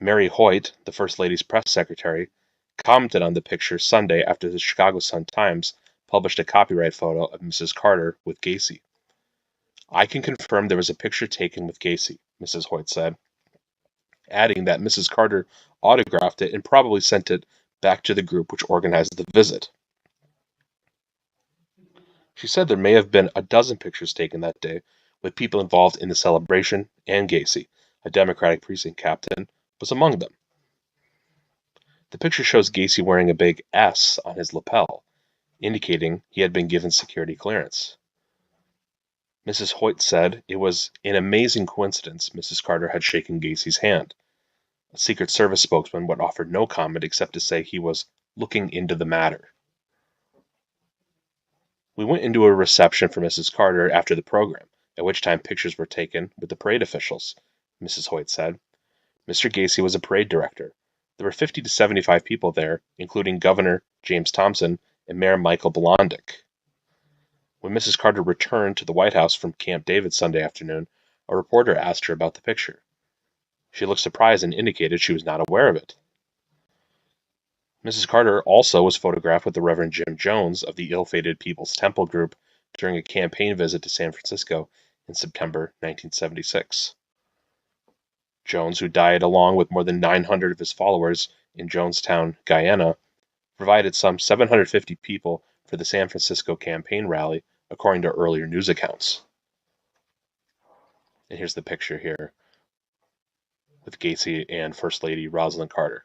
Mary Hoyt, the First Lady's press secretary, commented on the picture Sunday after the Chicago Sun-Times published a copyright photo of Mrs. Carter with Gacy. I can confirm there was a picture taken with Gacy, Mrs. Hoyt said, adding that Mrs. Carter autographed it and probably sent it back to the group which organized the visit. She said there may have been a dozen pictures taken that day, with people involved in the celebration, and Gacy, a Democratic precinct captain, was among them. The picture shows Gacy wearing a big S on his lapel, indicating he had been given security clearance. Mrs. Hoyt said it was an amazing coincidence Mrs. Carter had shaken Gacy's hand. A Secret Service spokesman would offer no comment except to say he was looking into the matter. We went into a reception for Mrs. Carter after the program, at which time pictures were taken with the parade officials, Mrs. Hoyt said. Mr. Gacy was a parade director. There were 50 to 75 people there, including Governor James Thompson and Mayor Michael Blondick. When Mrs. Carter returned to the White House from Camp David Sunday afternoon, a reporter asked her about the picture. She looked surprised and indicated she was not aware of it. Mrs. Carter also was photographed with the Reverend Jim Jones of the ill-fated People's Temple group during a campaign visit to San Francisco in September 1976. Jones, who died along with more than 900 of his followers in Jonestown, Guyana, provided some 750 people for the San Francisco campaign rally, according to earlier news accounts. And here's the picture here with Gacy and First Lady Rosalind Carter.